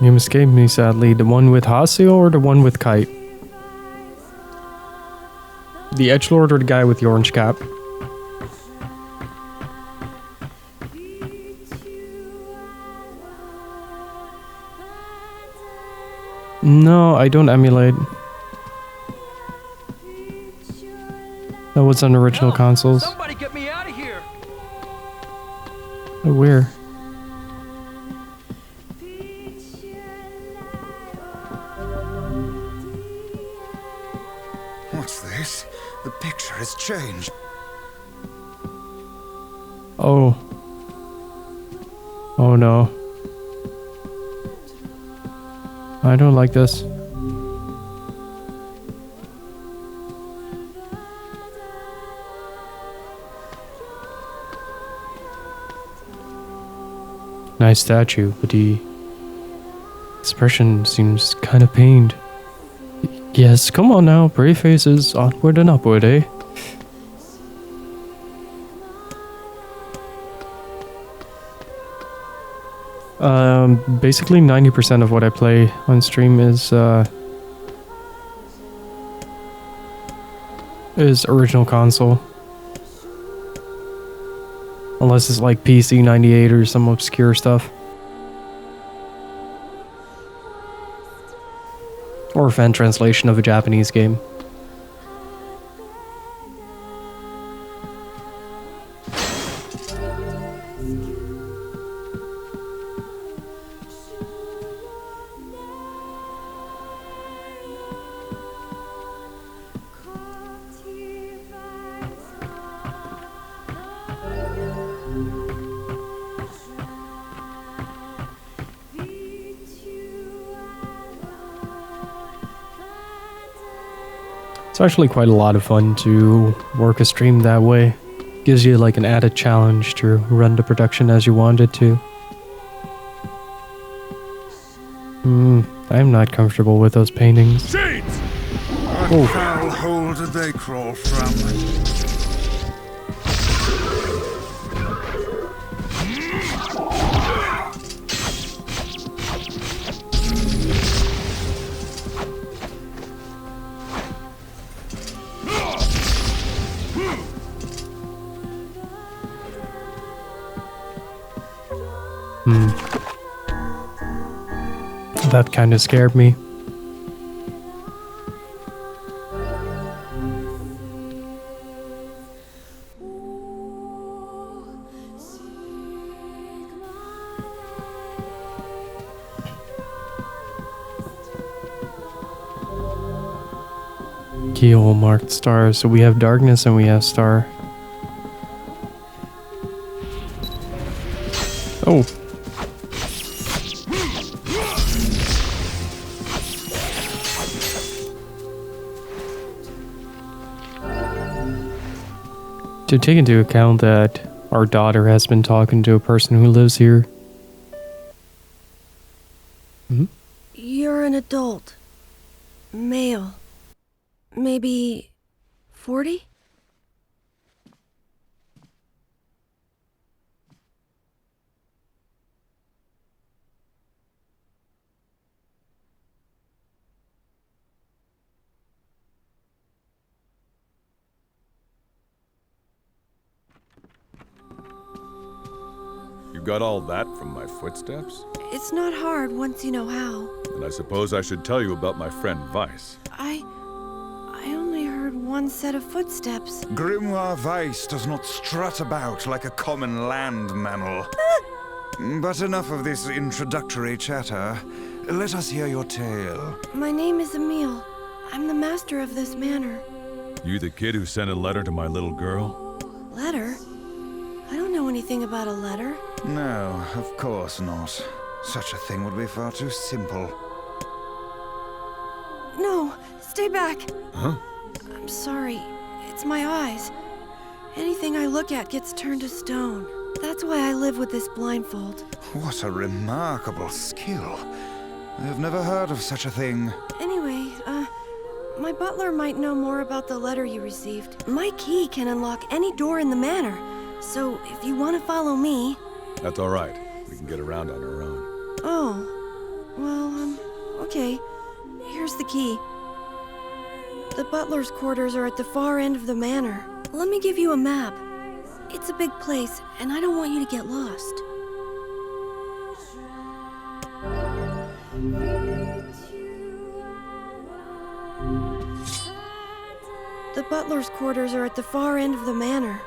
You escaped me, sadly. The one with Haseo or the one with Kite? The edgelord or the guy with the orange cap? No, I don't emulate. That was on original consoles. Somebody get me out of here! Oh, where? What's this? The picture has changed. Oh. Oh no. I don't like this. Nice statue, but the expression seems kind of pained. Yes, come on now, brave faces, onward and upward, eh? Basically 90% of what I play on stream is original console. Unless it's like PC 98 or some obscure stuff. Or a fan translation of a Japanese game. It's actually quite a lot of fun to work a stream that way. Gives you like an added challenge to run the production as you want it to. I'm not comfortable with those paintings. Shades! What foul hole did they crawl from? That kind of scared me. Keyhole marked stars. So we have darkness and we have star. Oh. To take into account that our daughter has been talking to a person who lives here. You're an adult. Male. Maybe 40? You got all that from my footsteps? It's not hard once you know how. And I suppose I should tell you about my friend Vice. I only heard one set of footsteps. Grimoire Weiss does not strut about like a common land mammal. But enough of this introductory chatter. Let us hear your tale. My name is Emile. I'm the master of this manor. You the kid who sent a letter to my little girl? Letter? I don't know anything about a letter. No, of course not. Such a thing would be far too simple. No, stay back. Huh? I'm sorry. It's my eyes. Anything I look at gets turned to stone. That's why I live with this blindfold. What a remarkable skill. I've never heard of such a thing. Anyway, my butler might know more about the letter you received. My key can unlock any door in the manor. So, if you want to follow me... That's all right. We can get around on our own. Oh. Well, okay. Here's the key. The butler's quarters are at the far end of the manor. Let me give you a map. It's a big place, and I don't want you to get lost. The butler's quarters are at the far end of the manor.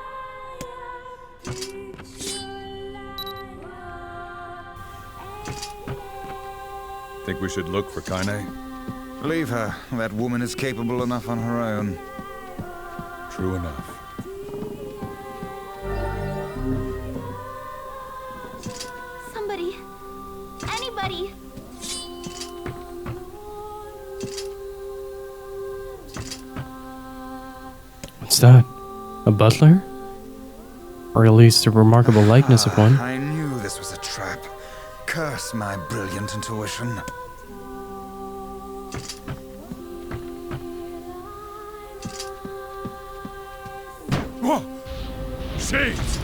Think we should look for Kaine? Leave her. That woman is capable enough on her own. True enough. Somebody. Anybody. What's that? A butler? Or at least a remarkable likeness of one. I knew this was a trap. Curse my brilliant intuition. Whoa! Shades!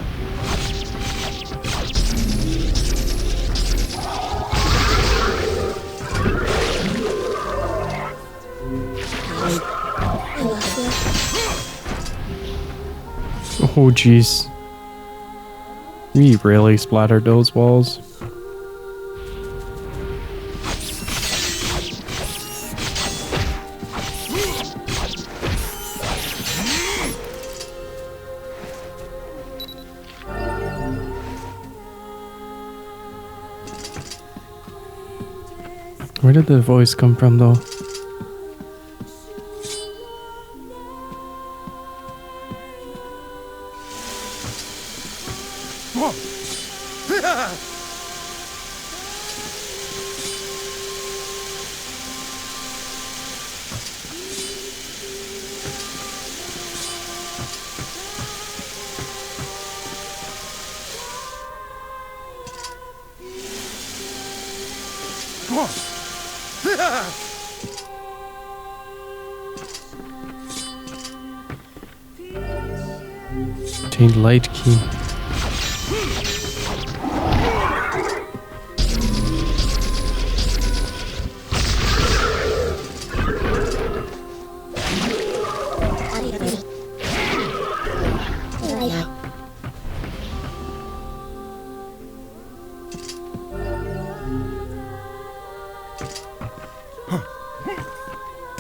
Oh jeez. We really splattered those walls. Where did the voice come from though? Obtained light key.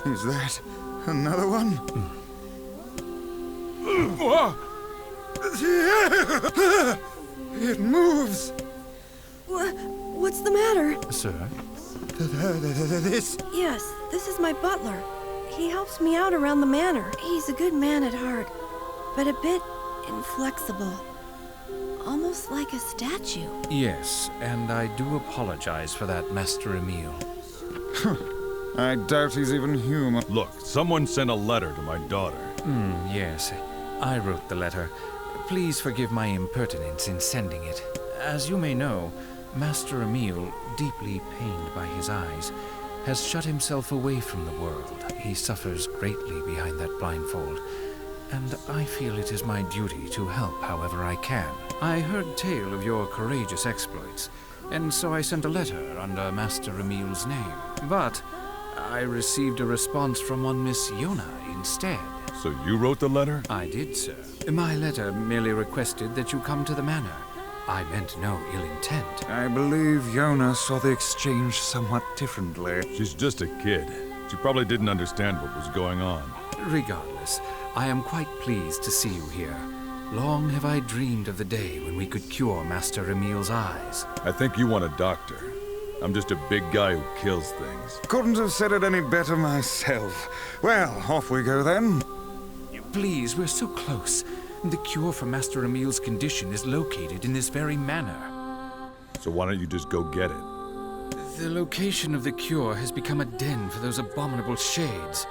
Is that another one? It moves! What's the matter? Sir? This... Yes, this is my butler. He helps me out around the manor. He's a good man at heart, but a bit inflexible. Almost like a statue. Yes, and I do apologize for that, Master Emile. I doubt he's even human. Look, someone sent a letter to my daughter. Yes, I wrote the letter. Please forgive my impertinence in sending it. As you may know, Master Emile, deeply pained by his eyes, has shut himself away from the world. He suffers greatly behind that blindfold, and I feel it is my duty to help however I can. I heard tale of your courageous exploits, and so I sent a letter under Master Emile's name. But I received a response from one Miss Yonah instead. So you wrote the letter? I did, sir. My letter merely requested that you come to the manor. I meant no ill intent. I believe Yonah saw the exchange somewhat differently. She's just a kid. She probably didn't understand what was going on. Regardless, I am quite pleased to see you here. Long have I dreamed of the day when we could cure Master Emile's eyes. I think you want a doctor. I'm just a big guy who kills things. Couldn't have said it any better myself. Well, off we go then. Please, we're so close. The cure for Master Emile's condition is located in this very manor. So why don't you just go get it? The location of the cure has become a den for those abominable shades,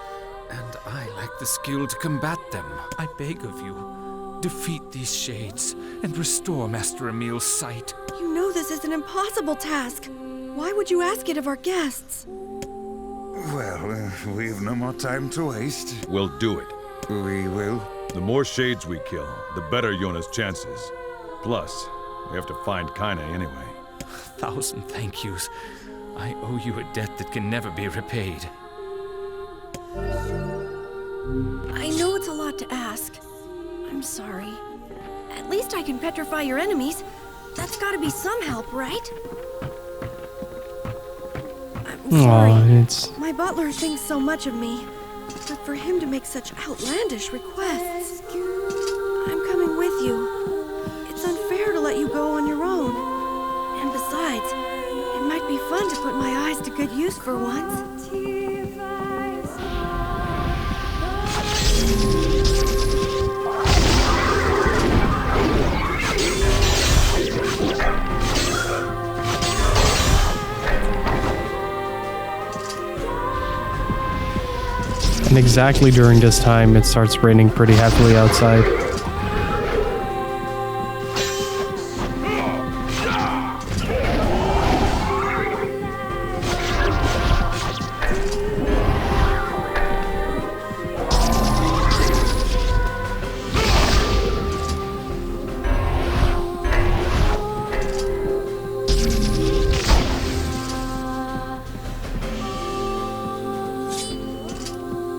and I lack the skill to combat them. I beg of you, defeat these shades and restore Master Emile's sight. You know this is an impossible task. Why would you ask it of our guests? Well, we've no more time to waste. We'll do it. We will. The more shades we kill, the better Yonah's chances. Plus, we have to find Kaine anyway. 1,000 thank yous. I owe you a debt that can never be repaid. I know it's a lot to ask. I'm sorry. At least I can petrify your enemies. That's gotta be some help, right? I'm sorry. It's... My butler thinks so much of me. But for him to make such outlandish requests... I'm coming with you. It's unfair to let you go on your own. And besides, it might be fun to put my eyes to good use for once. And exactly during this time, it starts raining pretty heavily outside.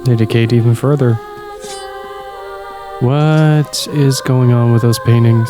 They decayed even further. What is going on with those paintings?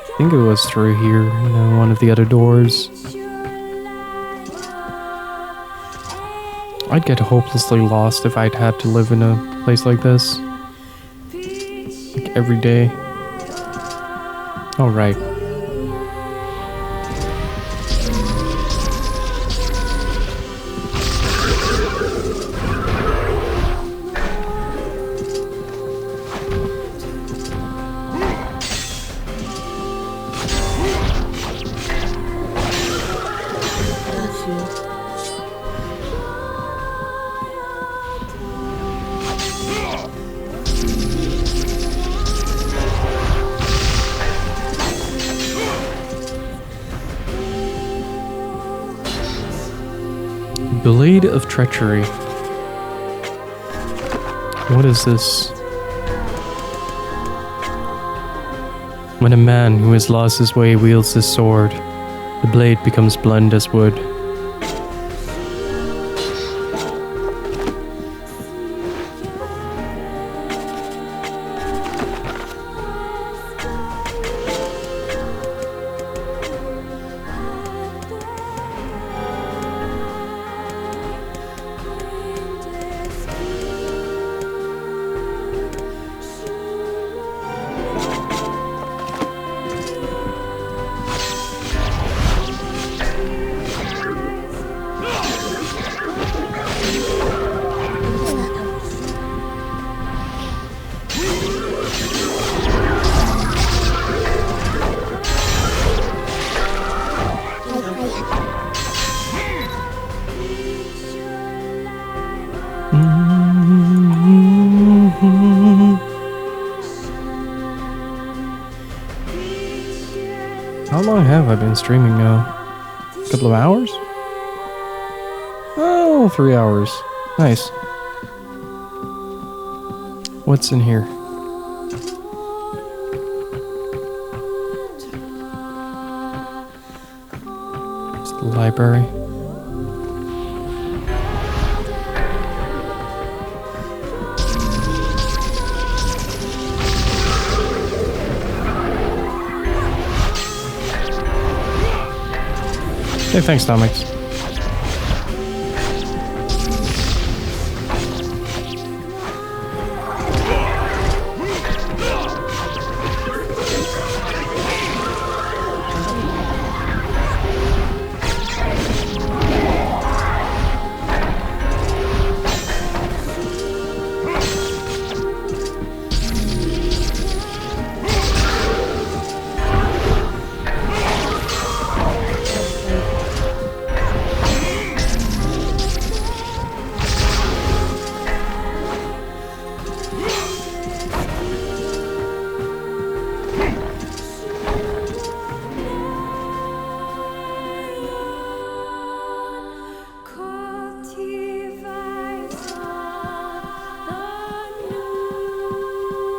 I think it was through here, one of the other doors. I'd get hopelessly lost if I'd had to live in a place like this. Like every day. Oh, right. Blade of Treachery. What is this? When a man who has lost his way wields his sword, the blade becomes blunt as wood. How long have I been streaming now? A couple of hours? Oh, 3 hours. Nice. What's in here? It's the library. Hey, thanks, Domix.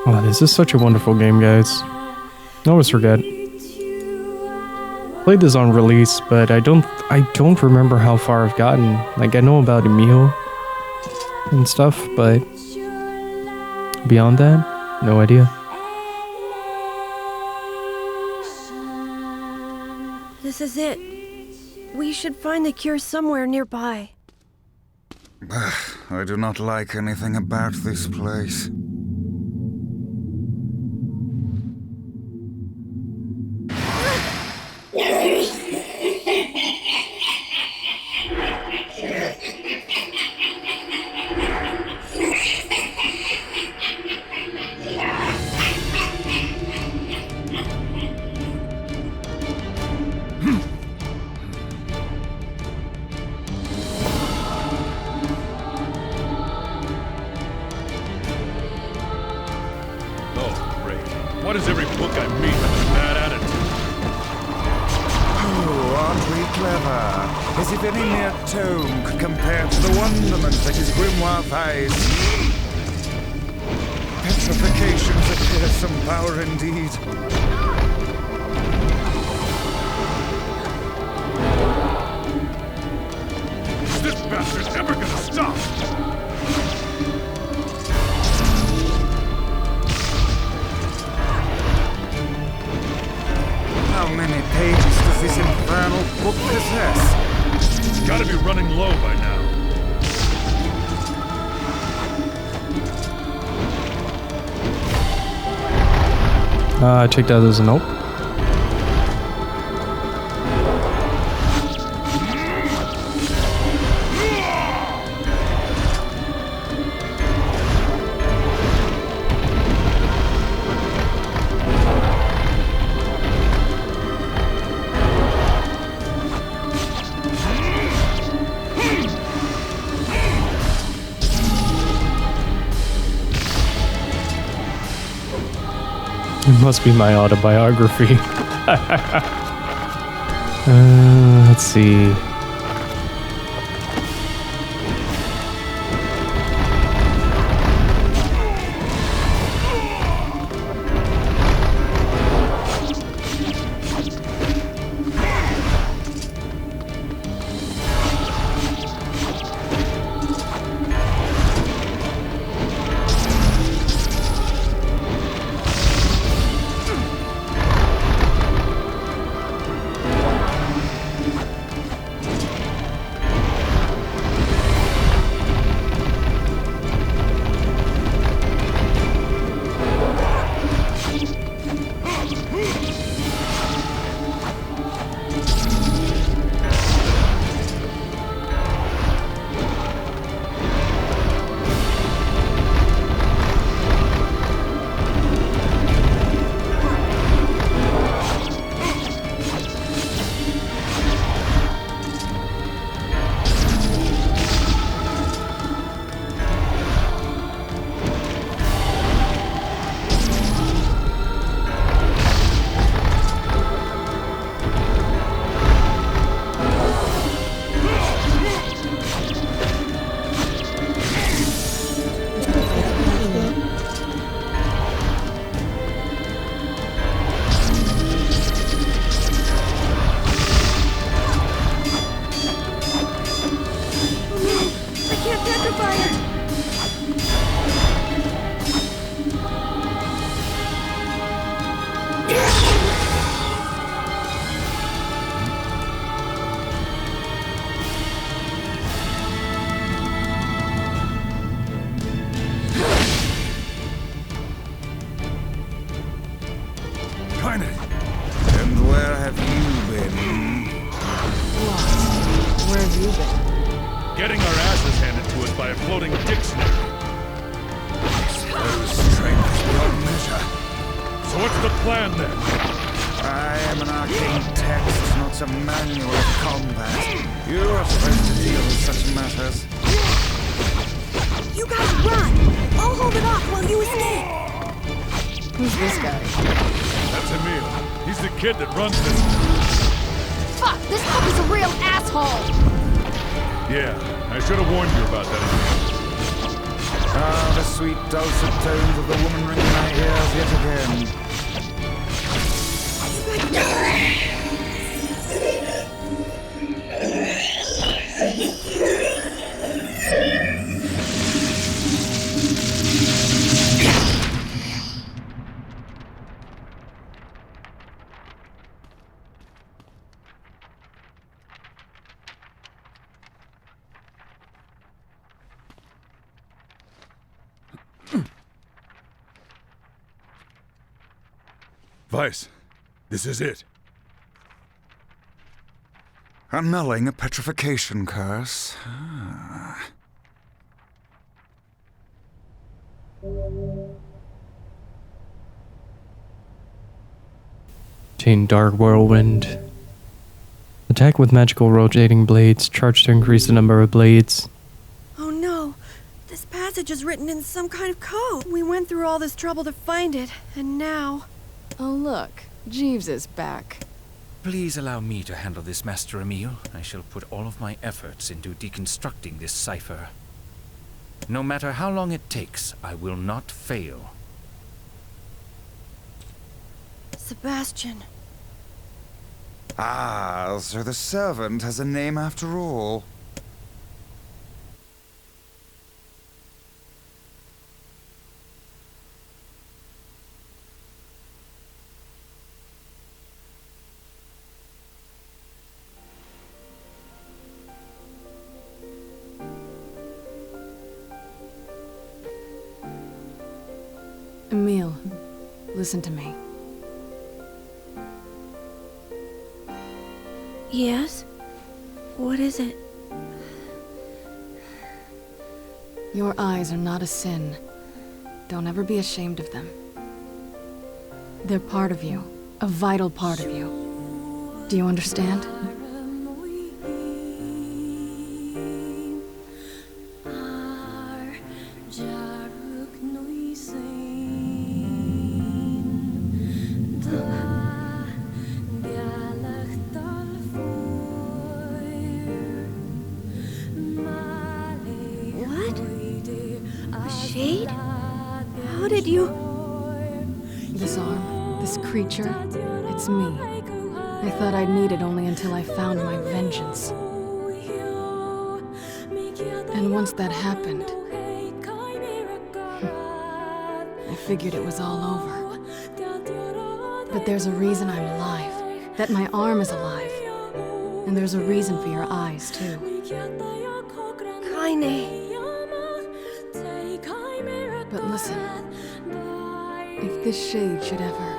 Oh, this is such a wonderful game, guys. I always forget. Played this on release, but I don't remember how far I've gotten. Like, I know about Emil and stuff, but beyond that, no idea. This is it. We should find the cure somewhere nearby. I do not like anything about this place. Why does every book I meet have a bad attitude? Oh, aren't we clever? As if any mere tome could compare to the wonderment that is grimoire vies. Petrifications of fearsome power indeed. Is this bastard ever gonna stop? How many pages does this infernal book possess? It's gotta be running low by now. I take that as a nope. It must be my autobiography. Let's see. And where have you been? Lost. Where have you been? Getting our asses handed to us by a floating dictionary. So strength beyond measure. So what's the plan then? I am an arcane text, not some manual of combat. You are supposed to deal with such matters. You guys run! I'll hold it off while you escape! Who's this guy? That's Emil. He's the kid that runs this. Fuck! This puppy's a real asshole! Yeah, I should have warned you about that. Ah, the sweet dulcet tones of the woman ring in my ears yet again. Vice, this is it. Annulling a petrification curse. Ah. Chain Dark Whirlwind. Attack with magical rotating blades. Charge to increase the number of blades. Oh no! This passage is written in some kind of code. We went through all this trouble to find it, and now... Oh look, Jeeves is back. Please allow me to handle this, Master Emil. I shall put all of my efforts into deconstructing this cipher. No matter how long it takes, I will not fail. Sebastian. Ah, so the servant has a name after all. Emil, listen to me. Yes? What is it? Your eyes are not a sin. Don't ever be ashamed of them. They're part of you, a vital part of you. Do you understand? How did you... This arm, this creature, it's me. I thought I'd need it only until I found my vengeance. And once that happened, I figured it was all over. But there's a reason I'm alive, that my arm is alive. And there's a reason for your eyes, too. Kaine. But listen, if this shade should ever...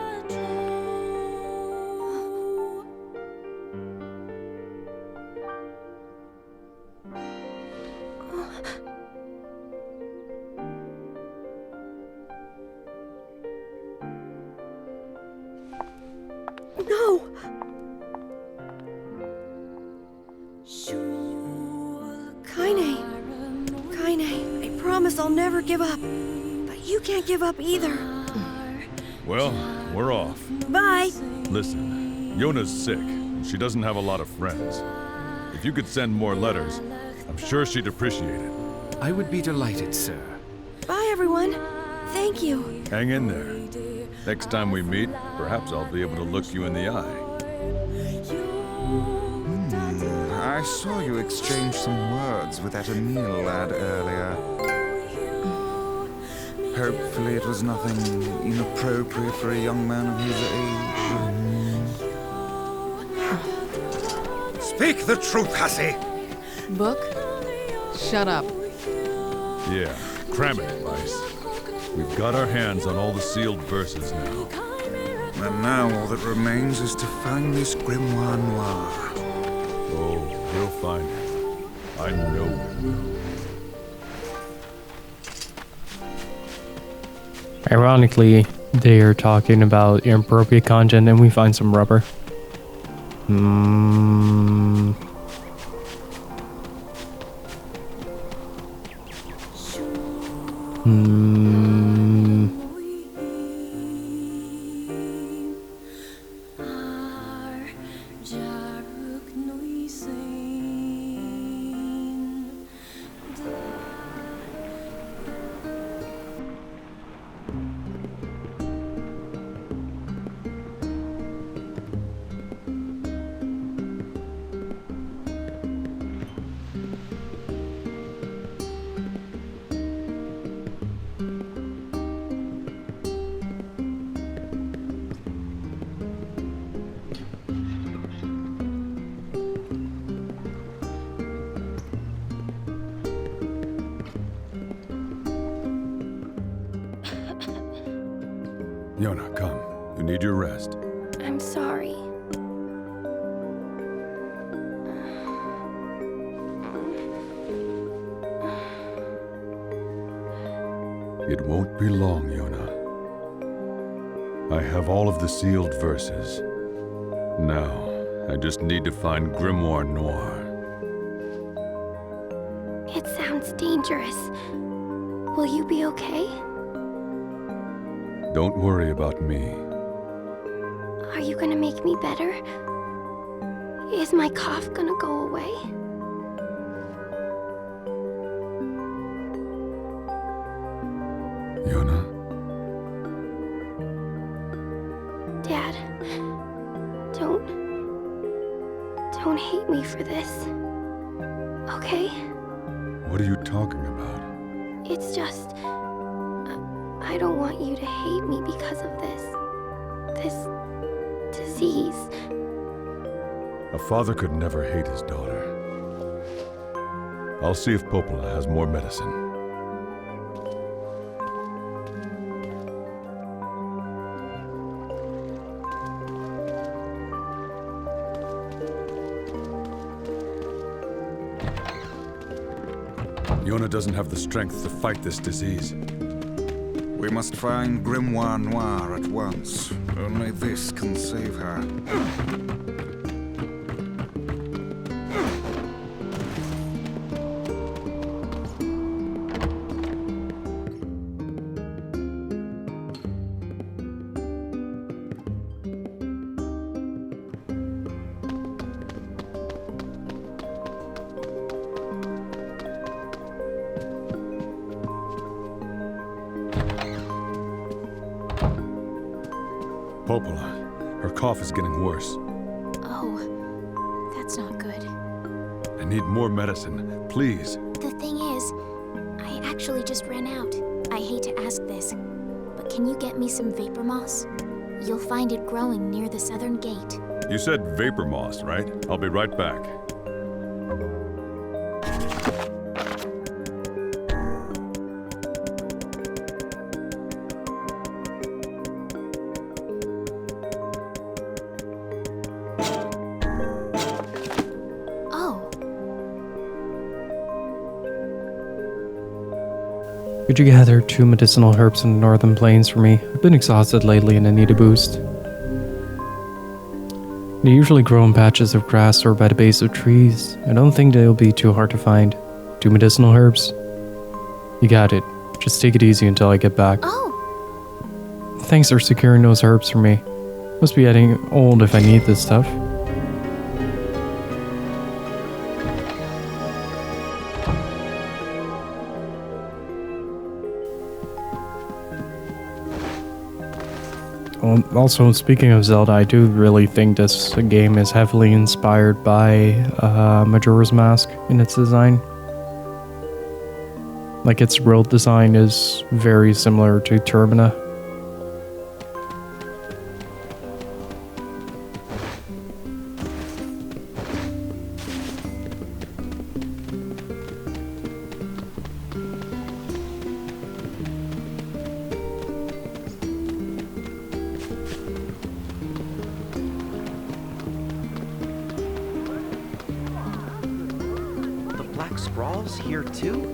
No! Kaine, I promise I'll never give up. But you can't give up either. Well, we're off. Bye! Listen, Yonah's sick, and she doesn't have a lot of friends. If you could send more letters, I'm sure she'd appreciate it. I would be delighted, sir. Bye, everyone. Thank you. Hang in there. Next time we meet, perhaps I'll be able to look you in the eye. I saw you exchange some words with that Emil lad earlier. Hopefully it was nothing inappropriate for a young man of his age. Speak the truth, Hussy! Book? Shut up. Yeah, cram it, Vice. We've got our hands on all the sealed verses now. And now all that remains is to find this grimoire noir. Oh, we'll find it. I know we will. Ironically, they are talking about inappropriate content and we find some rubber. Yonah, come. You need your rest. I'm sorry. It won't be long, Yonah. I have all of the sealed verses. Now, I just need to find Grimoire Noir. It sounds dangerous. Will you be okay? Don't worry about me. Are you gonna make me better? Is my cough gonna go away? Yonah? Dad, don't hate me for this. Okay? What are you talking about? It's just... I don't want you to hate me because of this disease. A father could never hate his daughter. I'll see if Popola has more medicine. Yonah doesn't have the strength to fight this disease. We must find Grimoire Noir at once. Only this can save her. Popola, her cough is getting worse. Oh, that's not good. I need more medicine, please. The thing is, I actually just ran out. I hate to ask this, but can you get me some vapor moss? You'll find it growing near the southern gate. You said vapor moss, right? I'll be right back. Could you gather 2 medicinal herbs in the northern plains for me? I've been exhausted lately and I need a boost. They usually grow in patches of grass or by the base of trees. I don't think they'll be too hard to find. 2 medicinal herbs? You got it. Just take it easy until I get back. Oh! Thanks for securing those herbs for me. Must be getting old if I need this stuff. Also, speaking of Zelda, I do really think this game is heavily inspired by Majora's Mask in its design. Like its world design is very similar to Termina. The Black Scrawl's here too?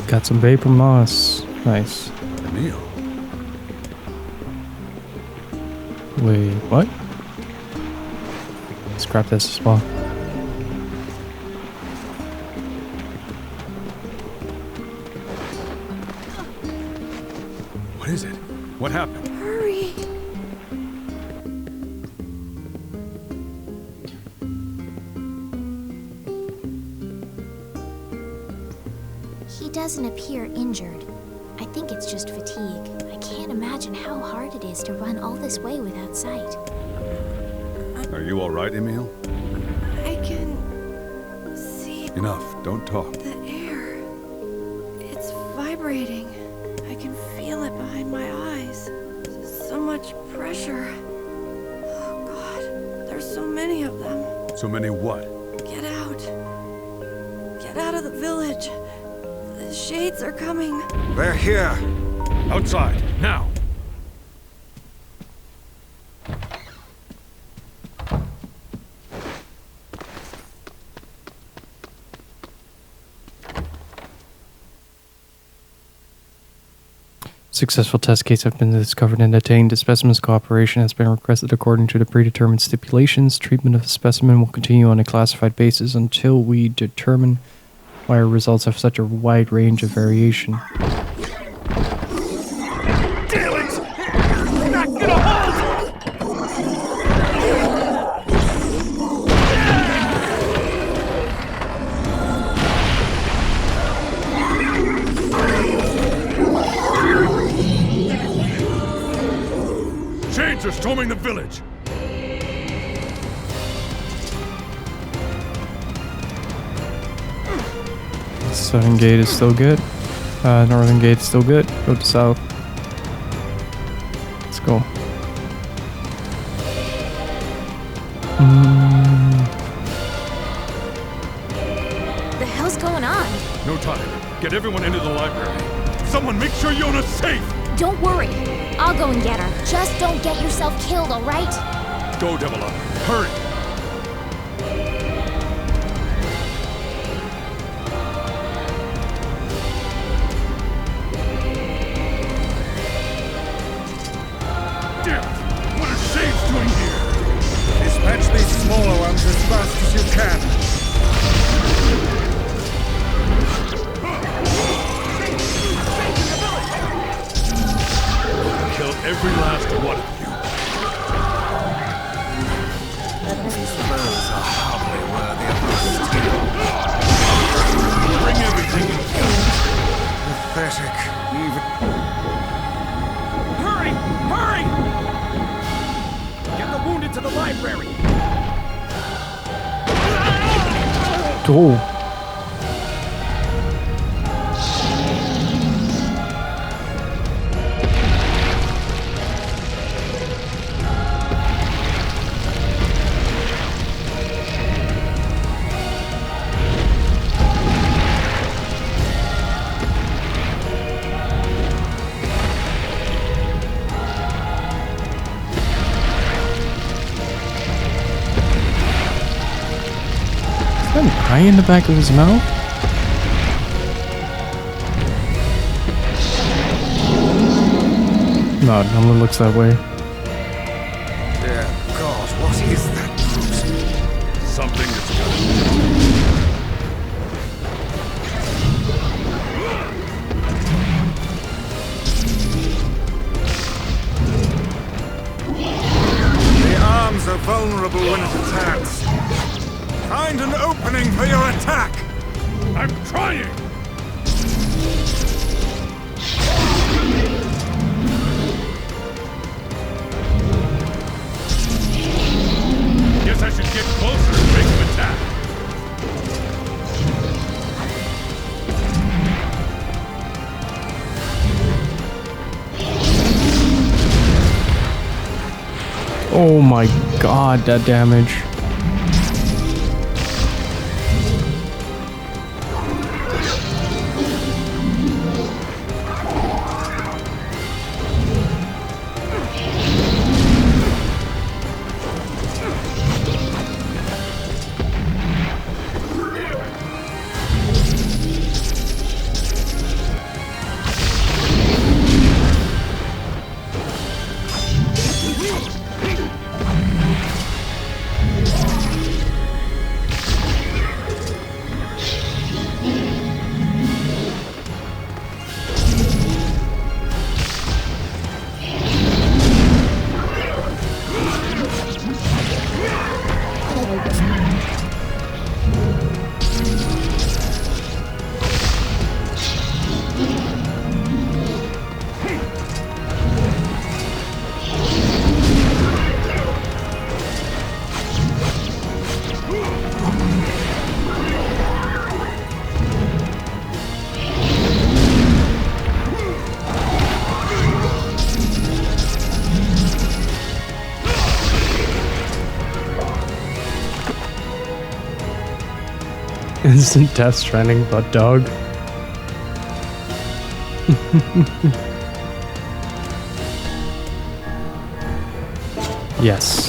Got some vapor moss. Nice. Emil, Wait, what? Scrap this as well. what is it? What happened? Hurry. He doesn't appear injured. I think it's just fatigue. I can't imagine how hard it is to run all this way without sight. Are you all right, Emil? I can see Enough. Don't talk. the air. It's vibrating. I can feel it behind my eyes. So much pressure. Oh God, there's so many of them. So many what? Get out. Get out of the village. The shades are coming. They're here. Outside, now! Successful test case have been discovered and detained. The specimen's cooperation has been requested according to the predetermined stipulations. Treatment of the specimen will continue on a classified basis until we determine why our results have such a wide range of variation. Damn it! You're not gonna hold! Shades are storming the village! Southern gate is still good. Northern gate is still good. Go to south. Let's go. The hell's going on? No time. Get everyone into the library. Someone make sure Yonah's safe! Don't worry. I'll go and get her. Just don't get yourself killed, all right? Go, Devil Up. Hurry! Damn it! What are Shades doing here? Dispatch these smaller ones as fast as you can. Kill every last one of you. These foes are hardly worthy of our steel. Bring everything you got. Pathetic. Even... Hurry! Hurry! Get the wounded to the library! Oh. Eye in the back of his mouth? No, no one looks that way. Dear God, what is that brute? Something that's got The arms are vulnerable when it attacks. Find an opening for your attack! I'm trying! Oh my god, that damage. Instant Death Stranding, but dog. Yes.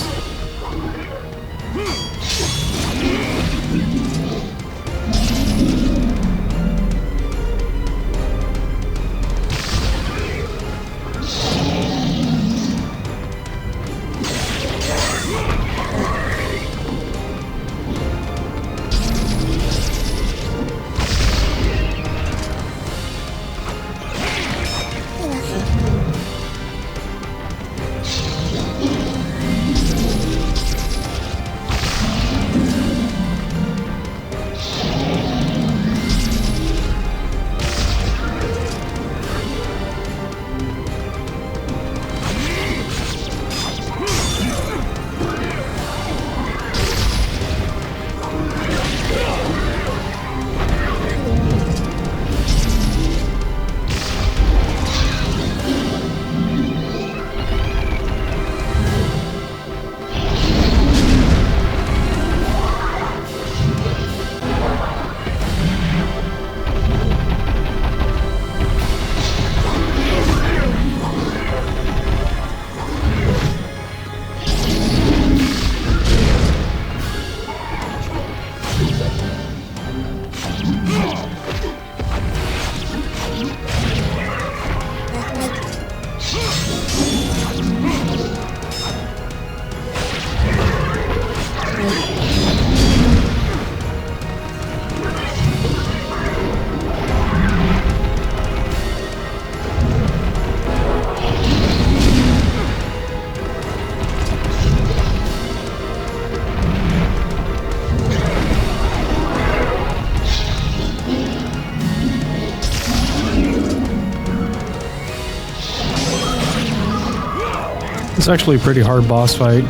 It's actually a pretty hard boss fight.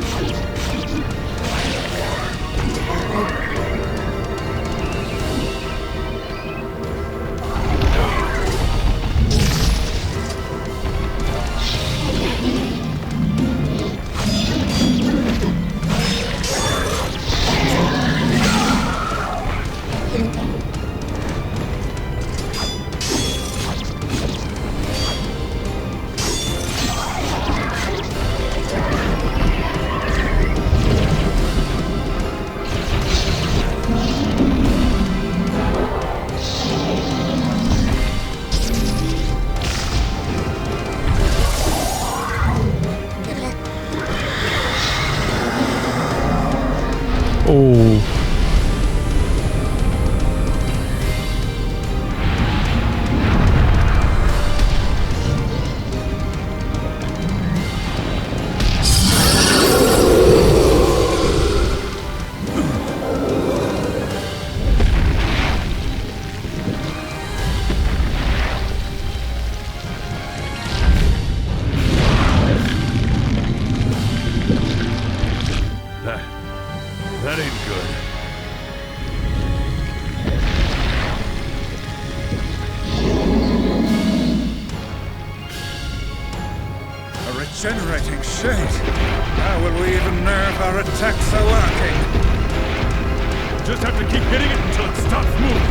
Oh. That ain't good. Regenerating shade. How will we even know if our attacks are working? Just have to keep hitting it until it stops moving.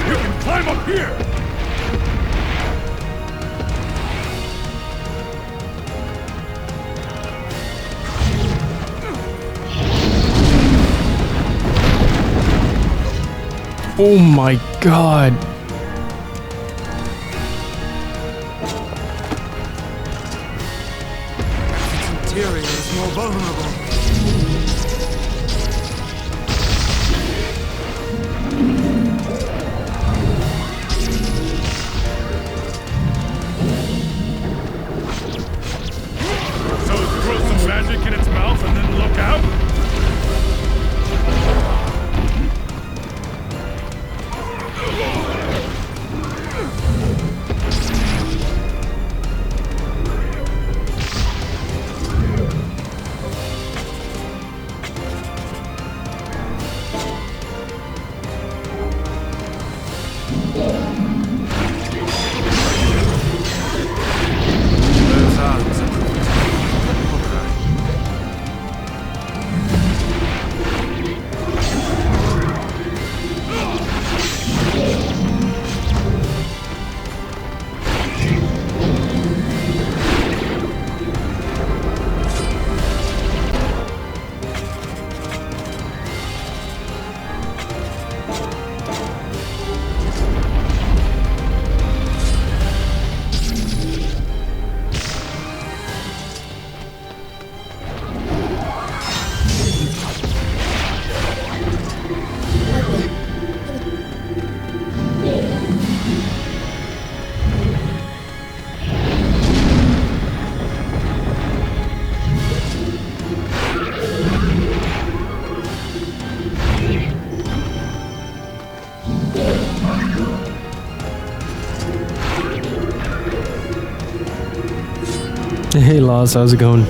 We can climb up here! Oh my god. Its interior is more vulnerable. So throw some magic in its mouth and then look out? Those arms are proving to be alright. Hey Laz, how's it going?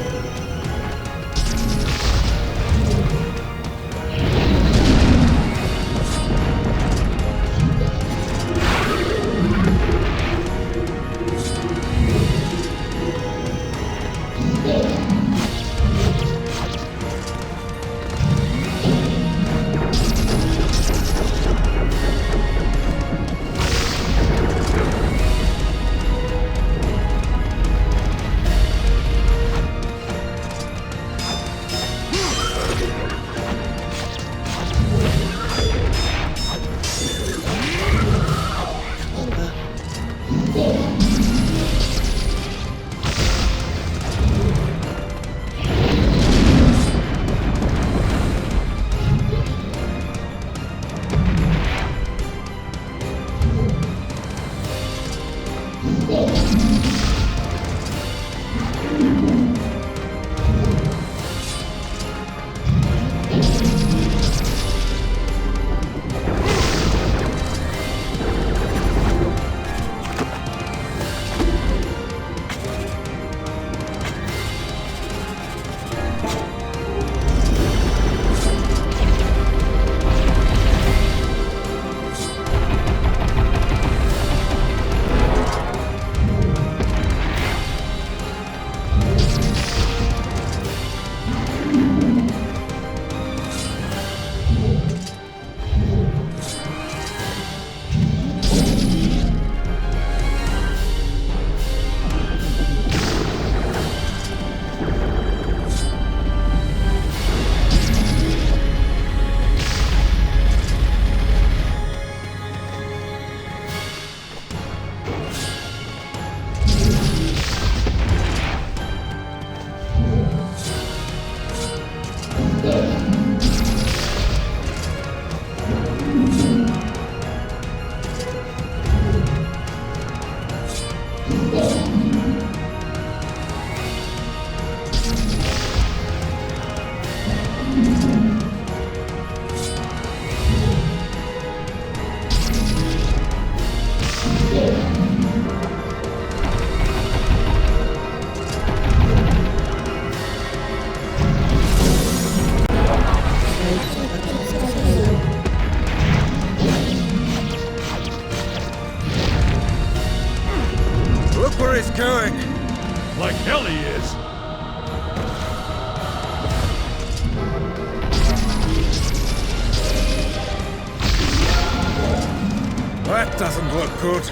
for good.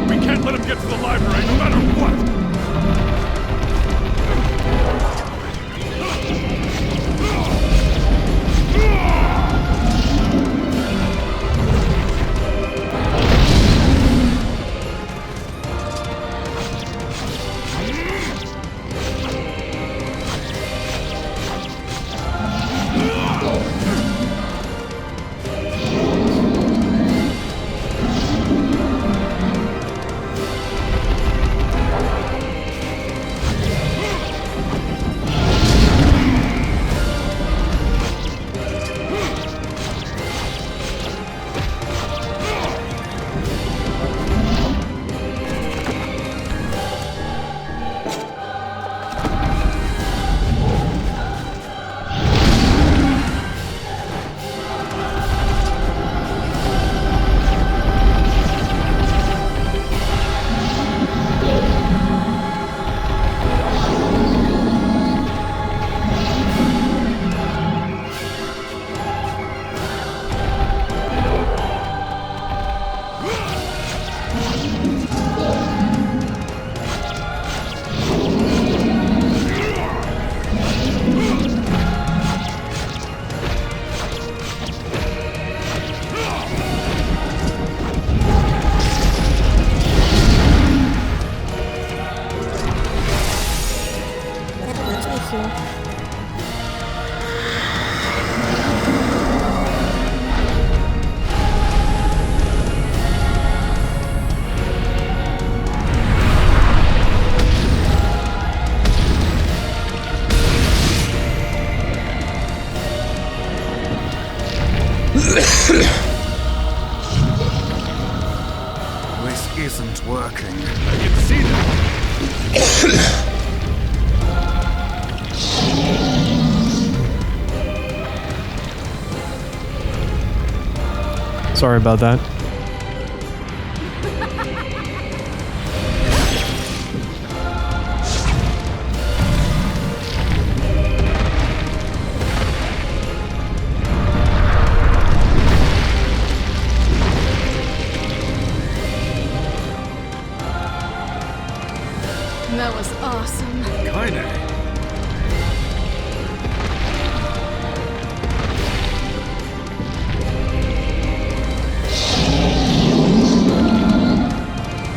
We can't let him get to the library no matter what! This isn't working. I can see that! Sorry about that. That was awesome. Kinda.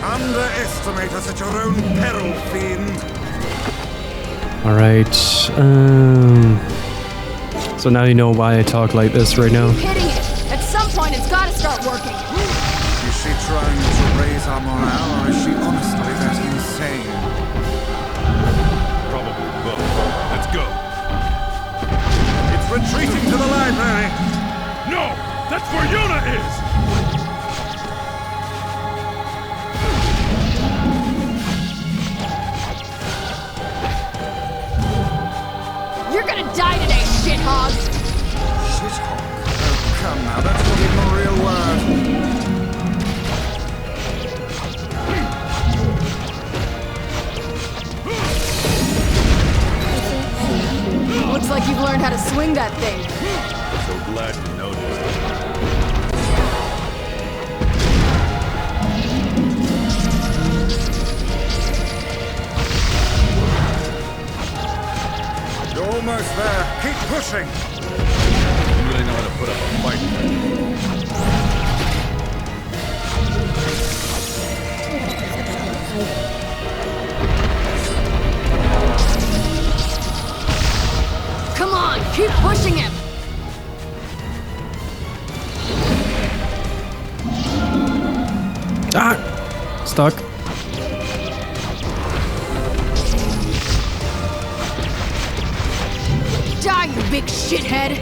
Underestimate us at your own peril, fiend. Alright, so now you know why I talk like this right now. Hitting it. At some point, it's gotta start working. Is she trying to raise our morale, or is she honestly that insane? Probably both. Let's go. It's retreating to the library. No! That's where Yonah is! You're gonna die today, shithog! Shithog? Oh, come now, that's not even a real word. Looks like you've learned how to swing that thing. So glad you noticed. You're almost there. Keep pushing. You really know how to put up a fight. Come on, keep pushing him! Ah! Stuck. Die, you big shithead!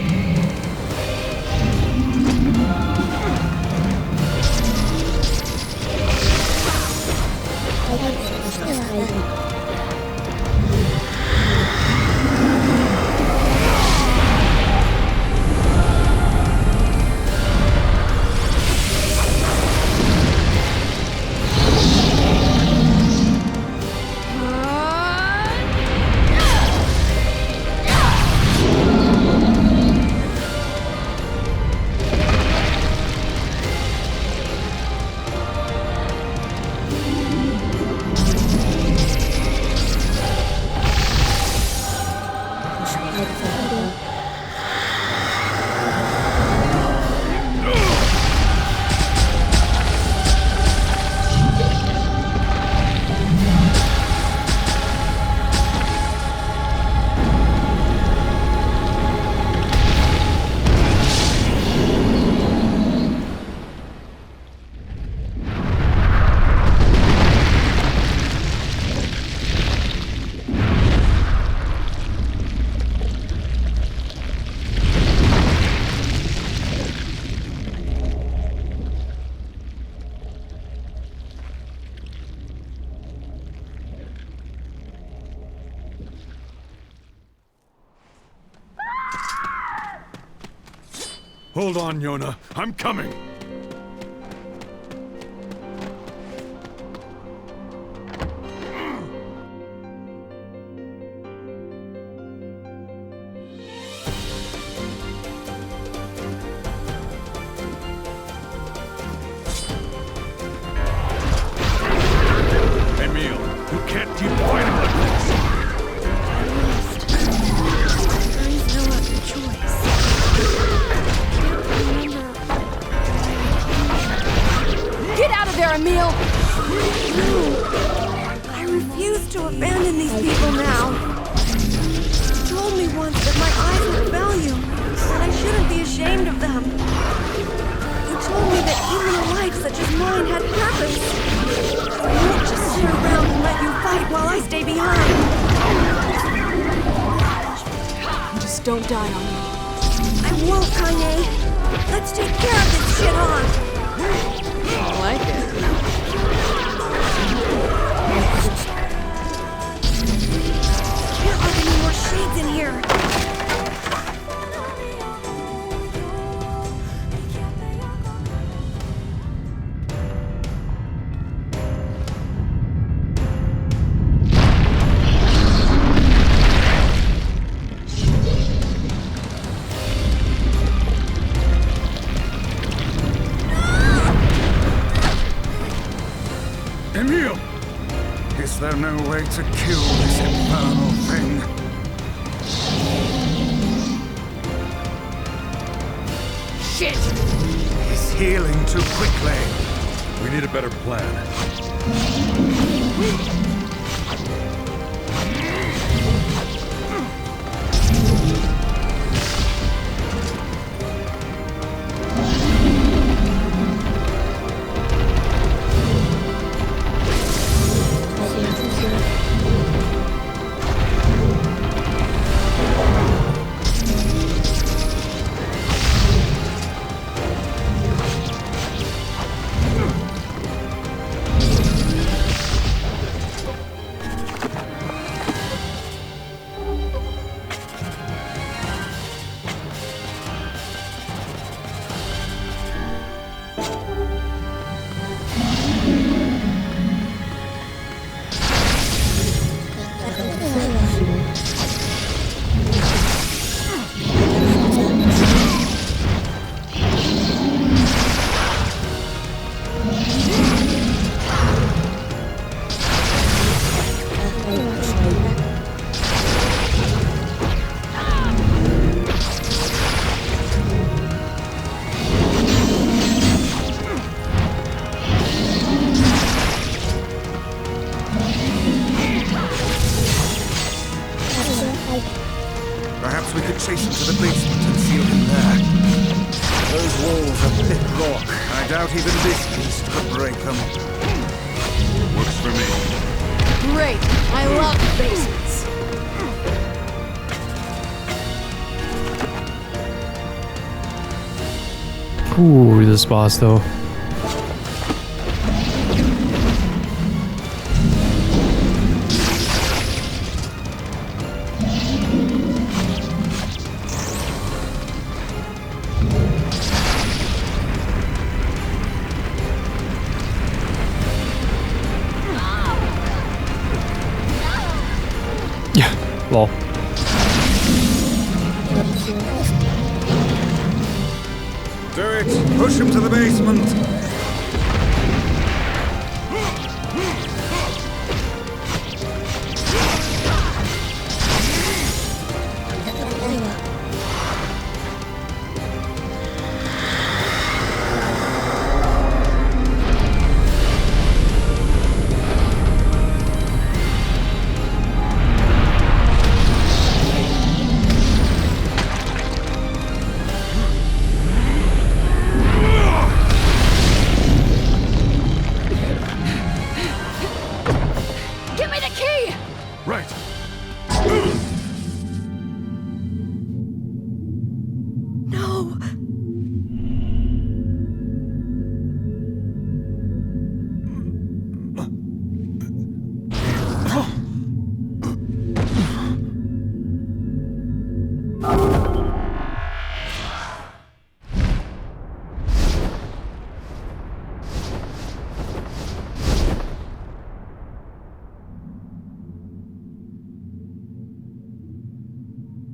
Hold on, Yonah. I'm coming. Emil, you can't keep fighting like this. There is no other choice. Get out of there, Emil! I refuse to abandon these people now. You told me once that my eyes were value, and I shouldn't be ashamed of them. You told me that even a life such as mine had purpose. I won't just sit around and let you fight while I stay behind. Just don't die on me. I won't, Kaine. Let's take care of this shit on. I like it. Can't let any more shades in here. Emil! Is there no way to kill this infernal thing? Shit! It's healing too quickly. We need a better plan. Perhaps we could chase him to the basement and seal him there. Those walls are thick rock. I doubt even this beast could break them. Works for me. Great! I love basements. Ooh, this boss though. Yeah, lol. Do it! Push him to the basement!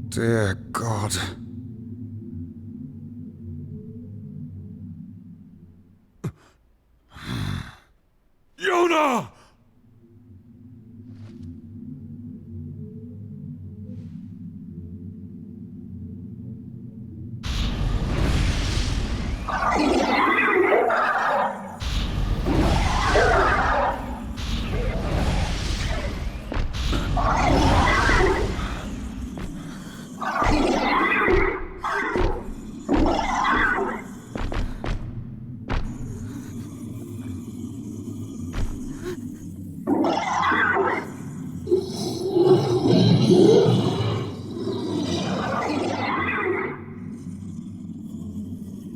Dear God. Yonah!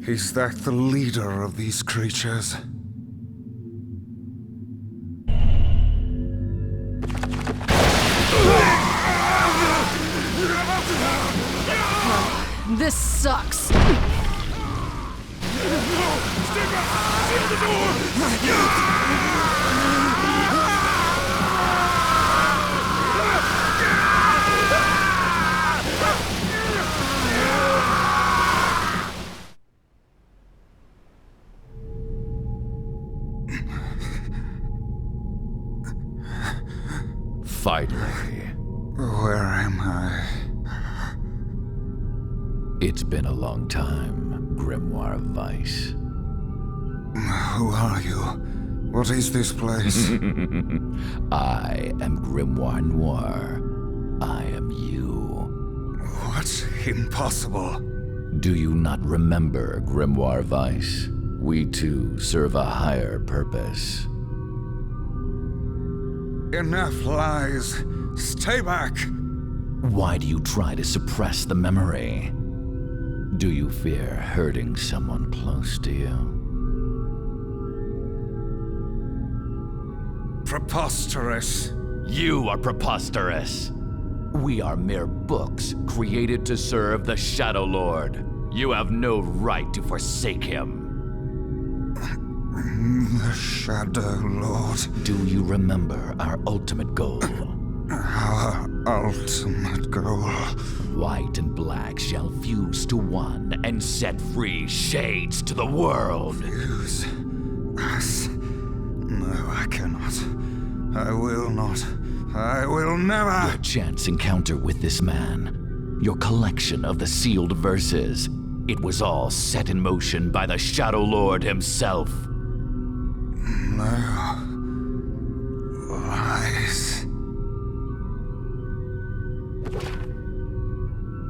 Is that the leader of these creatures? This sucks. Stay back! Seal the door! Finally. Where am I? It's been a long time, Grimoire Vice. Who are you? What is this place? I am Grimoire Noir. I am you. What? Impossible. Do you not remember, Grimoire Vice? We too serve a higher purpose. Enough lies. Stay back. Why do you try to suppress the memory? Do you fear hurting someone close to you? Preposterous. You are preposterous. We are mere books created to serve the Shadow Lord. You have no right to forsake him. The Shadow Lord. Do you remember our ultimate goal? Our ultimate goal. White and black shall fuse to one and set free shades to the world. Fuse us? No, I cannot. I will not. I will never. Your chance encounter with this man, your collection of the sealed verses, it was all set in motion by the Shadow Lord himself. No. Lies.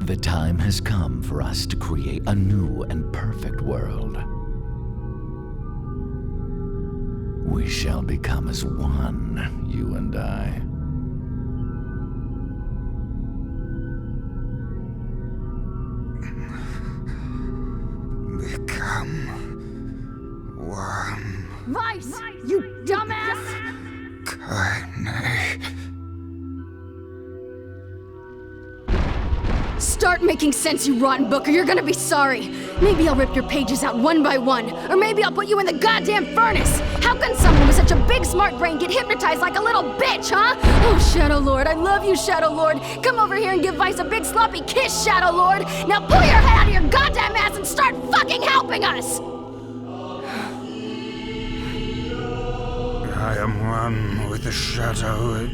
The time has come for us to create a new and perfect world. We shall become as one, you and I. Become one. Vice! You dumbass! Kaine. Start making sense, you rotten book, or you're gonna be sorry. Maybe I'll rip your pages out one by one, or maybe I'll put you in the goddamn furnace. How can someone with such a big smart brain get hypnotized like a little bitch, huh? Oh, Shadow Lord, I love you, Shadow Lord. Come over here and give Vice a big sloppy kiss, Shadow Lord. Now pull your head out of your goddamn ass and start fucking helping us! I am one with the Shadow.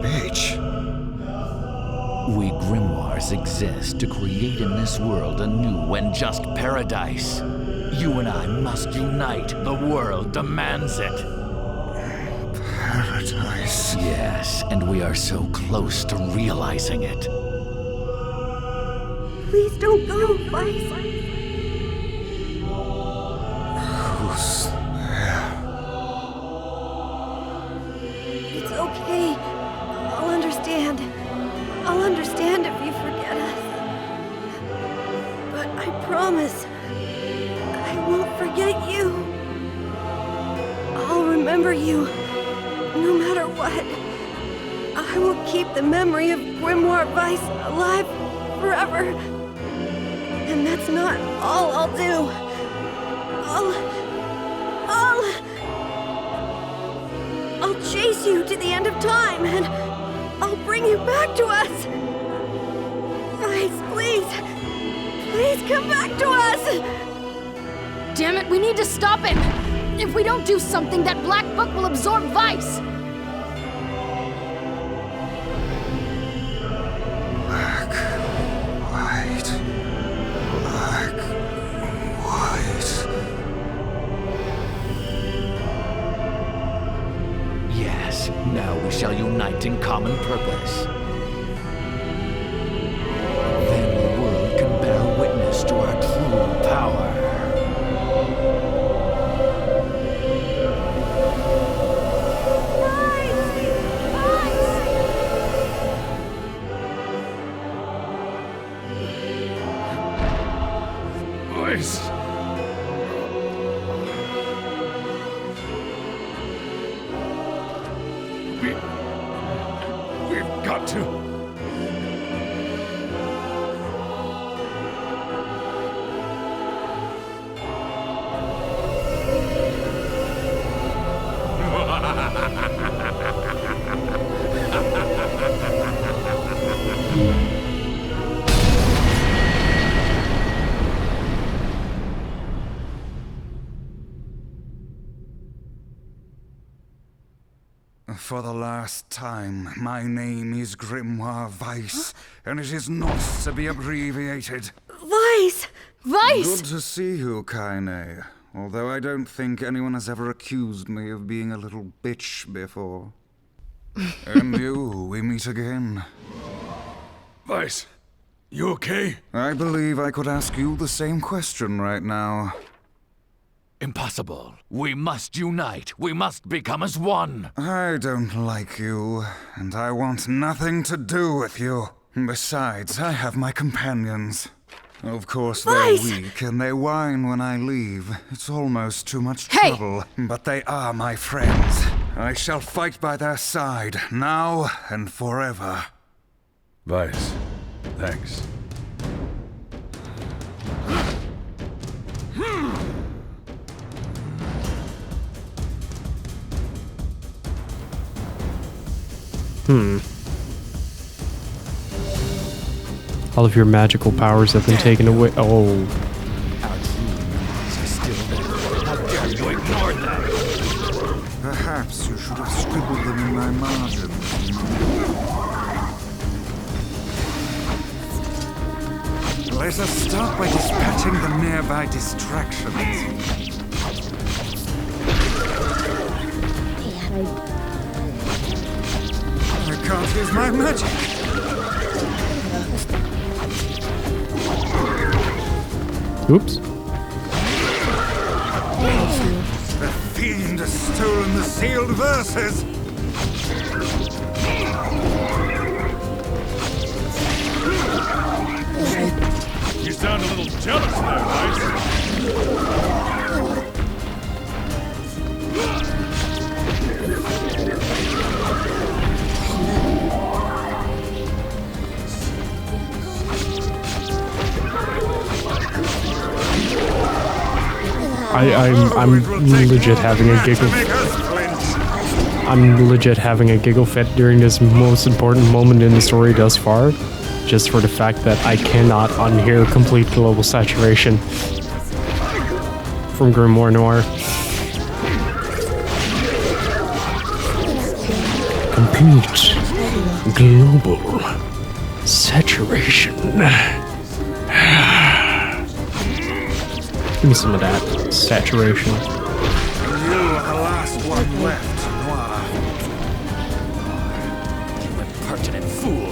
Bitch. We grimoires exist to create in this world a new and just paradise. You and I must unite. The world demands it. Paradise? Yes, and we are so close to realizing it. Please don't go, Vice. Who's there? It's okay. I'll understand. I'll understand if you forget us. But I promise, I won't forget you. I'll remember you, no matter what. I will keep the memory of Grimoire Vice alive forever. And that's not all I'll do. I'll chase you to the end of time, and I'll bring you back to us! Vice, please! Please come back to us! Damn it, we need to stop him! If we don't do something, that black book will absorb Vice! Black, white, black, white. Yes, now we shall unite in common purpose. Then the world can bear witness to our true power. Vice! We've got to... For the last time, my name is Grimoire Vice, and it is not to be abbreviated. Vice! Vice! Good to see you, Kaine. Although I don't think anyone has ever accused me of being a little bitch before. And you, we meet again. Vice, you okay? I believe I could ask you the same question right now. Impossible. We must unite. We must become as one. I don't like you, and I want nothing to do with you. Besides, I have my companions. Of course, they're weak, and they whine when I leave. It's almost too much trouble, but they are my friends. I shall fight by their side, now and forever. Vice, thanks. All of your magical powers have been taken away. Oh. Our true memories are still there. How dare you ignore them? Perhaps you should have scribbled them in my margin. Let us start by dispatching the nearby distractions. I can't use my magic. Oops. The fiend has stolen the sealed verses. You sound a little jealous there, Vice. I'm legit having a giggle. I'm legit having a giggle fit during this most important moment in the story thus far, just for the fact that I cannot unhear complete global saturation from Grimoire Noir. Complete global saturation. Give me some of that saturation. You are the last one left, Noir. You impertinent fool.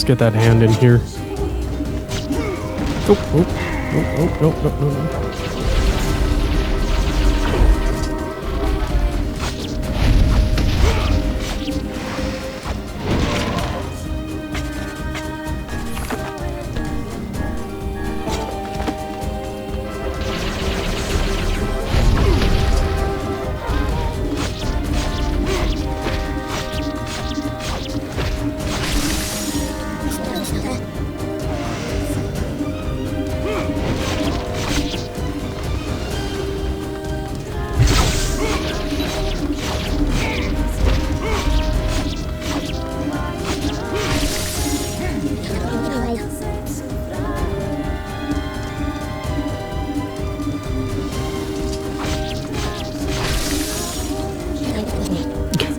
Let's get that hand in here. Oh, oh, oh, oh, no, no, no, no.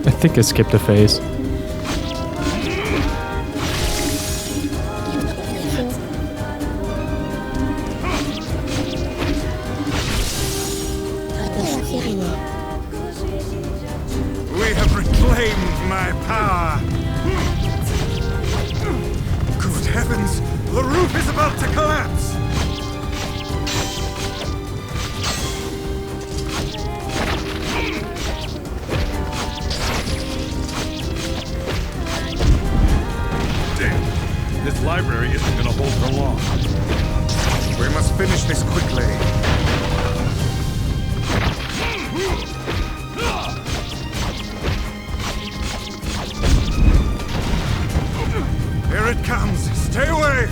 I think I skipped a phase. We have reclaimed my power. Good heavens, the roof is about to collapse. This library isn't gonna hold for long. We must finish this quickly. Here it comes. Stay away!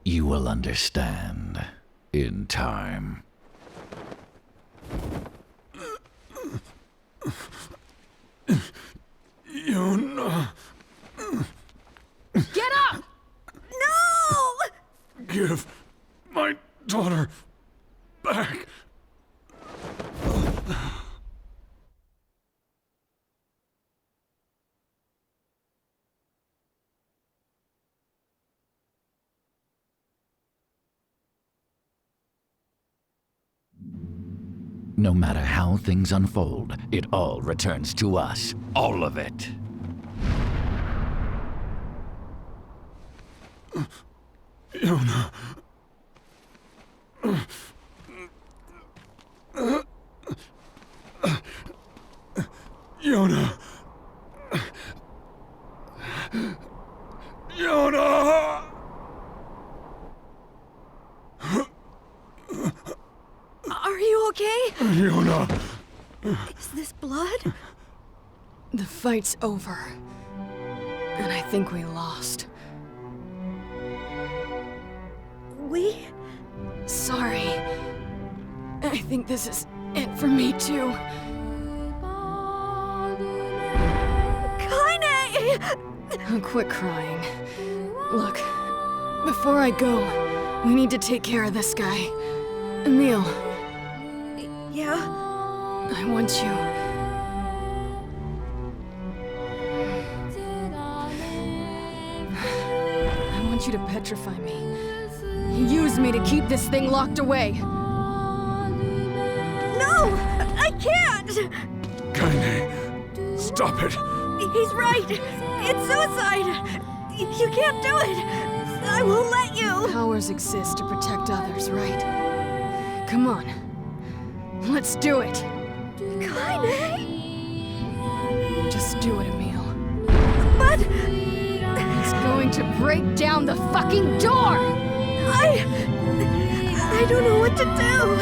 You will understand in time. Yonah. Get up! No! Give my daughter back. No matter how things unfold, it all returns to us. All of it. Yonah. Yonah. Yonah. Are you okay? Yonah. Is this blood? The fight's over. And I think we lost. We? Sorry. I think this is it for me too. Kaine! Quit crying. Look, before I go, we need to take care of this guy. Emil. Yeah? I want you. I want you to petrify me. Use me to keep this thing locked away. No! I can't! Kaine, stop it. He's right! It's suicide! You can't do it! I won't let you! Powers exist to protect others, right? Come on. Let's do it! Kaine! Just do it, Emil. But... He's going to break down the fucking door! I don't know what to do!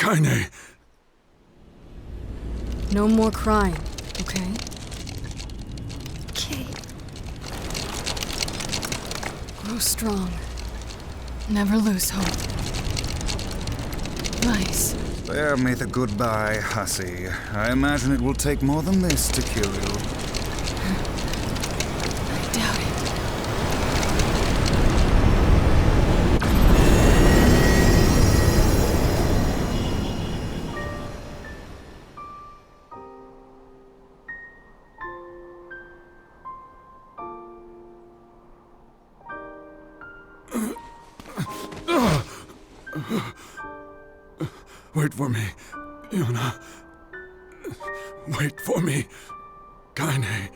Kaine. No more crying, okay? Okay. Grow strong. Never lose hope. Nice. Spare me the goodbye, hussy. I imagine it will take more than this to kill you. I doubt it. Wait for me, Yonah. Wait for me, Kaine.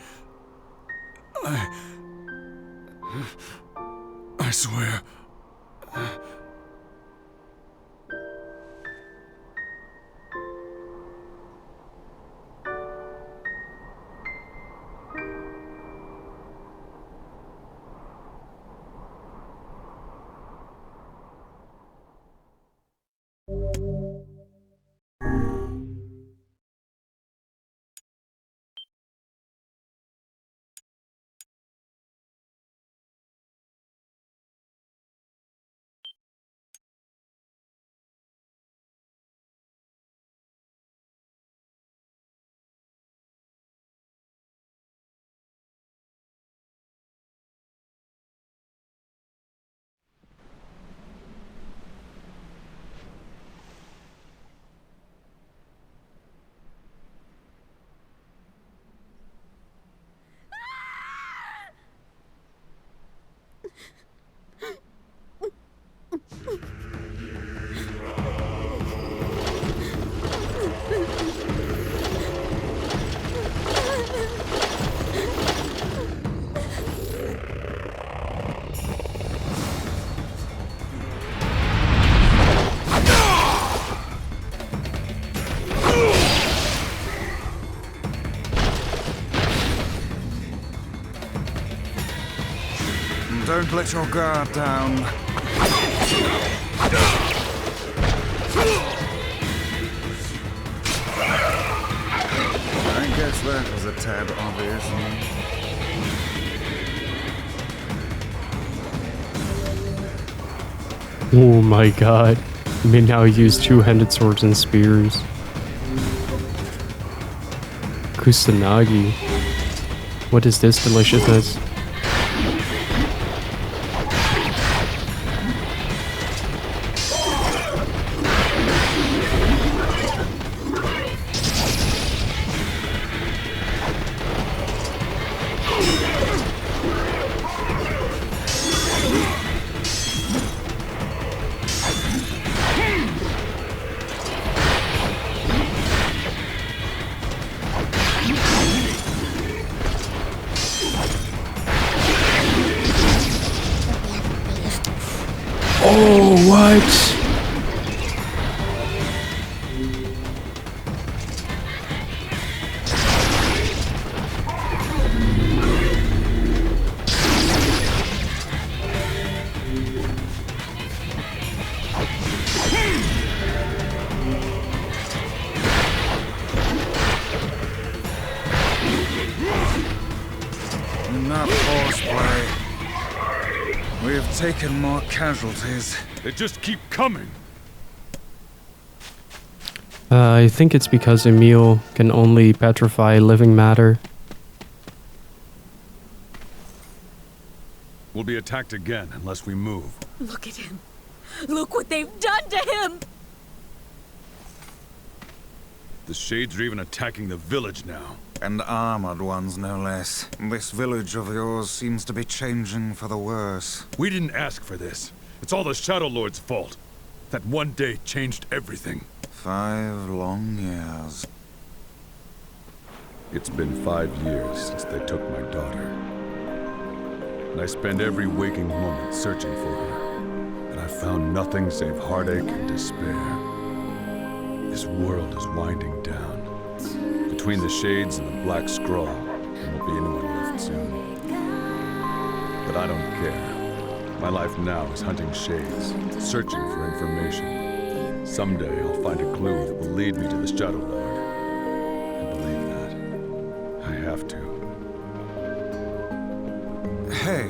I swear. Don't let your guard down. I guess that was a tad obvious. Oh my god. You may now use two-handed swords and spears. Kusanagi. What is this deliciousness? Oh, what? Enough horseplay. We've taken more casualties. They just keep coming. I think it's because Emil can only petrify living matter. We'll be attacked again unless we move. Look at him. Look what they've done to him. The Shades are even attacking the village now. And armored ones, no less. This village of yours seems to be changing for the worse. We didn't ask for this. It's all the Shadow Lord's fault. That one day changed everything. 5 long years. It's been 5 years since they took my daughter. And I spend every waking moment searching for her. And I found nothing save heartache and despair. This world is winding down. Between the Shades and the Black Scrawl, there won't be anyone left soon. But I don't care. My life now is hunting Shades, searching for information. Someday I'll find a clue that will lead me to the Shadow Lord. I believe that. I have to. Hey.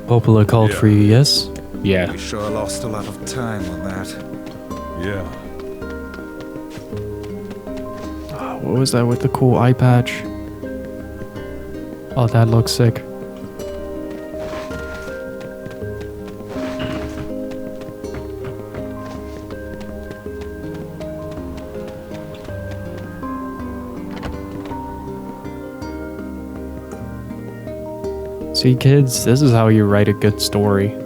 Popola called for you, yes? Yeah. We sure lost a lot of time on that. Yeah. What was that with the cool eye patch? Oh, that looks sick. See, kids, this is how you write a good story.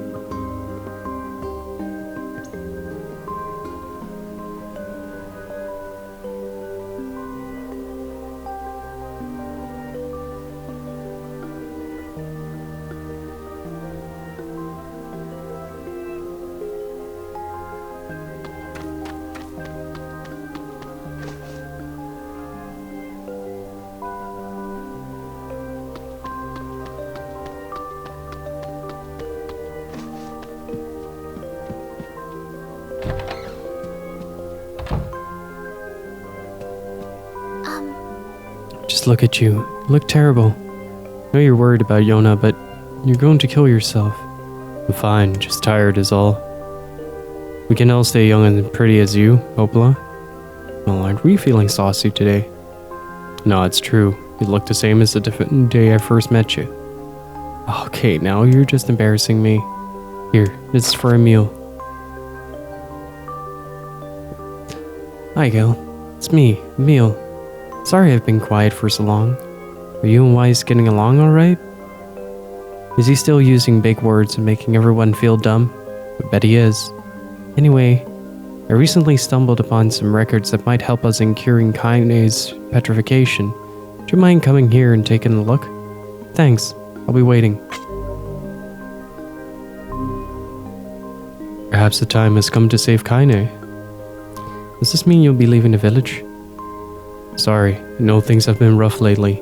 Just look at you. You look terrible. I know you're worried about Yonah, but you're going to kill yourself. I'm fine, just tired is all. We can all stay young and pretty as you, Popola. Well, aren't we feeling saucy today? No, it's true. You look the same as the day I first met you. Okay, now you're just embarrassing me. Here, this is for Emil. Hi, Gil. It's me, Emil. Sorry I've been quiet for so long. Are you and Wise getting along alright? Is he still using big words and making everyone feel dumb? I bet he is. Anyway, I recently stumbled upon some records that might help us in curing Kaine's petrification. Do you mind coming here and taking a look? Thanks. I'll be waiting. Perhaps the time has come to save Kaine. Does this mean you'll be leaving the village? Sorry, I know things have been rough lately.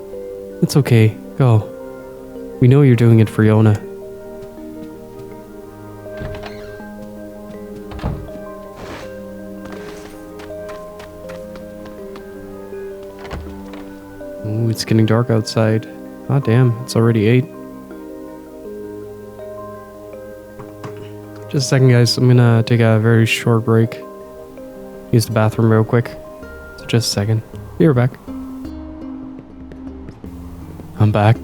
It's okay, go. We know you're doing it for Yonah. Ooh, it's getting dark outside. Ah, damn, it's already 8. Just a second, guys. I'm gonna take a very short break. Use the bathroom real quick. So just a second. Be right back. I'm back.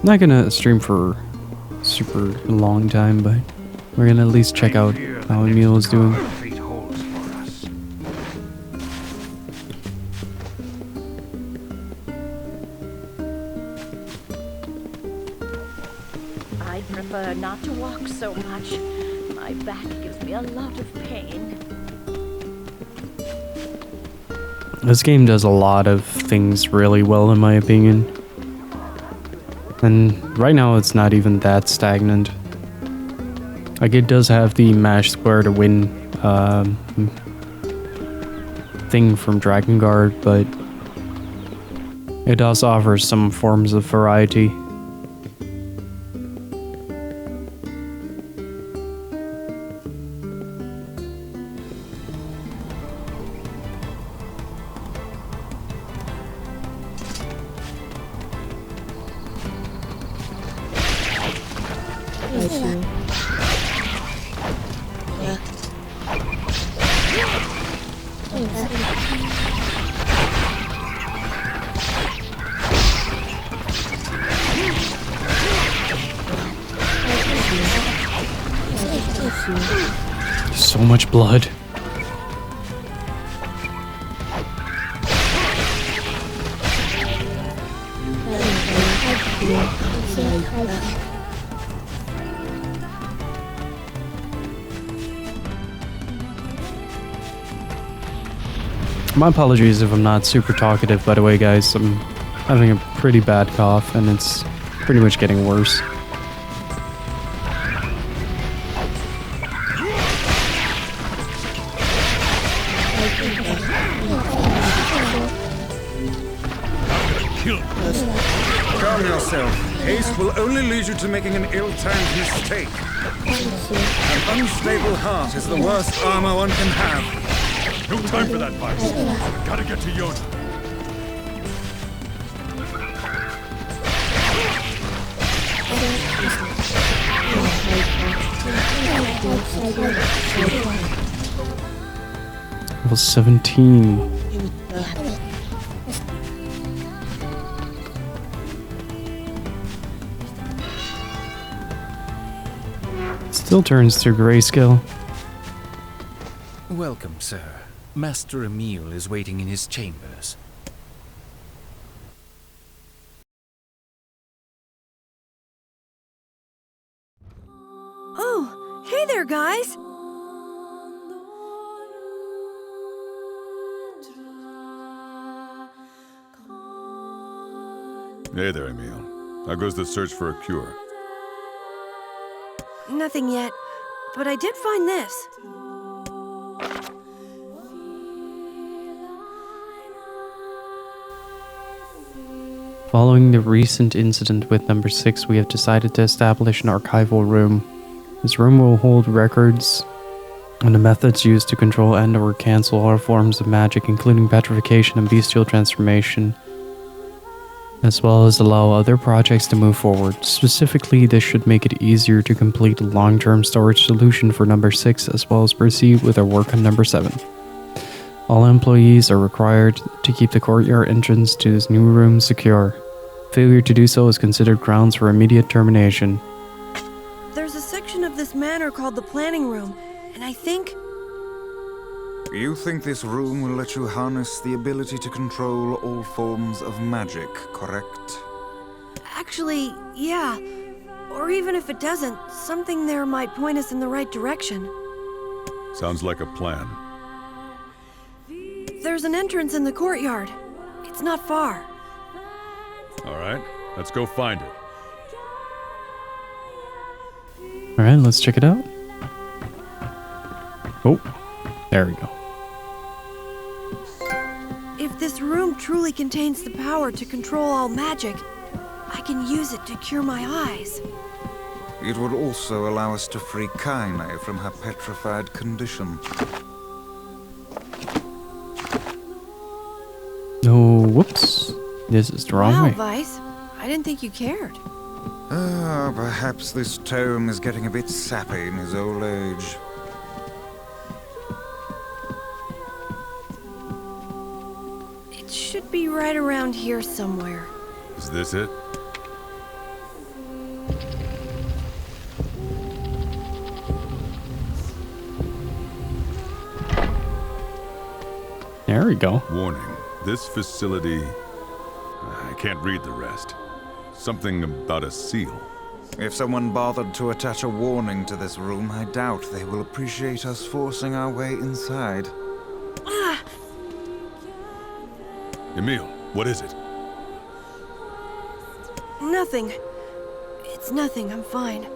Not gonna stream for super long time, but we're gonna at least check out how Emil is doing. I prefer not to walk so much. My back gives me a lot of pain. This game does a lot of things really well, in my opinion. And right now it's not even that stagnant. Like, it does have the mash square to win thing from Dragon Guard, but it does offer some forms of variety. So much blood. My apologies if I'm not super talkative, by the way, guys. I'm having a pretty bad cough, and it's pretty much getting worse. Calm yourself. Haste will only lead you to making an ill-timed mistake. An unstable heart is the worst armor one can have. No time for that, Vice. I gotta get to Yonah. Level 17. Still turns to grayscale. Welcome, sir. Master Emil is waiting in his chambers. Oh, hey there, guys! Hey there, Emil. How goes the search for a cure? Nothing yet, but I did find this. Following the recent incident with number 6, we have decided to establish an archival room. This room will hold records on the methods used to control and or cancel all forms of magic, including petrification and bestial transformation, as well as allow other projects to move forward. Specifically, this should make it easier to complete a long-term storage solution for number 6, as well as proceed with our work on number 7. All employees are required to keep the courtyard entrance to this new room secure. Failure to do so is considered grounds for immediate termination. There's a section of this manor called the planning room, and I think... You think this room will let you harness the ability to control all forms of magic, correct? Actually, yeah. Or even if it doesn't, something there might point us in the right direction. Sounds like a plan. There's an entrance in the courtyard. It's not far. All right, let's go find it. Alright, let's check it out. Oh, there we go. If this room truly contains the power to control all magic, I can use it to cure my eyes. It would also allow us to free Kaine from her petrified condition. No, whoops. This is the wrong Wow, way. Vice. I didn't think you cared. Perhaps this tome is getting a bit sappy in his old age. It should be right around here somewhere. Is this it? There we go. Warning. This facility... I can't read the rest. Something about a seal. If someone bothered to attach a warning to this room, I doubt they will appreciate us forcing our way inside. Emil, what is it? Nothing. It's nothing, I'm fine.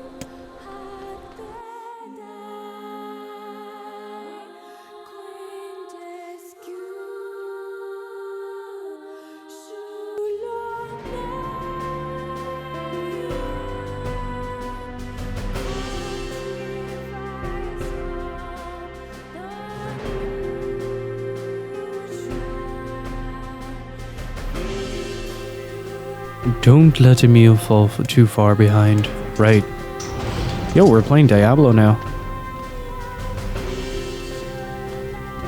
Don't let Emil fall too far behind. Right. Yo, we're playing Diablo now.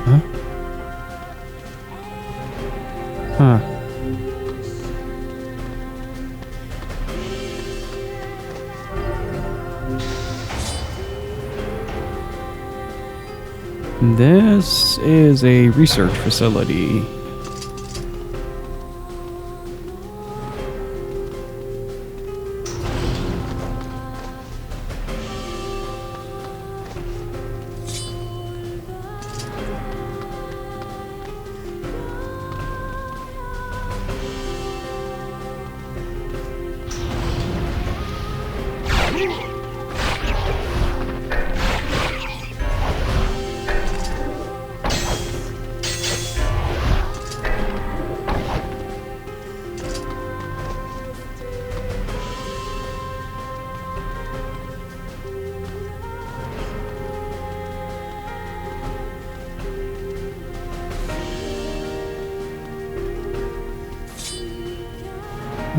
Huh? Huh. This is a research facility.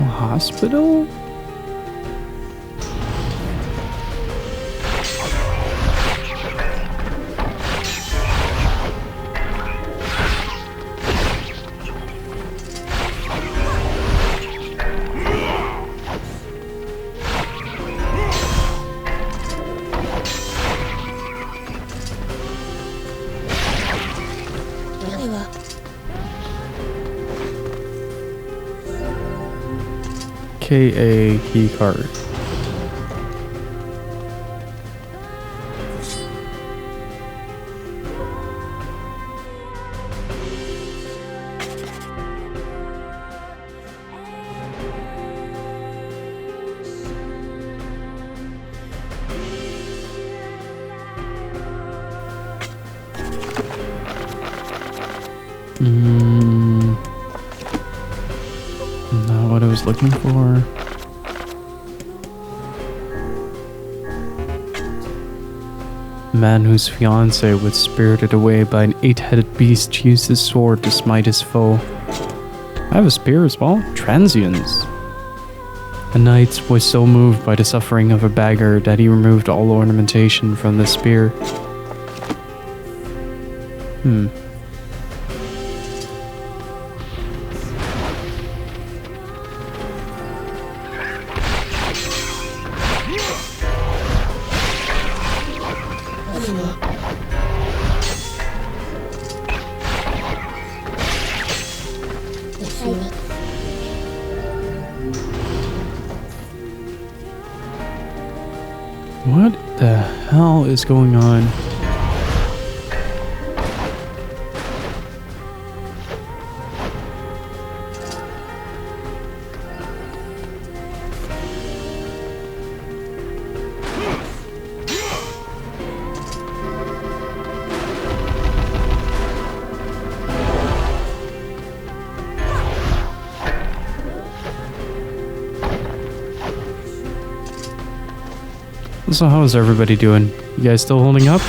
Hospital? KA key card. Not what I was looking for. Man whose fiancé was spirited away by an 8-headed beast used his sword to smite his foe. I have a spear as well. Transience. A knight was so moved by the suffering of a beggar that he removed all ornamentation from the spear. What the hell is going on? So how's everybody doing? You guys still holding up?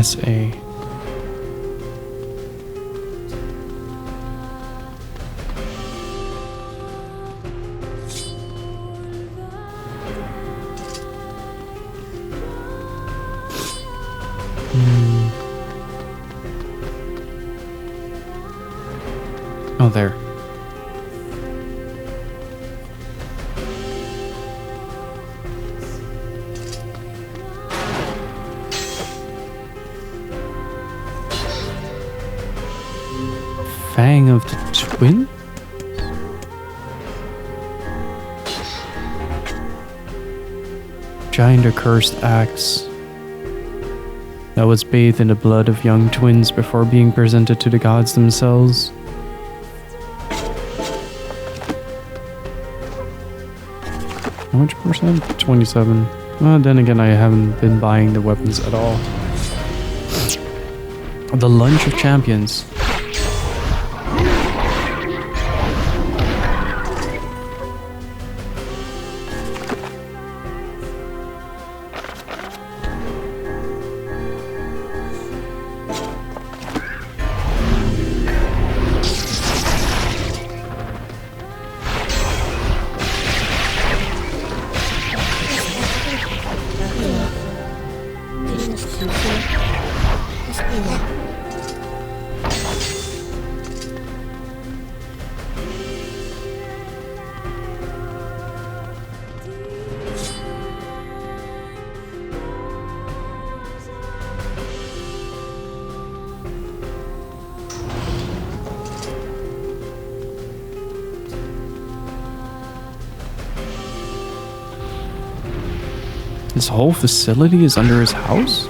SA. Oh, there. Fang of the Twin? Giant accursed axe that was bathed in the blood of young twins before being presented to the gods themselves. How much percent? 27. Well, then again, I haven't been buying the weapons at all. The Lunch of Champions. This whole facility is under his house?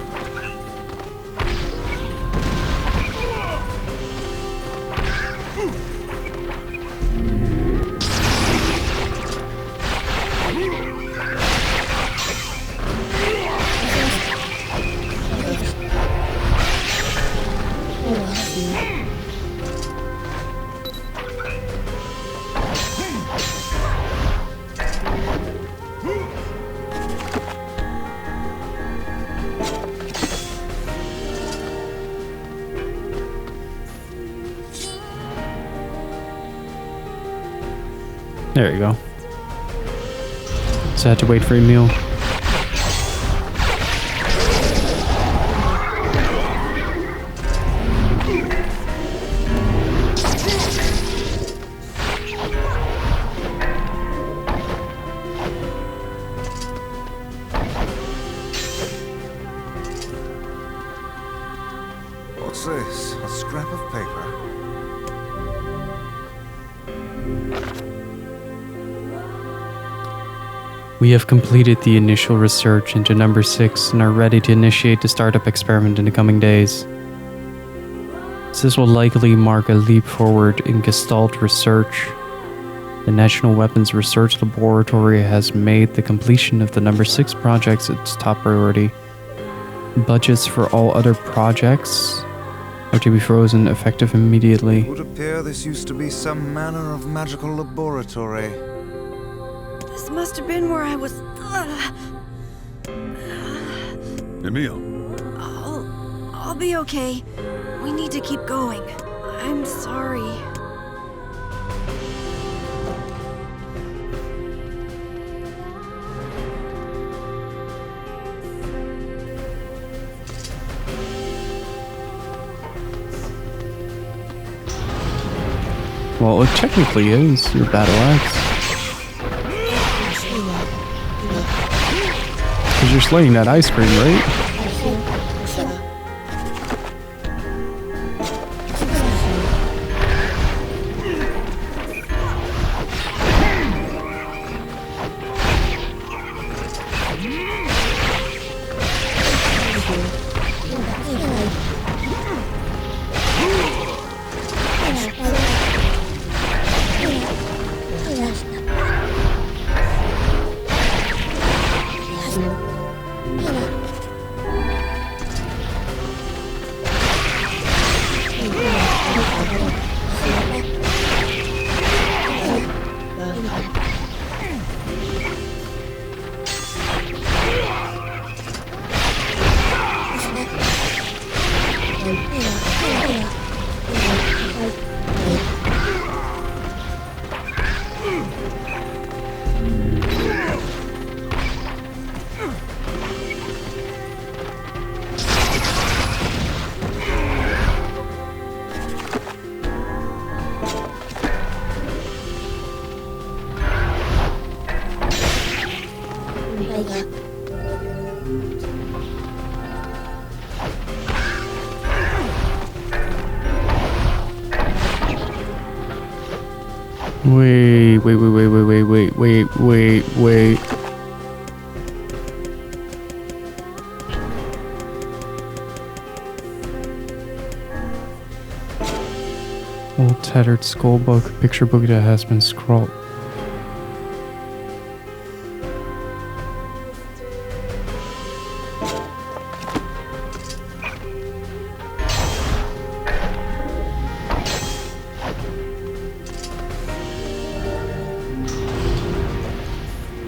There you go. Just had to wait for Emil. What's this? A scrap of paper? We have completed the initial research into number 6 and are ready to initiate the startup experiment in the coming days. This will likely mark a leap forward in Gestalt research. The National Weapons Research Laboratory has made the completion of the number 6 projects its top priority. Budgets for all other projects are to be frozen effective immediately. It would appear this used to be some manner of magical laboratory. This must have been where I was... Emil. I'll be okay. We need to keep going. I'm sorry. Well, it technically is your battle axe. Because you're slaying that ice cream, right? Wait. Old tattered skull book, picture book that has been scrawled.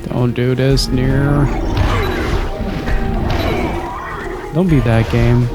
Don't do this, Nier. Don't be that game.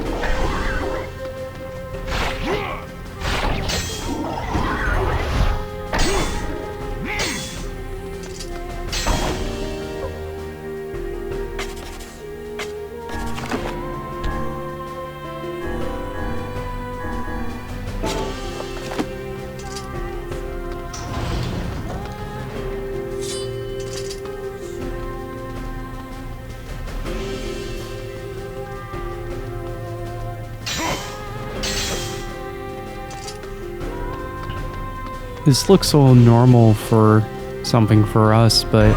This looks so normal for something for us, but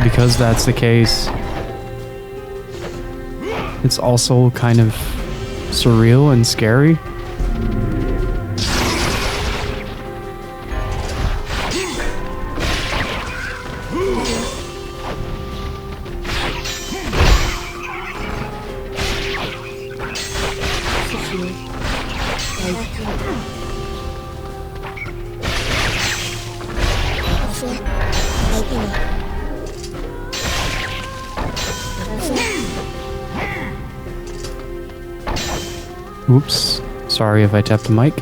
because that's the case, it's also kind of surreal and scary. Oops, sorry if I tapped the mic.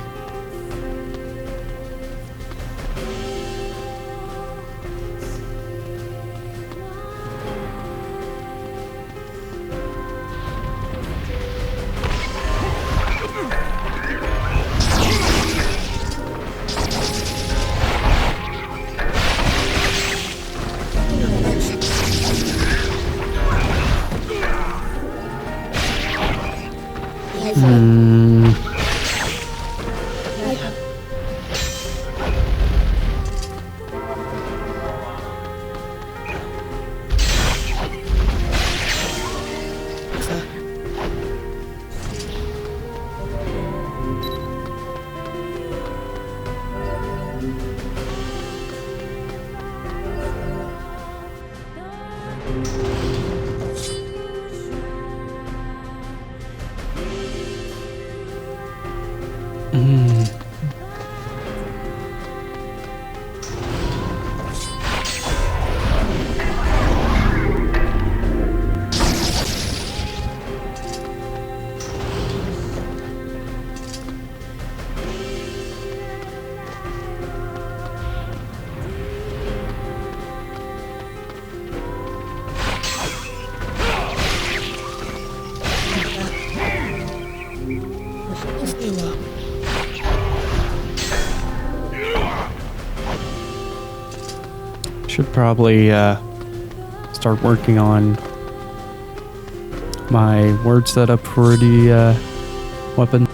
Should probably start working on my word setup for the weapon.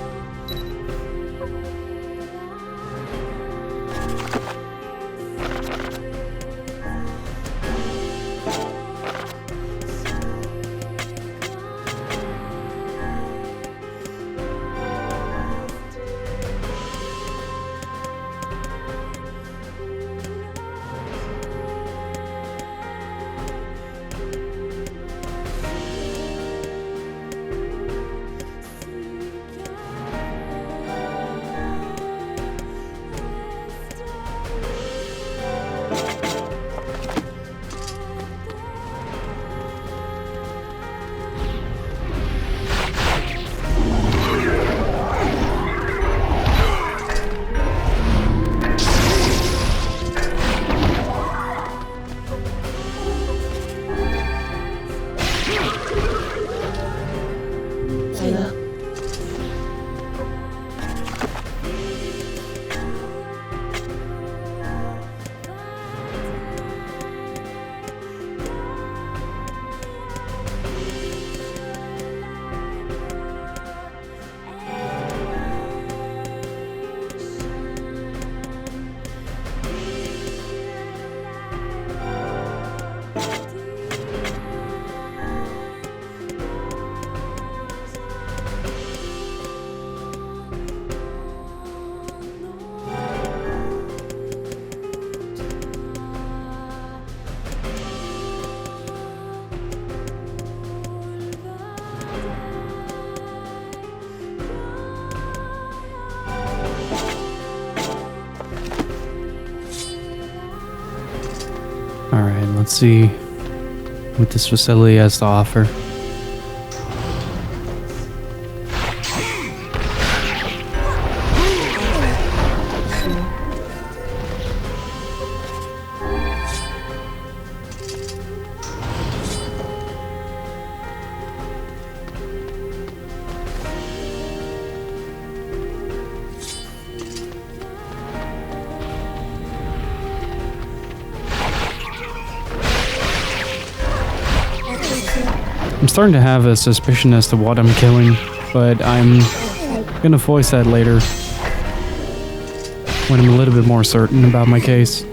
Alright, let's see what this facility has to offer. I'm starting to have a suspicion as to what I'm killing, but I'm gonna voice that later when I'm a little bit more certain about my case.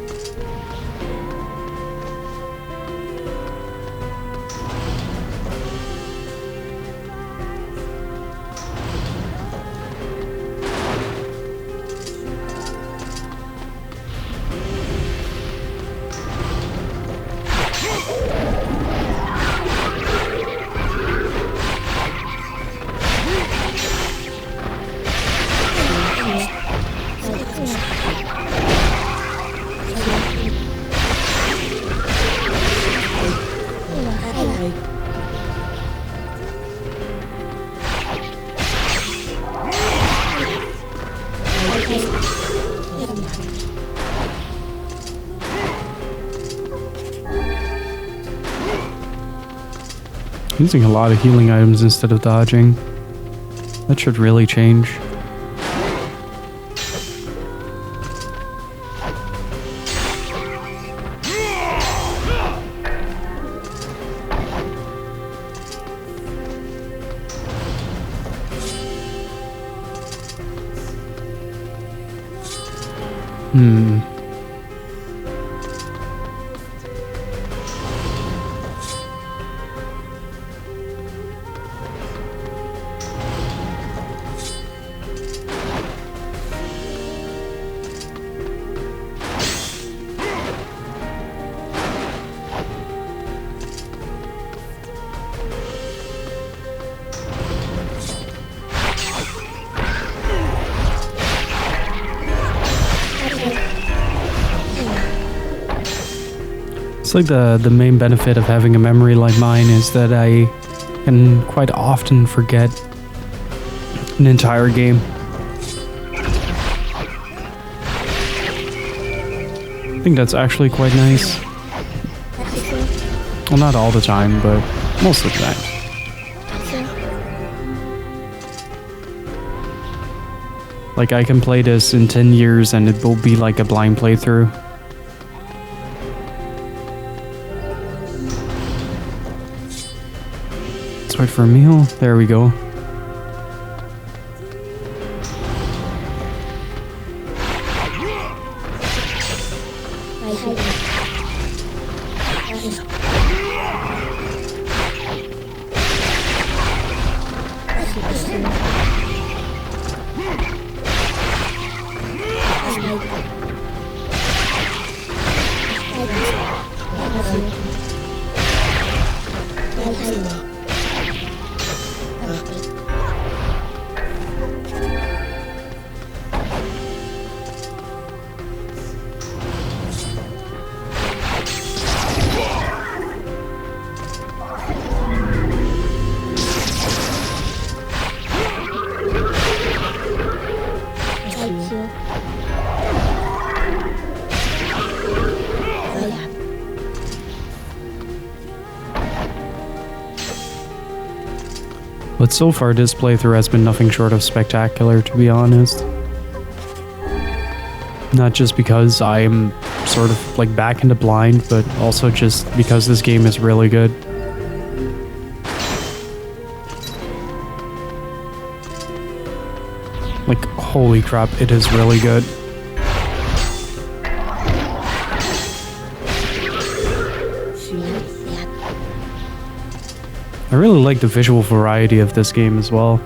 Using a lot of healing items instead of dodging. That should really change. It's like the main benefit of having a memory like mine is that I can quite often forget an entire game. I think that's actually quite nice. Well, not all the time, but most of the time. Like, I can play this in 10 years and it will be like a blind playthrough. Let's wait for a meal. There we go. But so far, this playthrough has been nothing short of spectacular, to be honest. Not just because I am sort of like back into blind, but also just because this game is really good. Like, holy crap, it is really good. I really like the visual variety of this game as well.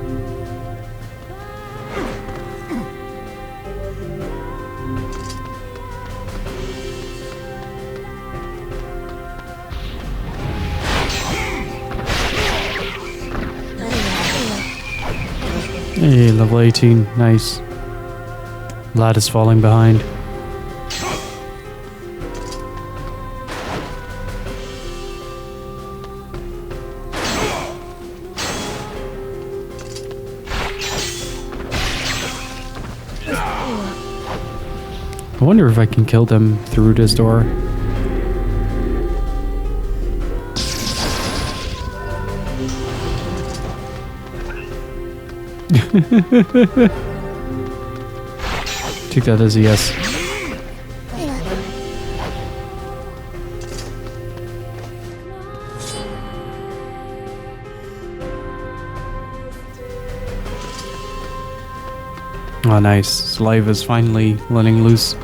Hey, level 18, nice. Lad is falling behind. I wonder if I can kill them through this door. Take that as a yes. Oh, nice. Slave is finally letting loose.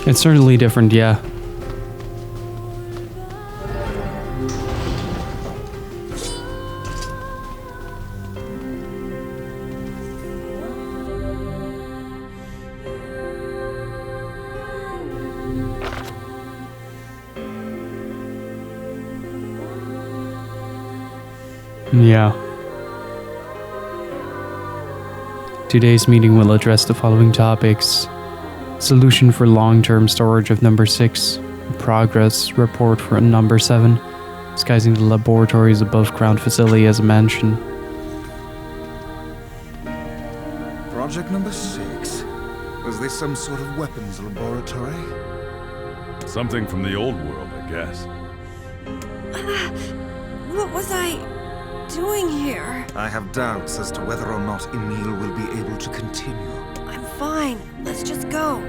It's certainly different, yeah. Yeah. Today's meeting will address the following topics. Solution for long-term storage of number 6. Progress report for number 7. Disguising the laboratory's above-ground facility as a mansion. Project number 6. Was this some sort of weapons laboratory? Something from the old world, I guess. What was I doing here? I have doubts as to whether or not Emil will be able to continue. I'm fine. Let's just go.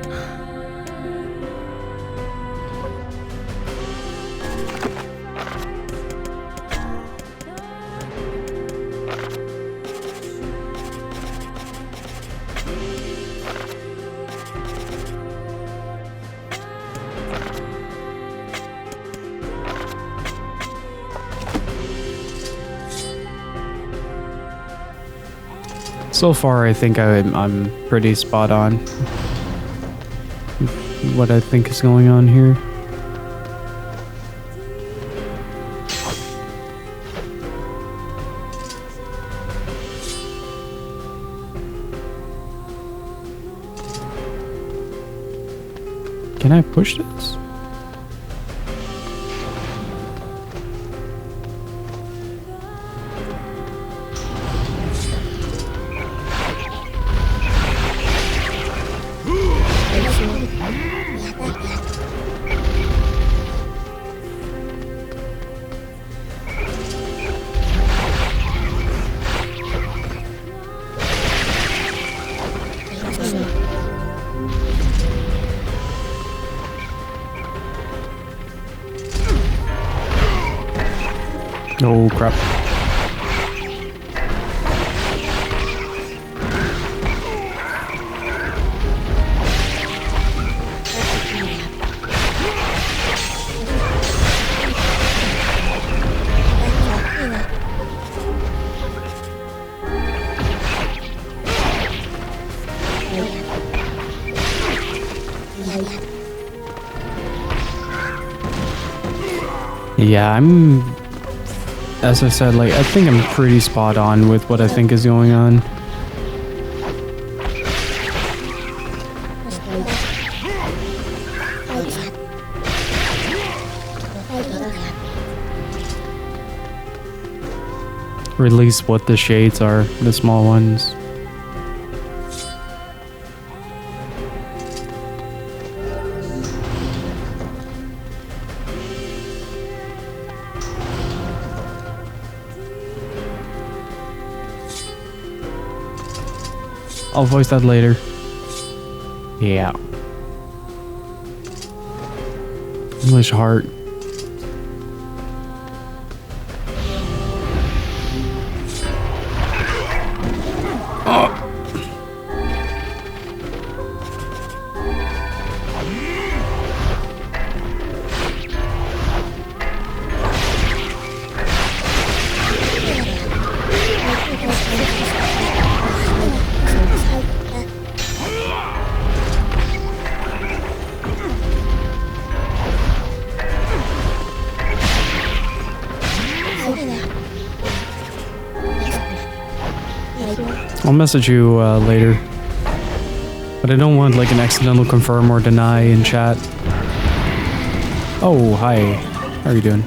So far, I think I'm pretty spot on. What I think is going on here. Can I push this? Oh crap. Yeah, as I said, like, I think I'm pretty spot on with what I think is going on. Or at least what the shades are, the small ones. I'll voice that later. Yeah. English heart. I'll message you later, but I don't want like an accidental confirm or deny in chat. Oh, hi. How are you doing?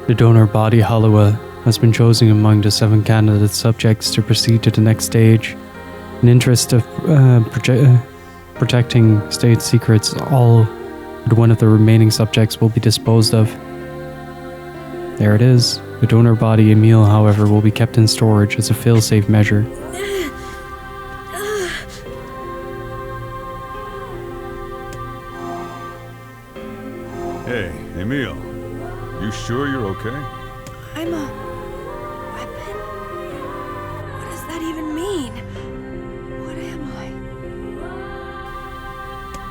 The donor body Halua has been chosen among the 7 candidate subjects to proceed to the next stage. In interest of protecting state secrets, all but one of the remaining subjects will be disposed of. There it is. The donor body Emil, however, will be kept in storage as a fail-safe measure. Hey, Emil. You sure you're okay? I'm a weapon? What does that even mean? What am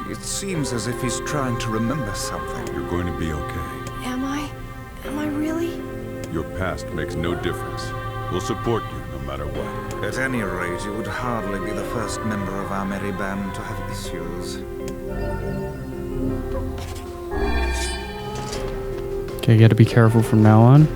I? It seems as if he's trying to remember something. You're going to be okay. Am I? Am I really? Your past makes no difference. We'll support you no matter what. At any rate, you would hardly be the first member of our merry band to have issues. Okay, gotta be careful from now on.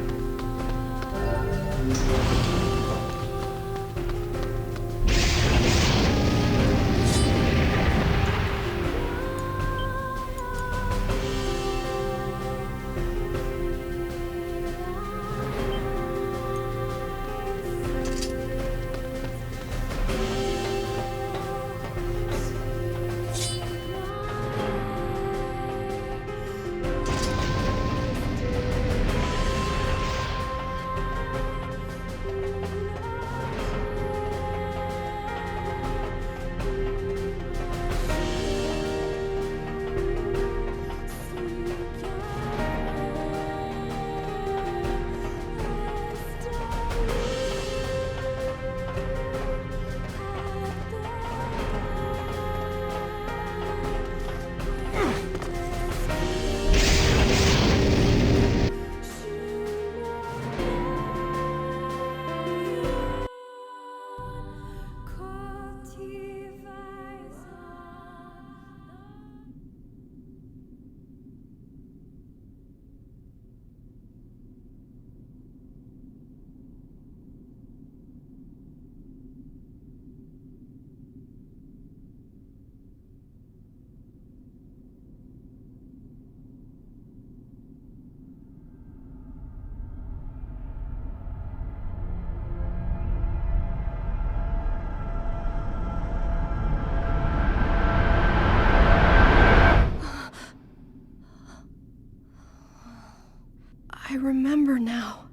I remember now.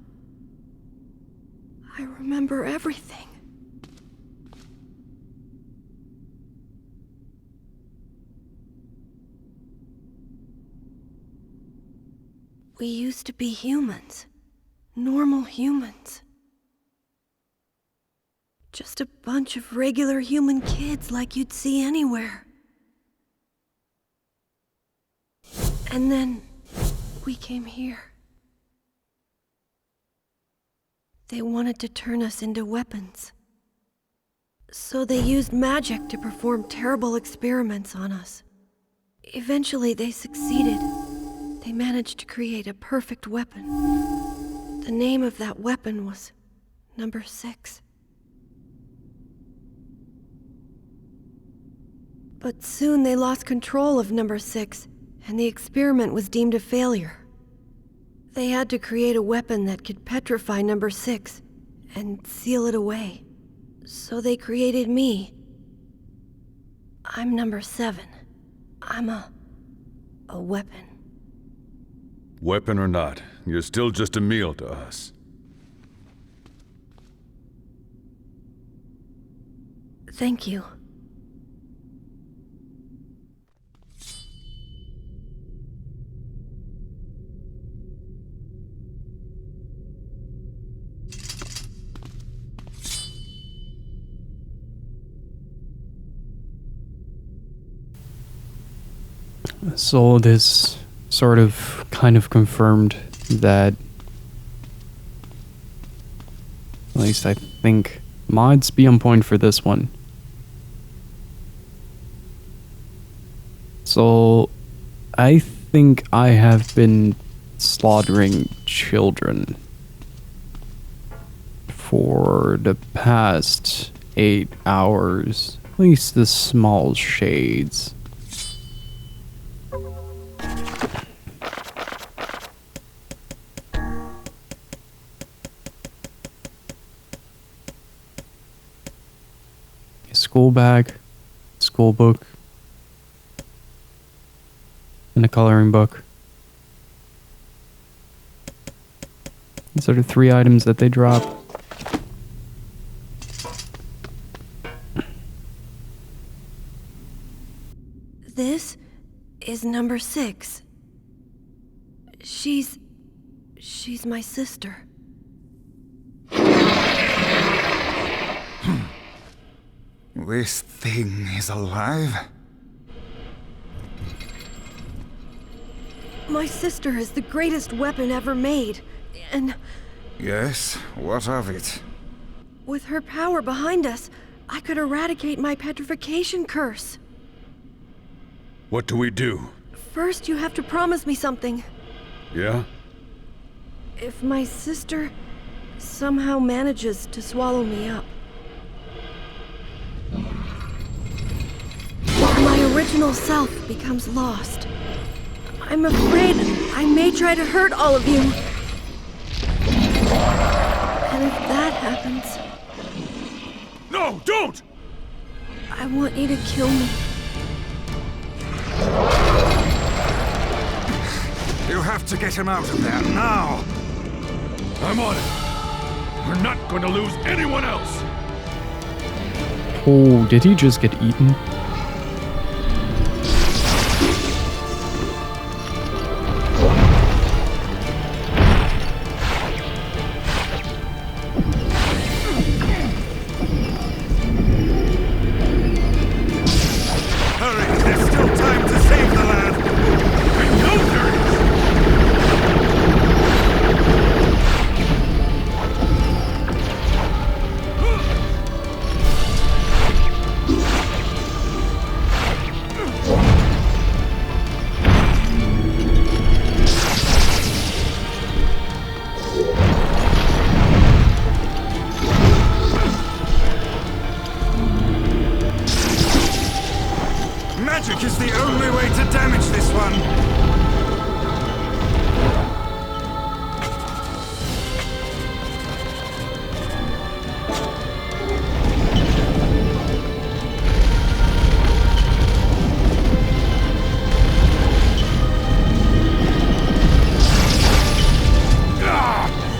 I remember everything. We used to be humans. Normal humans. Just a bunch of regular human kids like you'd see anywhere. And then we came here. They wanted to turn us into weapons. So they used magic to perform terrible experiments on us. Eventually they succeeded. They managed to create a perfect weapon. The name of that weapon was Number 6. But soon they lost control of Number 6, and the experiment was deemed a failure. They had to create a weapon that could petrify Number 6 and seal it away. So they created me. I'm Number 7. I'm a weapon. Weapon or not, you're still just a meal to us. Thank you. So this sort of kind of confirmed that, at least I think, mods be on point for this one. So I think I have been slaughtering children for the past 8 hours, at least the small shades. school bag, school book, and a coloring book. These are the 3 items that they drop. This is number 6. She's my sister. This thing is alive? My sister is the greatest weapon ever made, and Yes, what of it? with her power behind us, I could eradicate my petrification curse. What do we do? First, you have to promise me something. Yeah? If my sister somehow manages to swallow me up, if my original self becomes lost, I'm afraid I may try to hurt all of you. And if that happens... No, don't! I want you to kill me. You have to get him out of there now! I'm on it. We're not going to lose anyone else. Oh, did he just get eaten? Hurry, there's still time to save the lad! I know there is! Magic is the only way to damage this one!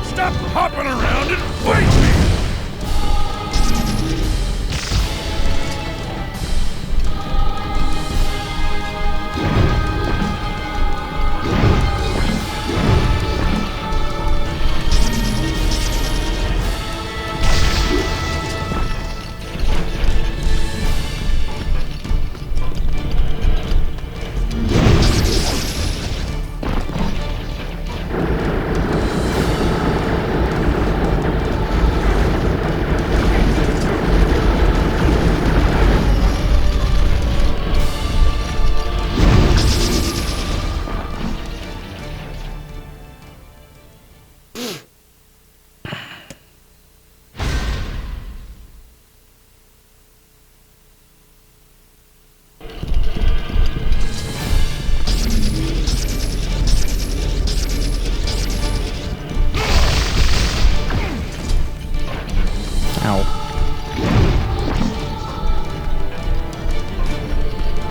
Stop hopping around and fight me!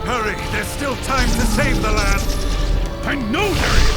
Hurry, there's still time to save the lad! I know there is!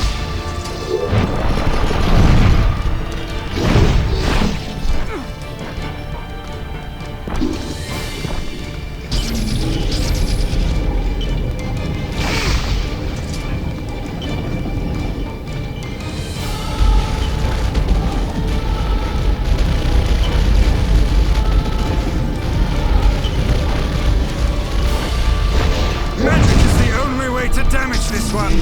Magic is the only way to damage this one!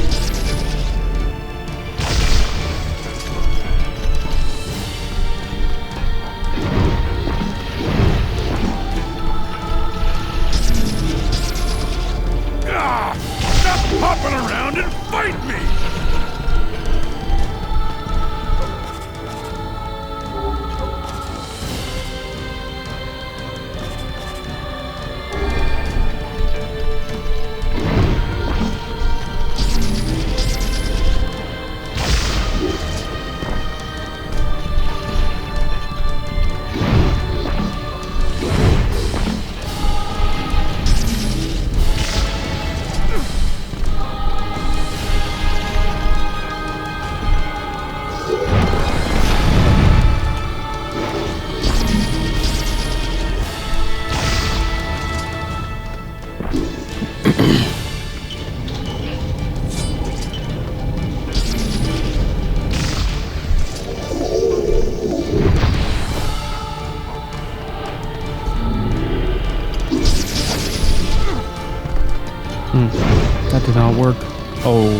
That did not work. Oh.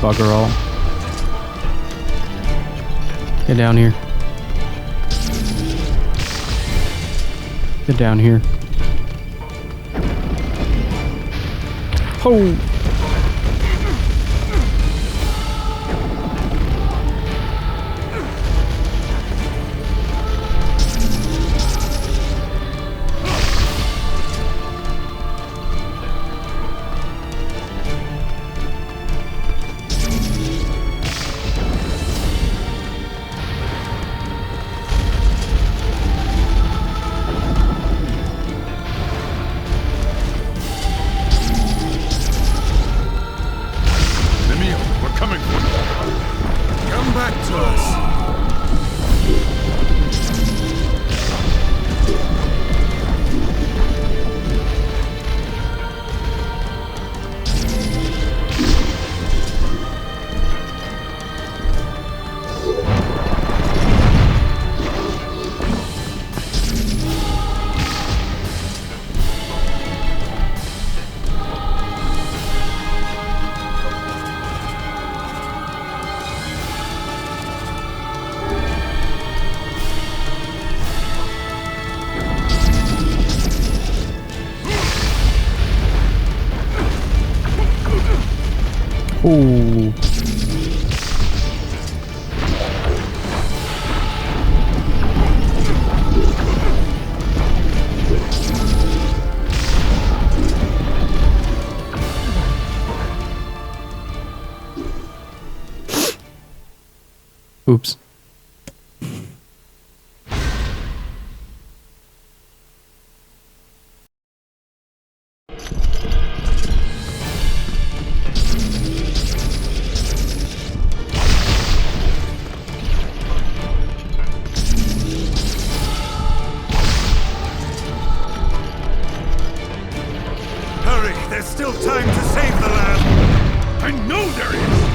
Bugger all. Get down here. Get down here. Oh! Ooh. Oops. There's still time to save the lad. I know there is!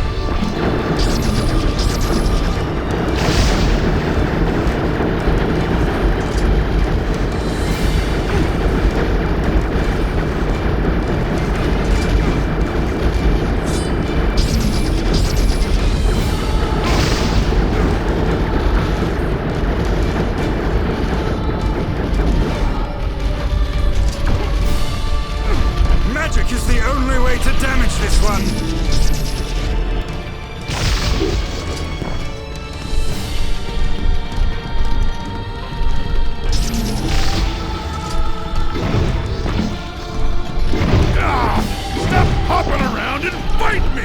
Magic is the only way to damage this one. Stop hopping around and fight me!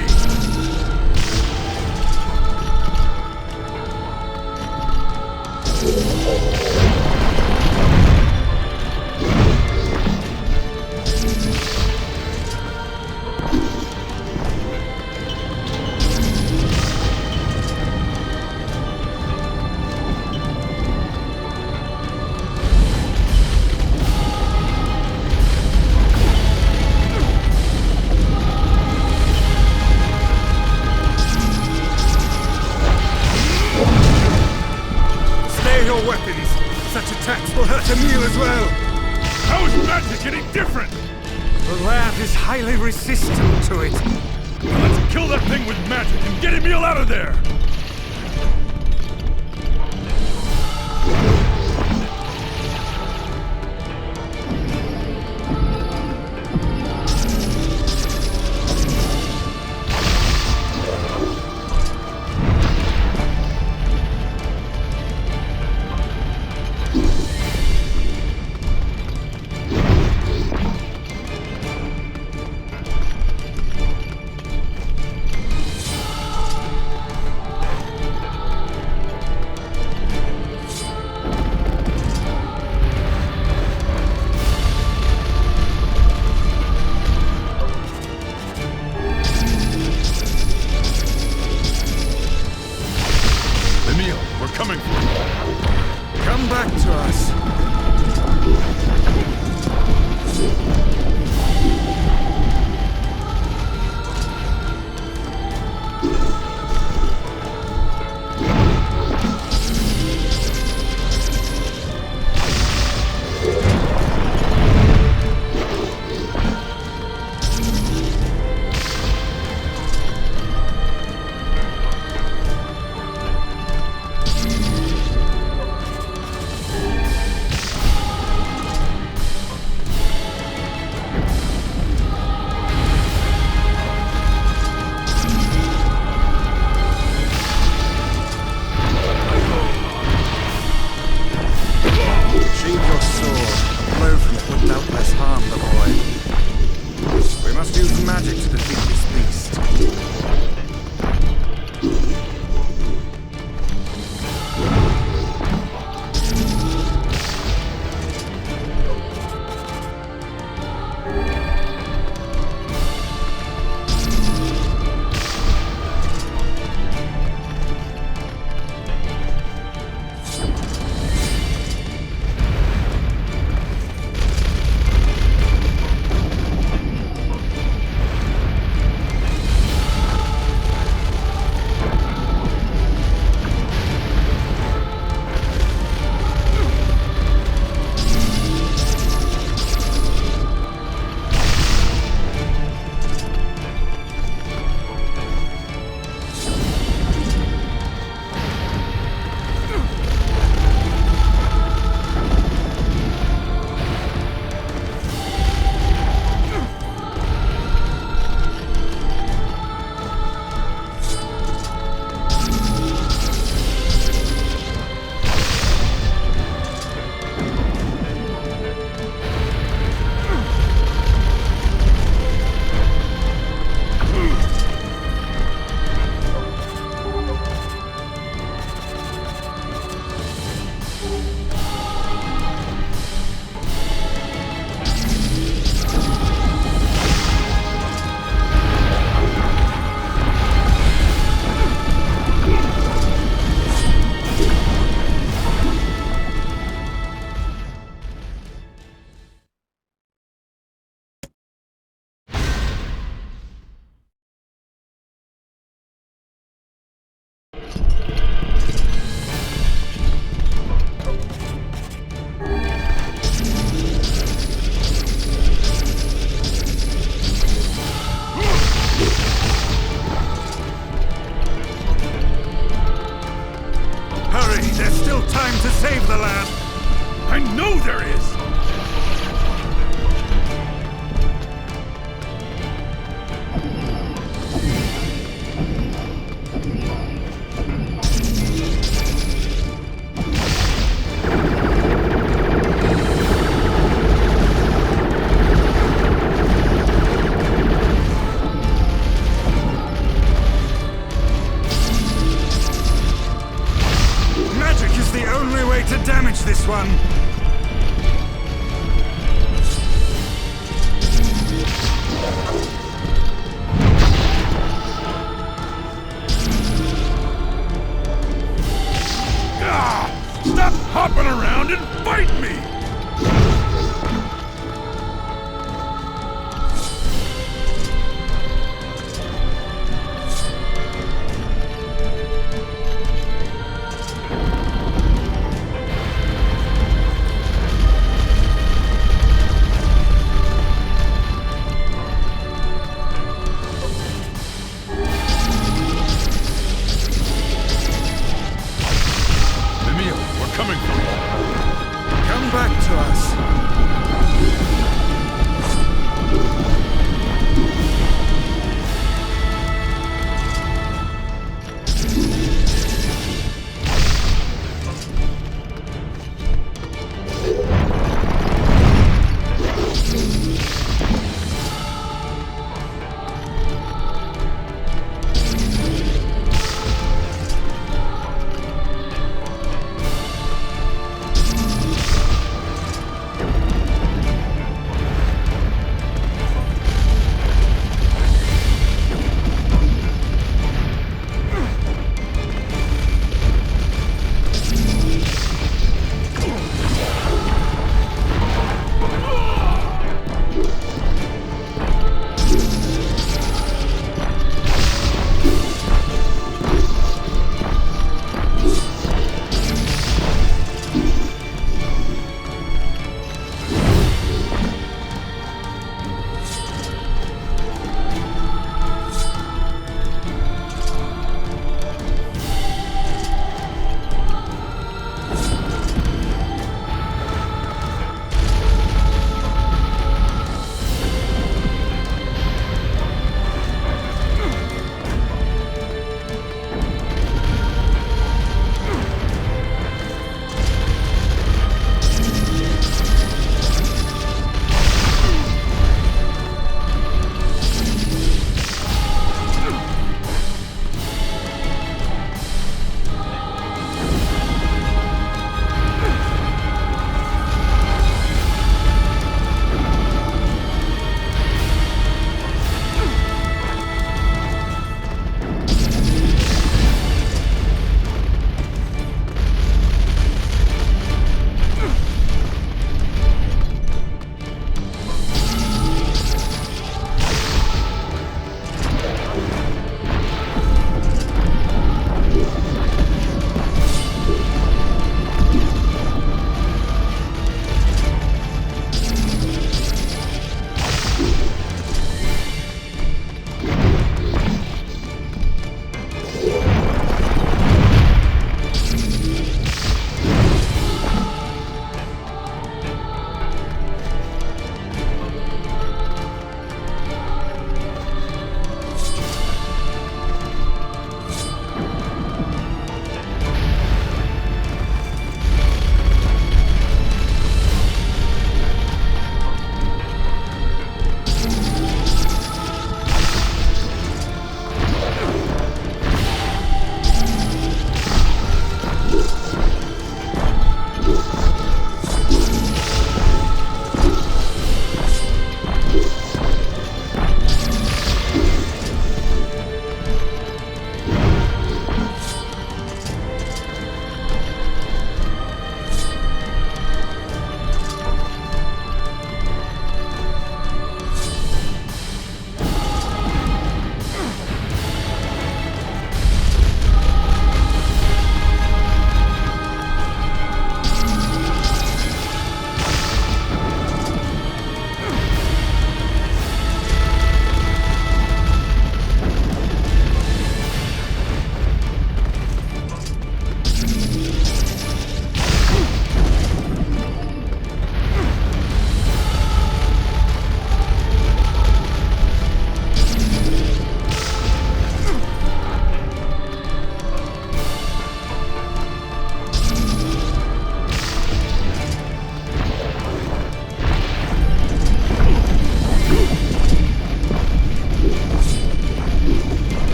Weapons. Such attacks will hurt Emil as well. How is magic any different? The lad is highly resistant to it. Now let's kill that thing with magic and get Emil out of there! coming for you. Come back to us. Let's harm the boy. We must use magic to defeat this beast. Save the lad! I know there is! Damage this one. Stop hopping around and fight me! Come back to us.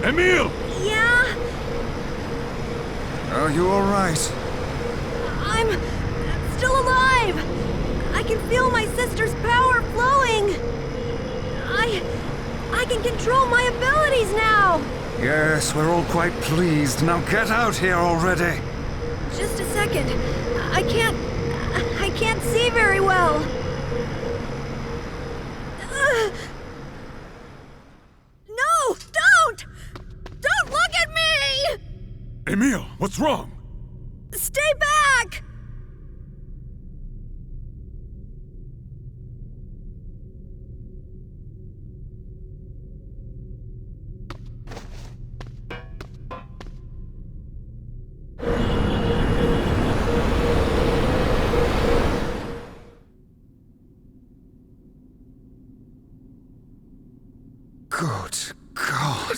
Emil! Yeah? Are you alright? I'm still alive! I can feel my sister's power flowing! I can control my abilities now! Yes, we're all quite pleased. Now get out here already! Just a second. I can't see very well. No! Don't! Don't look at me! Emil, what's wrong? Stay back! Good God.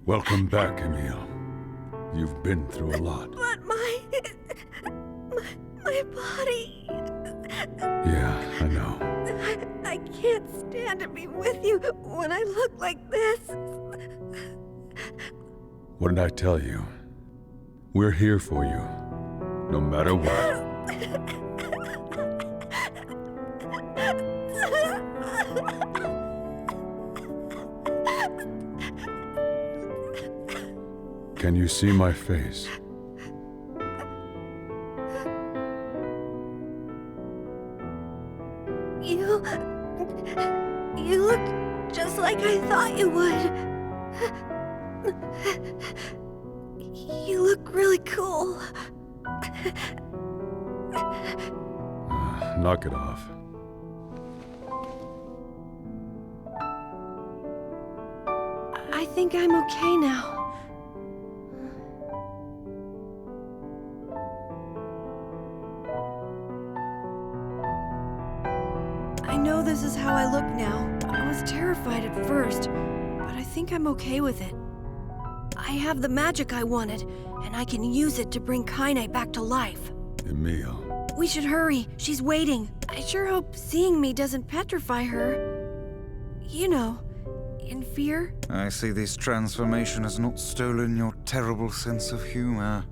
Welcome back, Emil. You've been through a lot. But my body... Yeah, I know. I can't stand to be with you when I look like this. What did I tell you? We're here for you, no matter what. Can you see my face? You look just like I thought you would. You look really cool. Knock it off. I think I'm okay now. I know this is how I look now. I was terrified at first, but I think I'm okay with it. I have the magic I wanted, and I can use it to bring Kaine back to life. Emil. We should hurry. She's waiting. I sure hope seeing me doesn't petrify her. You know, in fear. I see this transformation has not stolen your terrible sense of humor.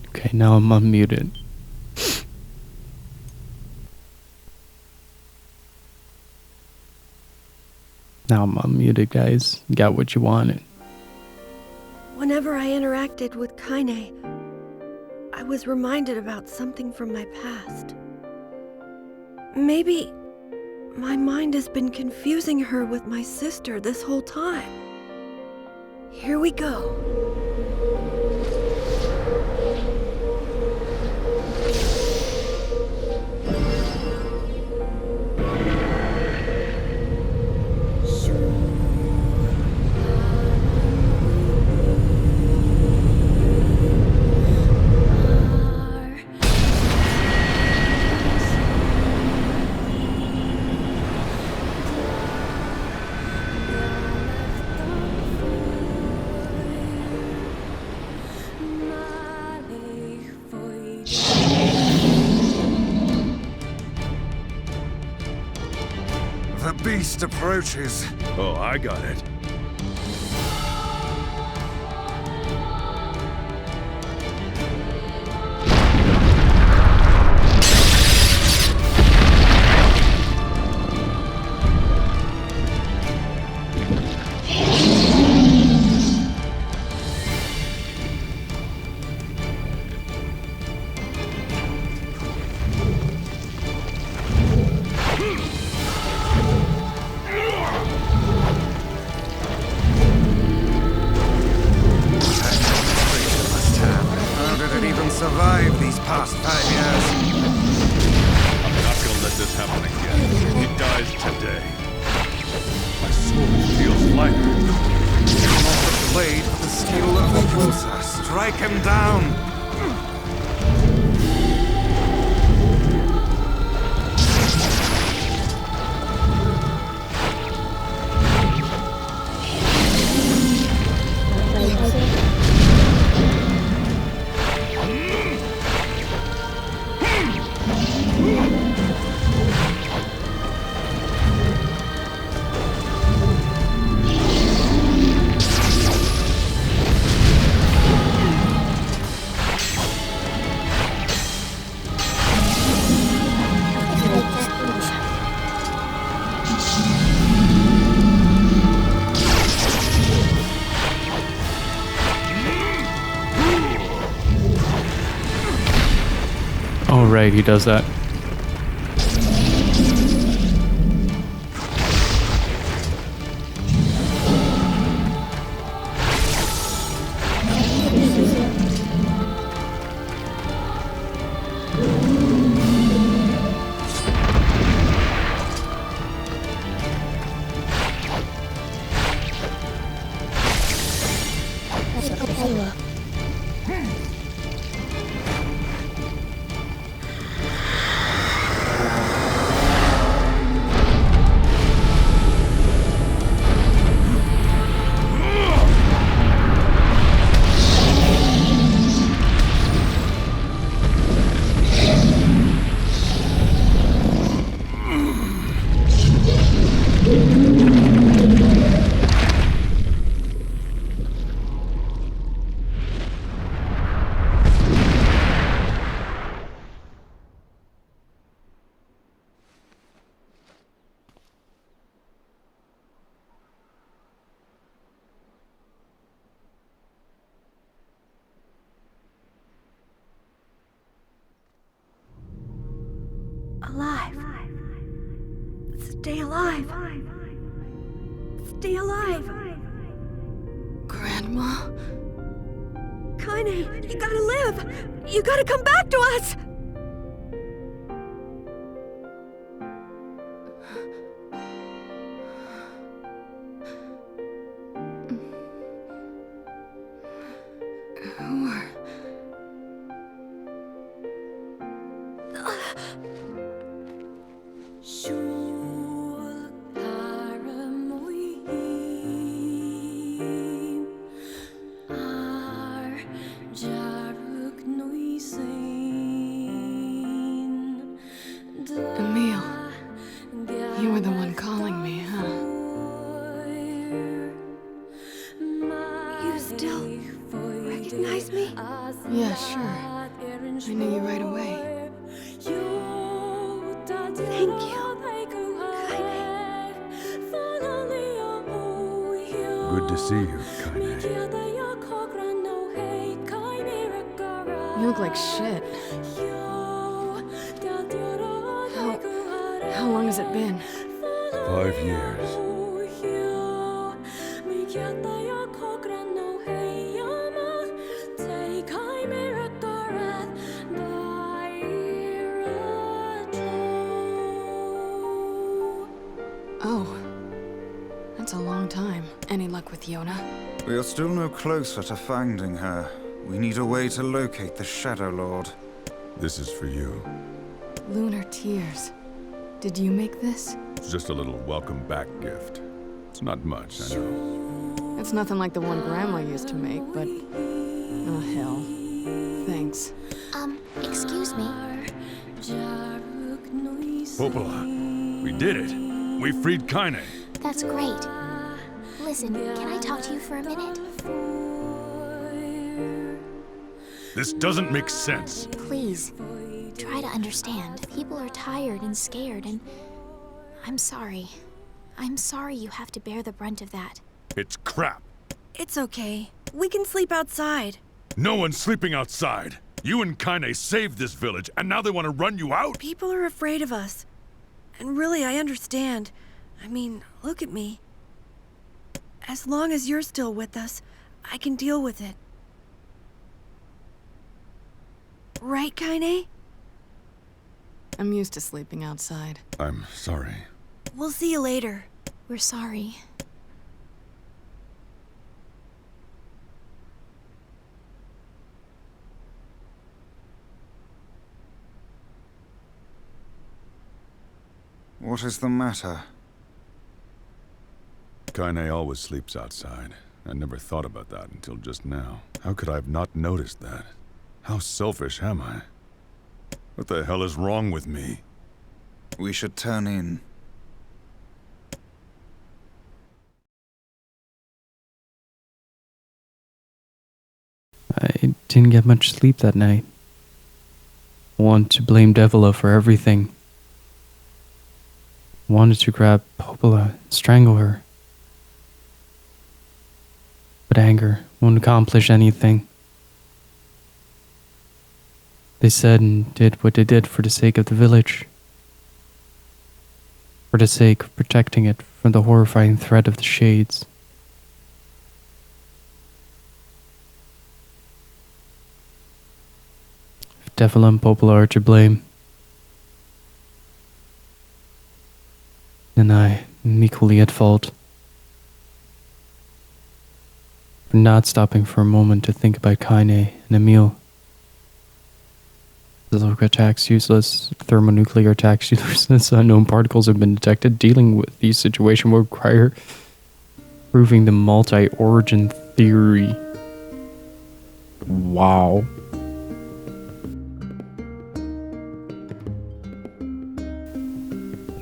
Okay, now I'm unmuted. Now I'm unmuted, guys. You got what you wanted. Whenever I interacted with Kaine, I was reminded about something from my past. Maybe my mind has been confusing her with my sister this whole time. Here we go. The beast approaches. Oh, I got it. Survived these past 5 years. I'm not gonna let this happen again. He dies today. My soul feels lighter. It's almost played with the skill of a user. Strike him down! Oh, right, he does that. Alive. Stay alive. Stay alive. Grandma? Kaine, you gotta live. You gotta come back to us. Who are... Emil, you were the one calling me, huh? You still recognize me? Yeah, sure. I knew you right away. Thank you. Good to see you, Kaine. You look like shit. How long has it been? 5 years. Oh. That's a long time. Any luck with Yonah? We are still no closer to finding her. We need a way to locate the Shadow Lord. This is for you. Lunar tears. Did you make this? It's just a little welcome back gift. It's not much, I know. It's nothing like the one Grandma used to make, but... oh, hell. Thanks. Excuse me? Popola, we did it. We freed Kaine. That's great. Listen, can I talk to you for a minute? This doesn't make sense. Please, try to understand. People are tired and scared, and I'm sorry. I'm sorry you have to bear the brunt of that. It's crap. It's okay. We can sleep outside. No one's sleeping outside. You and Kaine saved this village, and now they want to run you out? People are afraid of us. And really, I understand. I mean, look at me. As long as you're still with us, I can deal with it. Right, Kaine? I'm used to sleeping outside. I'm sorry. We'll see you later. We're sorry. What is the matter? Kaine always sleeps outside. I never thought about that until just now. How could I have not noticed that? How selfish am I? What the hell is wrong with me? We should turn in. I didn't get much sleep that night. I wanted to blame Devila for everything. I wanted to grab Popola and strangle her. But anger won't accomplish anything. They said and did what they did for the sake of the village. For the sake of protecting it from the horrifying threat of the shades. If Devila and Popola are to blame, then I am equally at fault. For not stopping for a moment to think about Kaine and Emil. Physical attacks useless, thermonuclear attacks useless, unknown particles have been detected. Dealing with these situations will require proving the multi-origin theory. Wow.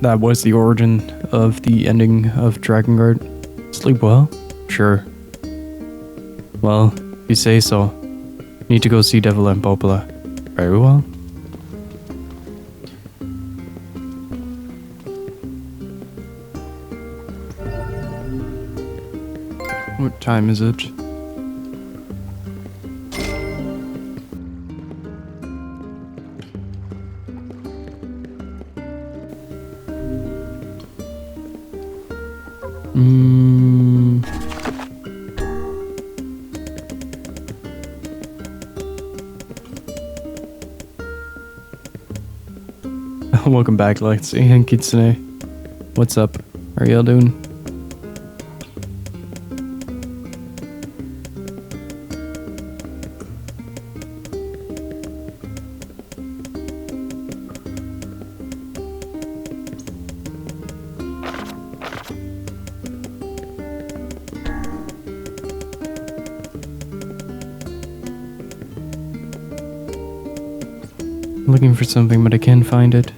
That was the origin of the ending of Drakengard. Sleep well? Sure. Well, if you say so. Need to go see Devila and Popola. Very well. What time is it? Welcome back, Lexi and Kitsune. What's up? How are y'all doing? Looking for something, but I can't find it.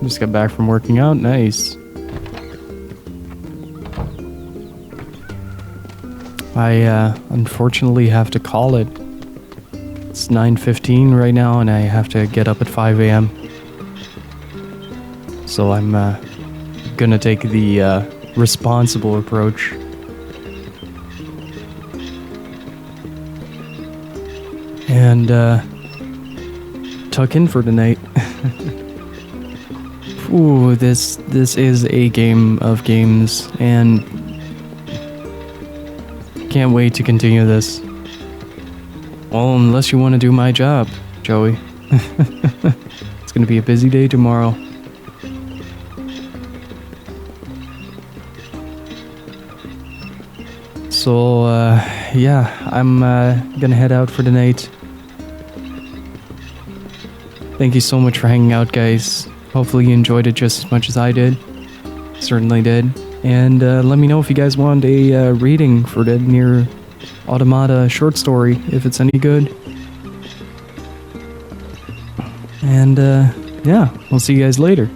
Just got back from working out. Nice. I unfortunately have to call it. It's 9:15 right now and I have to get up at 5 a.m. So I'm gonna take the responsible approach. And tuck in for tonight. Ooh, this is a game of games, and can't wait to continue this. Well, unless you want to do my job, Joey. It's gonna be a busy day tomorrow. So, yeah, I'm gonna head out for the night. Thank you so much for hanging out, guys. Hopefully you enjoyed it just as much as I did. Certainly did. And let me know if you guys want a reading for the Nier Automata short story, if it's any good. And yeah, we'll see you guys later.